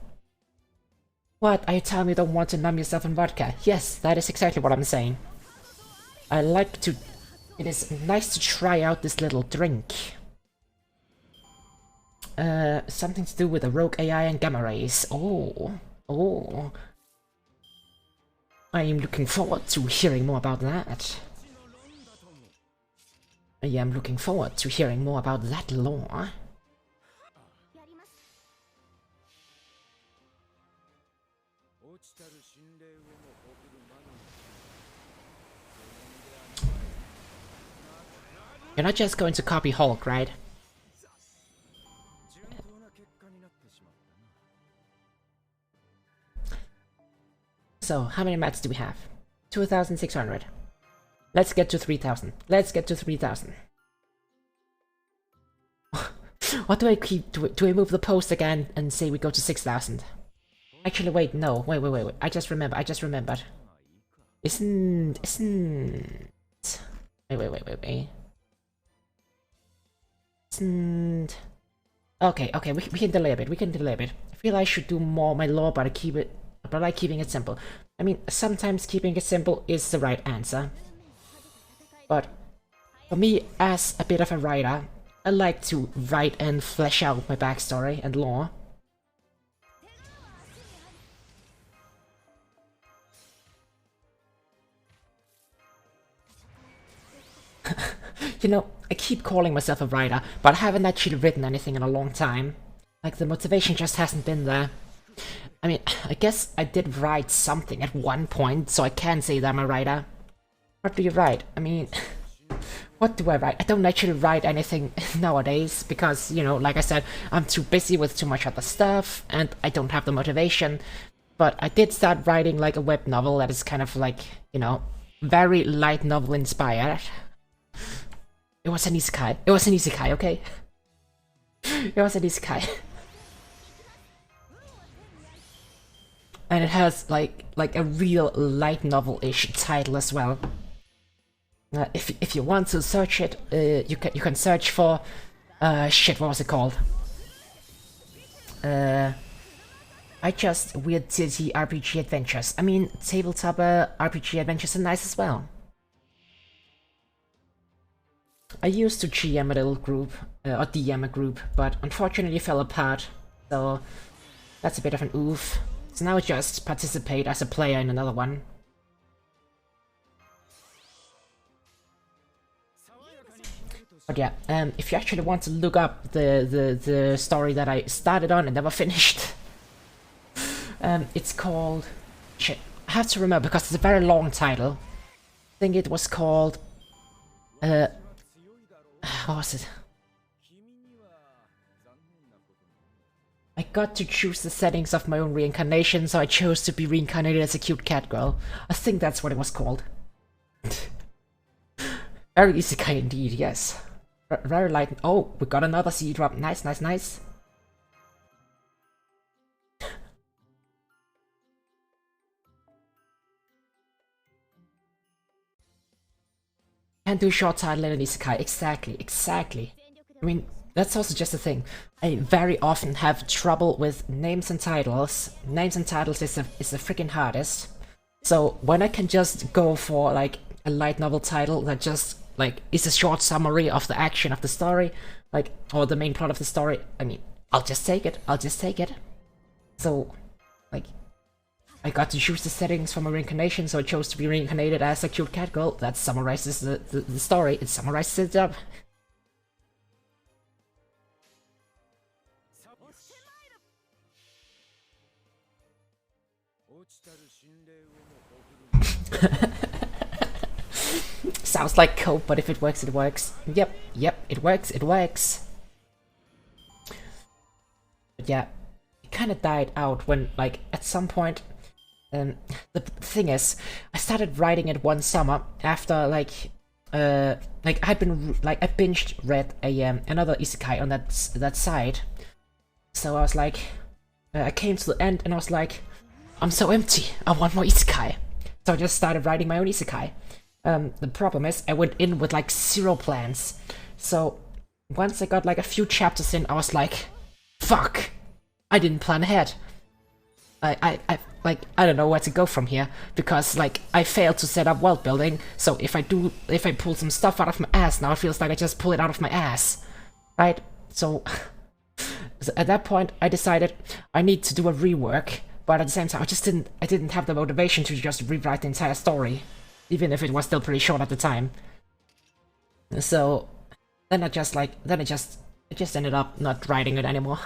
What? Are you telling me you don't want to numb yourself in vodka? Yes, that is exactly what I'm saying. I like to... It is nice to try out this little drink. Something to do with the rogue AI and gamma rays. Oh. I am looking forward to hearing more about that. I am looking forward to hearing more about that lore. You're not just going to copy Hulk, right? So, how many mats do we have? 2,600. Let's get to 3,000. Let's get to 3,000. What do I keep? Do I move the post again and say we go to 6,000? Actually, wait, no. Wait. I just remembered. Isn't... Wait. Isn't... Okay, we can delay a bit, I feel I should do more my lore, but I like keeping it simple. I mean, sometimes keeping it simple is the right answer. But for me, as a bit of a writer, I like to write and flesh out my backstory and lore. You know, I keep calling myself a writer, but I haven't actually written anything in a long time. Like, the motivation just hasn't been there. I mean, I guess I did write something at one point, so I can say that I'm a writer. What do you write? I mean, what do I write? I don't actually write anything nowadays, because, you know, like I said, I'm too busy with too much other stuff, and I don't have the motivation. But I did start writing, like, a web novel that is kind of like, you know, very light novel inspired. It was an isekai, okay? It was an isekai. And it has like a real light novel-ish title as well. If you want to search it, you can search for shit, what was it called? Weird City RPG Adventures. I mean, tabletop RPG adventures are nice as well. I used to GM a little group, or DM a group, but unfortunately fell apart, so that's a bit of an oof. So now I just participate as a player in another one. But yeah, if you actually want to look up the story that I started on and never finished, it's called... Shit, I have to remember because it's a very long title. I think it was called... what was it? I got to choose the settings of my own reincarnation, so I chose to be reincarnated as a cute cat girl. I think that's what it was called. Very isekai indeed, yes. Very light. Oh, we got another C drop. Nice. Can't do short title in an isekai. Exactly. I mean, that's also just a thing. I very often have trouble with names and titles. Names and titles is the freaking hardest. So when I can just go for like a light novel title that just like is a short summary of the action of the story, like, or the main plot of the story, I mean, I'll just take it. So, like, I got to choose the settings for my reincarnation, so I chose to be reincarnated as a cute cat girl. That summarizes the story. It summarizes it up. Sounds like cope, but if it works, it works. Yep, it works, it works. But yeah, it kind of died out when, like, at some point, the thing is, I started writing it one summer after, like I binged read another isekai on that site. So I was like, I came to the end and I was like, I'm so empty, I want more isekai. So I just started writing my own isekai. The problem is, I went in with like 0 plans. So once I got like a few chapters in, I was like, fuck, I didn't plan ahead. I don't know where to go from here, because like I failed to set up world building. So if I pull some stuff out of my ass, now it feels like I just pull it out of my ass, right? So at that point I decided I need to do a rework, but at the same time I didn't have the motivation to just rewrite the entire story, even if it was still pretty short at the time. So then it just ended up not writing it anymore.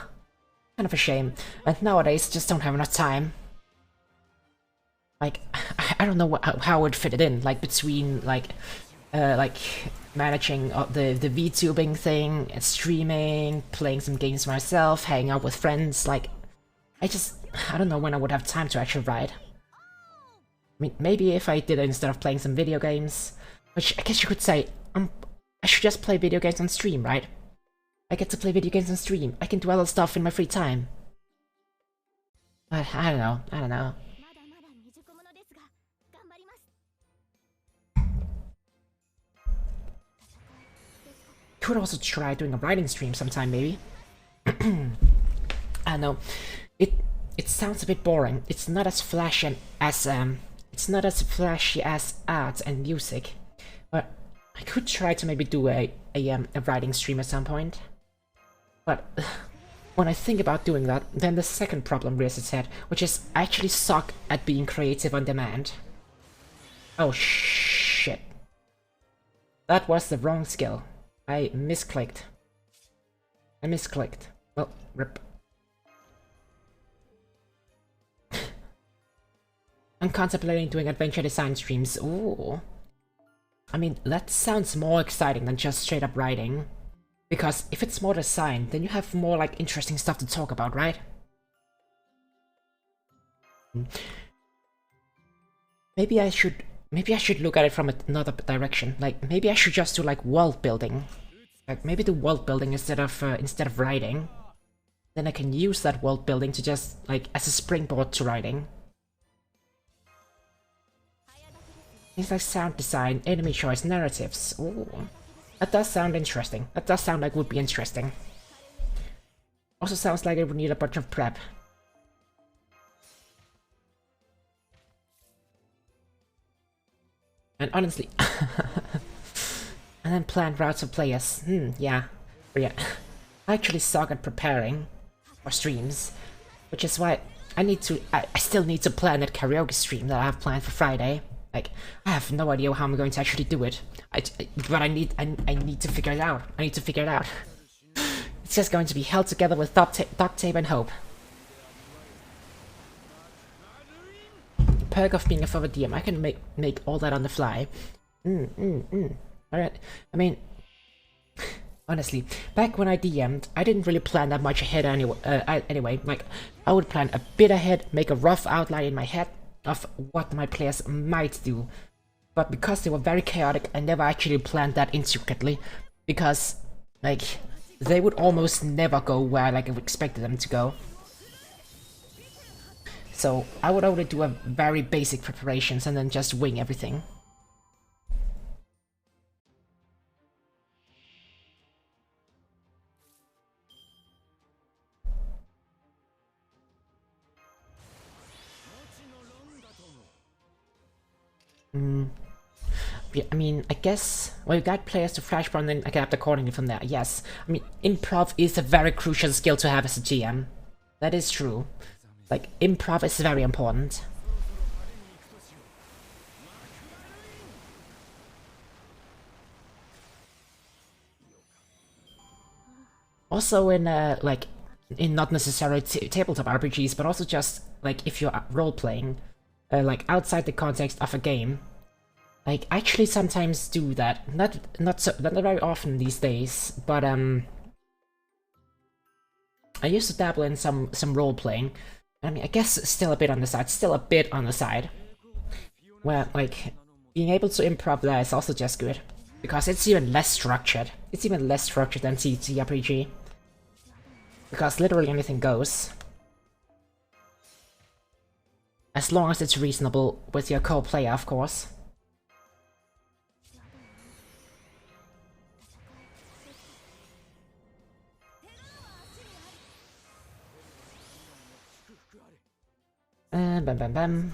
Kind of a shame. And nowadays just don't have enough time. Like, I don't know how I would fit it in, like between like managing the VTubing thing, streaming, playing some games myself, hanging out with friends. Like, I don't know when I would have time to actually write. I mean, maybe if I did it instead of playing some video games, which I guess you could say, I should just play video games on stream, right? I get to play video games on stream. I can do other stuff in my free time. But I don't know. Could also try doing a writing stream sometime, maybe. I don't know. It sounds a bit boring. It's not as flashy as art and music. But I could try to maybe do a writing stream at some point. But when I think about doing that, then the second problem rears its head, which is I actually suck at being creative on demand. Oh shit. That was the wrong skill. I misclicked. Well, rip. I'm contemplating doing adventure design streams. Ooh. I mean, that sounds more exciting than just straight up writing. Because if it's more design, then you have more like interesting stuff to talk about, right? Maybe I should look at it from another direction. Like, maybe I should just do like world building. Like, maybe do world building instead of writing. Then I can use that world building to just like as a springboard to writing. Things like sound design, enemy choice, narratives. Ooh. That does sound interesting. That does sound like would be interesting. Also sounds like it would need a bunch of prep. And honestly... and then plan routes of players. Yeah. But yeah. I actually suck at preparing for streams. Which is why I still need to plan that karaoke stream that I have planned for Friday. Like, I have no idea how I'm going to actually do it. But I need to figure it out. I need to figure it out. It's just going to be held together with duct tape and hope. Perk of being a forward DM. I can make all that on the fly. Alright. I mean, honestly, back when I DM'd, I didn't really plan that much ahead anyway. Like, I would plan a bit ahead, make a rough outline in my head of what my players might do. But because they were very chaotic, I never actually planned that intricately. Because, like, they would almost never go where like, I expected them to go. So I would only do a very basic preparations and then just wing everything. I mean, I guess, well, you guide players to flashpoint and then adapt accordingly from there, yes. I mean, improv is a very crucial skill to have as a GM. That is true. Like, improv is very important. Also in, like, in not necessarily tabletop RPGs, but also just like if you're role-playing, like outside the context of a game. Like, I actually sometimes do that. Not very often these days, but I used to dabble in some role-playing. I mean, I guess still a bit on the side, where, like, being able to improv there is also just good. Because it's even less structured. It's even less structured than TTRPG. Because literally anything goes. As long as it's reasonable with your co-player, of course. Bam bam bam.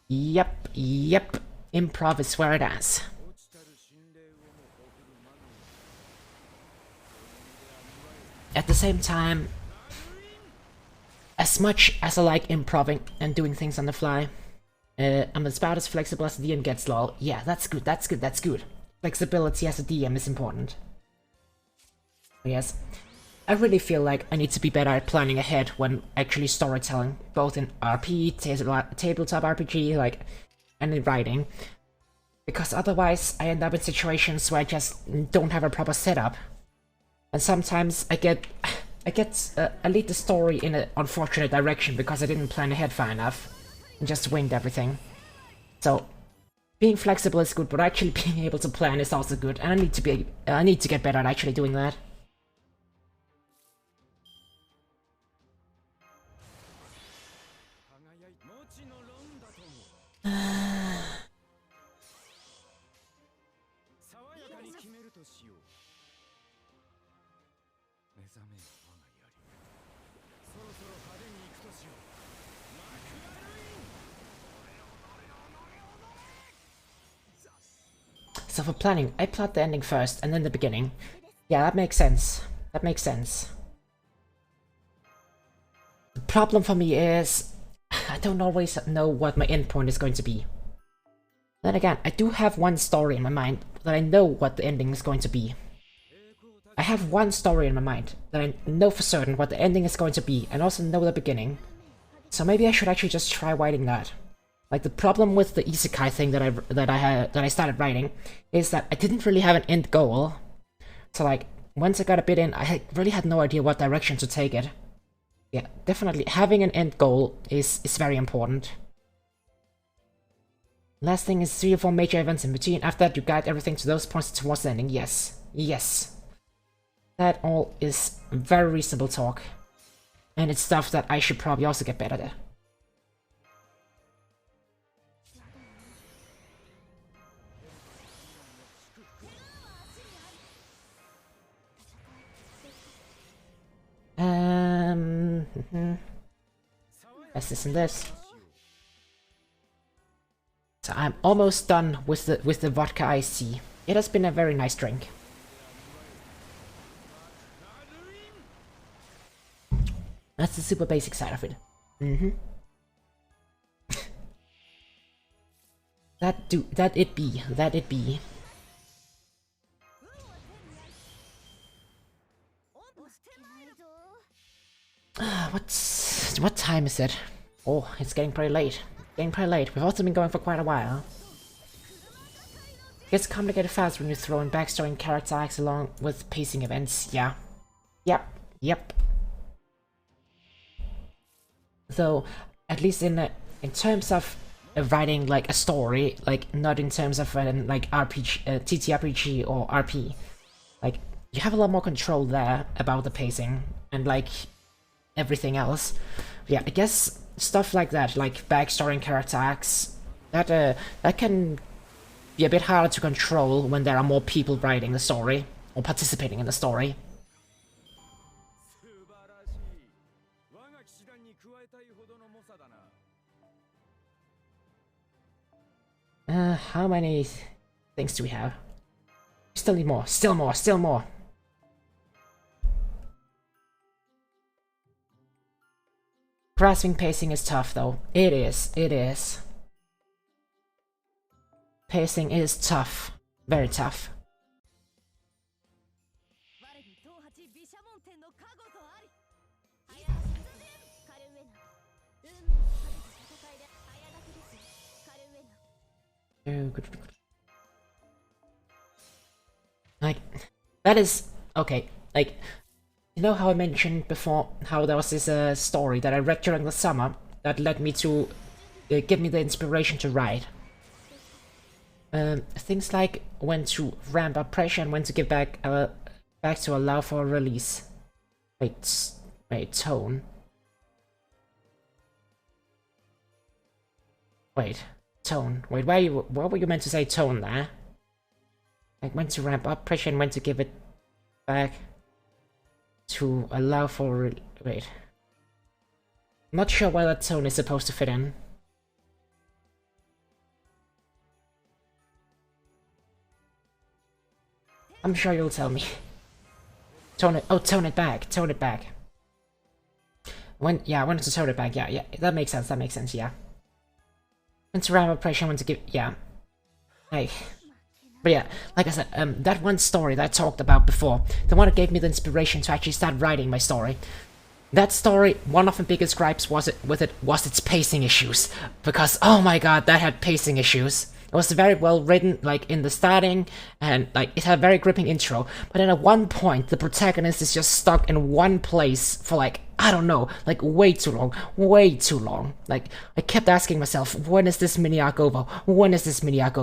Yep. Improv is where it is. At the same time, as much as I like improving and doing things on the fly, I'm about as flexible as the DM gets, lol. Yeah, that's good. Flexibility as a DM is important. Yes. I really feel like I need to be better at planning ahead when actually storytelling, both in RP, tabletop RPG, like, and in writing. Because otherwise, I end up in situations where I just don't have a proper setup. And sometimes I lead the story in an unfortunate direction because I didn't plan ahead far enough and just winged everything. So being flexible is good, but actually being able to plan is also good, and I need to get better at actually doing that. So for planning, I plot the ending first and then the beginning. Yeah, that makes sense. The problem for me is I don't always know what my endpoint is going to be. Then again, I do have one story in my mind that I know what the ending is going to be. I have one story in my mind that I know for certain what the ending is going to be, and also know the beginning. So maybe I should actually just try writing that. Like, the problem with the isekai thing that I started writing is that I didn't really have an end goal. So like, once I got a bit in, I really had no idea what direction to take it. Yeah, definitely having an end goal is very important. Last thing is 3 or 4 major events in between. After that, you guide everything to those points towards the ending. Yes. That all is very reasonable talk. And it's stuff that I should probably also get better at. This and this. So I'm almost done with the vodka iced tea. It has been a very nice drink. That's the super basic side of it. That it be. What time is it? Oh, it's getting pretty late. We've also been going for quite a while. It gets complicated fast when you throw in backstory and character arcs along with pacing events. Yeah. Yep. Though, at least in terms of writing like a story, like not in terms of like RPG, TTRPG or RP, like you have a lot more control there about the pacing and like everything else. Yeah, I guess stuff like that, like backstory and character arcs, that can be a bit harder to control when there are more people writing the story or participating in the story. How many things do we have? Still need more. Still more. Grasping pacing is tough, though. It is. Pacing is tough. Very tough. Like, that is okay. Like, you know how I mentioned before how there was this story that I read during the summer that led me to give me the inspiration to write. Things like when to ramp up pressure and when to give back to allow for a release. Wait, tone. Wait, tone. Wait, what were you meant to say tone there? Like when to ramp up pressure and when to give it back to allow for wait. I'm not sure where that tone is supposed to fit in. I'm sure you'll tell me. Tone it back. Tone it back. When I wanted to tone it back. Yeah, that makes sense. Yeah. When to ramp up pressure, when to give. Yeah. Like. But yeah, like I said, that one story that I talked about before, the one that gave me the inspiration to actually start writing my story. That story, one of the biggest gripes was its pacing issues. Because, oh my god, that had pacing issues. It was very well written, like, in the starting, and, like, it had a very gripping intro. But then at one point, the protagonist is just stuck in one place for, like, I don't know, like, way too long. Like, I kept asking myself, when is this mini arc over? When is this arc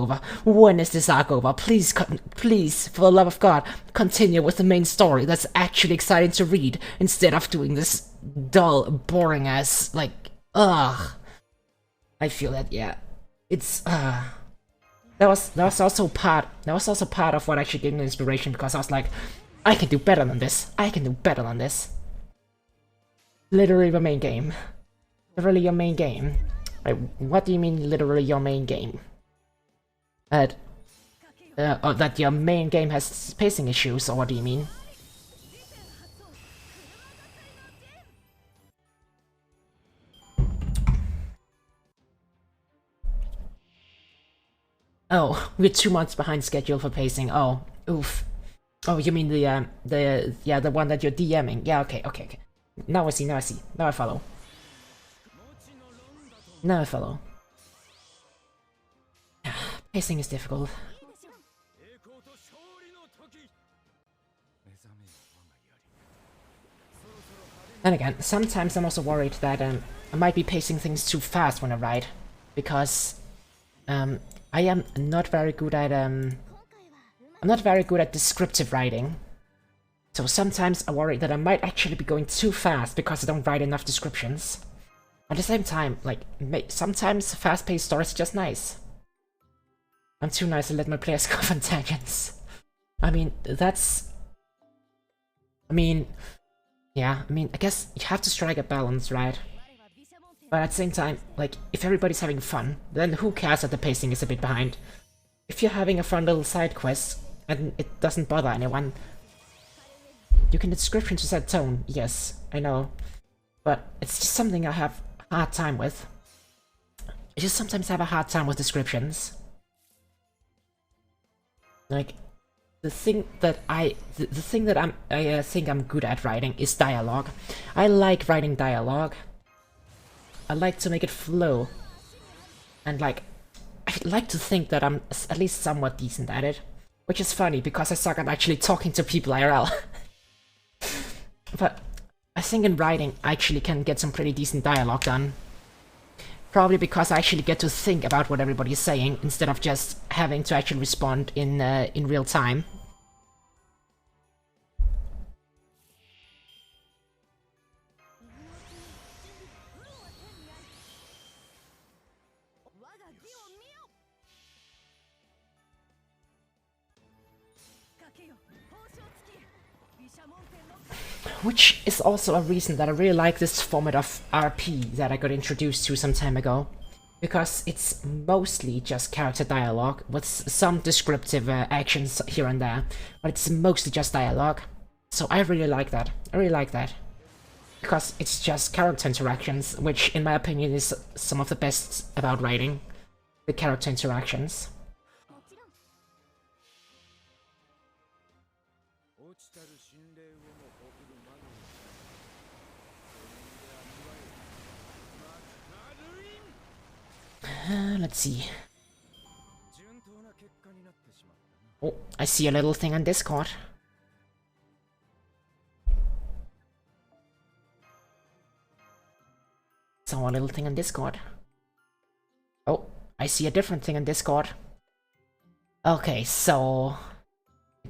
over? Please, please, for the love of God, continue with the main story that's actually exciting to read, instead of doing this dull, boring ass, like, ugh. I feel that, yeah. It's, That was also part of what actually gave me inspiration, because I was like, I can do better than this. Literally the main game. Literally your main game. Wait, what do you mean literally your main game? That your main game has pacing issues, or what do you mean? Oh, we're 2 months behind schedule for pacing. Oh, oof. Oh, you mean the one that you're DMing? Yeah, okay. Now I see. Now I follow. Pacing is difficult. And again, sometimes I'm also worried that I might be pacing things too fast when I write, because I am not very good at descriptive writing. So sometimes I worry that I might actually be going too fast because I don't write enough descriptions. At the same time, like, sometimes fast-paced stories are just nice. I'm too nice to let my players go on tangents. I mean, yeah, I guess you have to strike a balance, right? But at the same time, like, if everybody's having fun, then who cares that the pacing is a bit behind? If you're having a fun little side quest, and it doesn't bother anyone, you can description to set tone, yes, I know. But it's just something I have a hard time with. I just sometimes have a hard time with descriptions. Like, the thing that I think I'm good at writing is dialogue. I like writing dialogue. I like to make it flow. And like, I like to think that I'm at least somewhat decent at it. Which is funny, because I suck at actually talking to people IRL. But I think in writing I actually can get some pretty decent dialogue done. Probably because I actually get to think about what everybody is saying, instead of just having to actually respond in real time. Which is also a reason that I really like this format of RP that I got introduced to some time ago. Because it's mostly just character dialogue, with some descriptive actions here and there, but it's mostly just dialogue. So I really like that. Because it's just character interactions, which in my opinion is some of the best about writing. The character interactions. Let's see. I see a little thing on Discord. Saw a little thing on Discord. Oh, I see a different thing on Discord. Okay, so...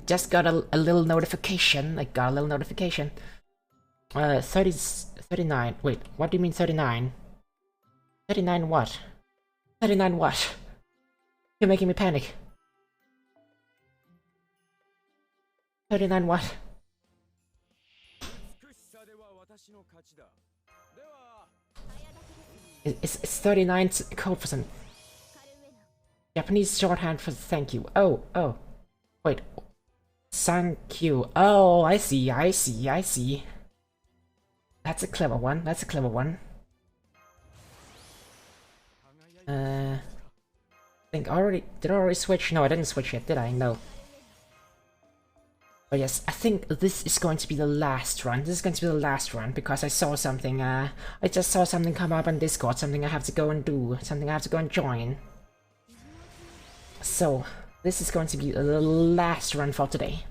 just got a little notification. I got a little notification. 39. Wait, what do you mean 39? 39 what? 39 what? You're making me panic. 39 what? It's 39 code for some Japanese shorthand for thank you. Oh. Wait. Thank you. Oh, I see. That's a clever one. I think did I already switch? No, I didn't switch yet, did I? No. But yes, I think this is going to be the last run. This is going to be the last run because I saw something, I just saw something come up on Discord, something I have to go and do, something I have to go and join. So, this is going to be the last run for today.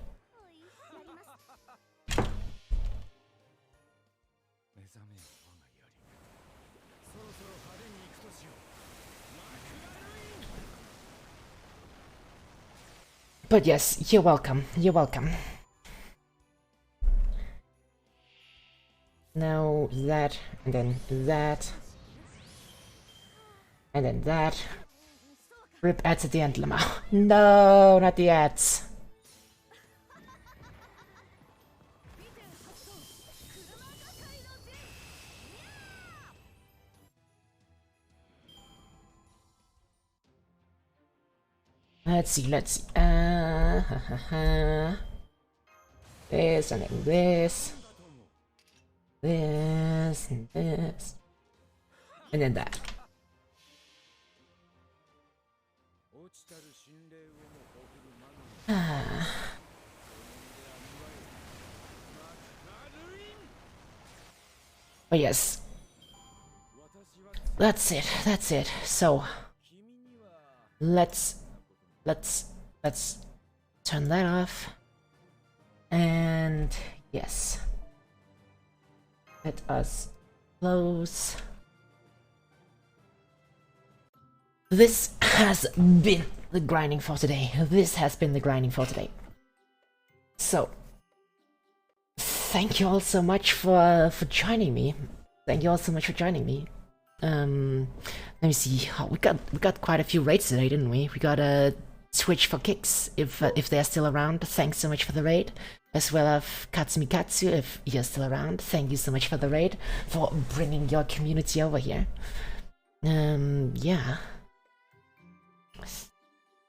But yes, you're welcome. Now that, and then that, and then that. Rip ads at the end, Lamau. No, not the ads. Let's see. This, and then this. This, and this. And then that. But yes. That's it. So let's turn that off. And yes. Let us close. This has been the grinding for today. So, thank you all so much for joining me. Let me see. Oh, we got quite a few raids today, didn't we? We got a Switch for Kicks if they're still around. Thanks so much for the raid. As well as Katsumikatsu, if you're still around. Thank you so much for the raid, for bringing your community over here. Yeah.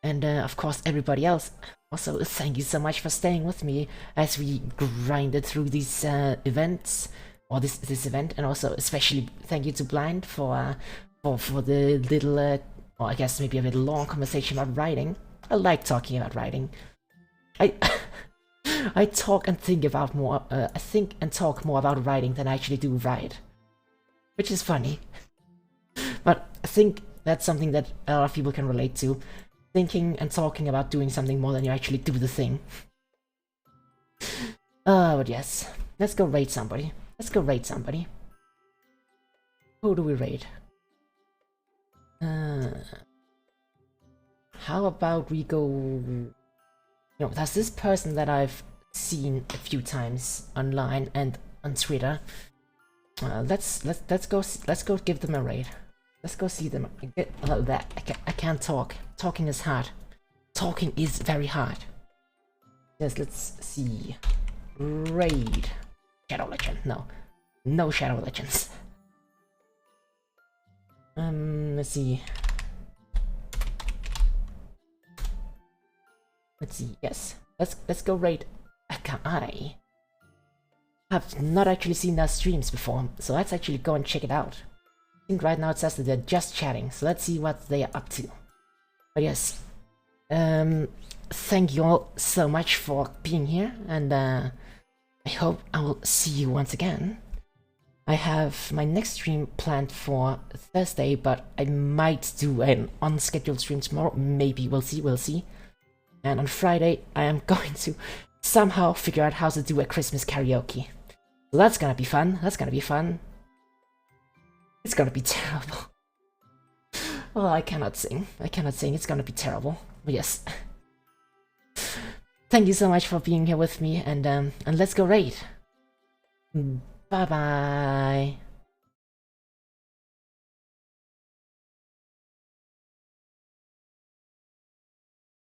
And of course everybody else. Also, thank you so much for staying with me as we grinded through these events, or this event, and also especially thank you to Blind for the little, or I guess maybe a little long conversation about writing. I like talking about writing. I talk and think about more. I think and talk more about writing than I actually do write, which is funny. But I think that's something that a lot of people can relate to. Thinking and talking about doing something more than you actually do the thing. But yes, let's go raid somebody. Who do we raid? How about we go? There's this person that I've seen a few times online and on Twitter. Let's go give them a raid. Let's go see them. I can't talk. Talking is hard. Talking is very hard. Yes, let's see. Raid. Shadow Legend. No Shadow Legends. Let's see. Yes. Let's go raid Akai. I've not actually seen their streams before, so let's actually go and check it out. I think right now it says that they're just chatting, so let's see what they are up to. But yes, thank you all so much for being here, and I hope I will see you once again. I have my next stream planned for Thursday, but I might do an unscheduled stream tomorrow. Maybe, we'll see. And on Friday, I am going to somehow figure out how to do a Christmas karaoke. So that's gonna be fun. That's gonna be fun. It's gonna be terrible. Oh, I cannot sing. I cannot sing. It's gonna be terrible. But yes. Thank you so much for being here with me, and let's go raid. Bye bye.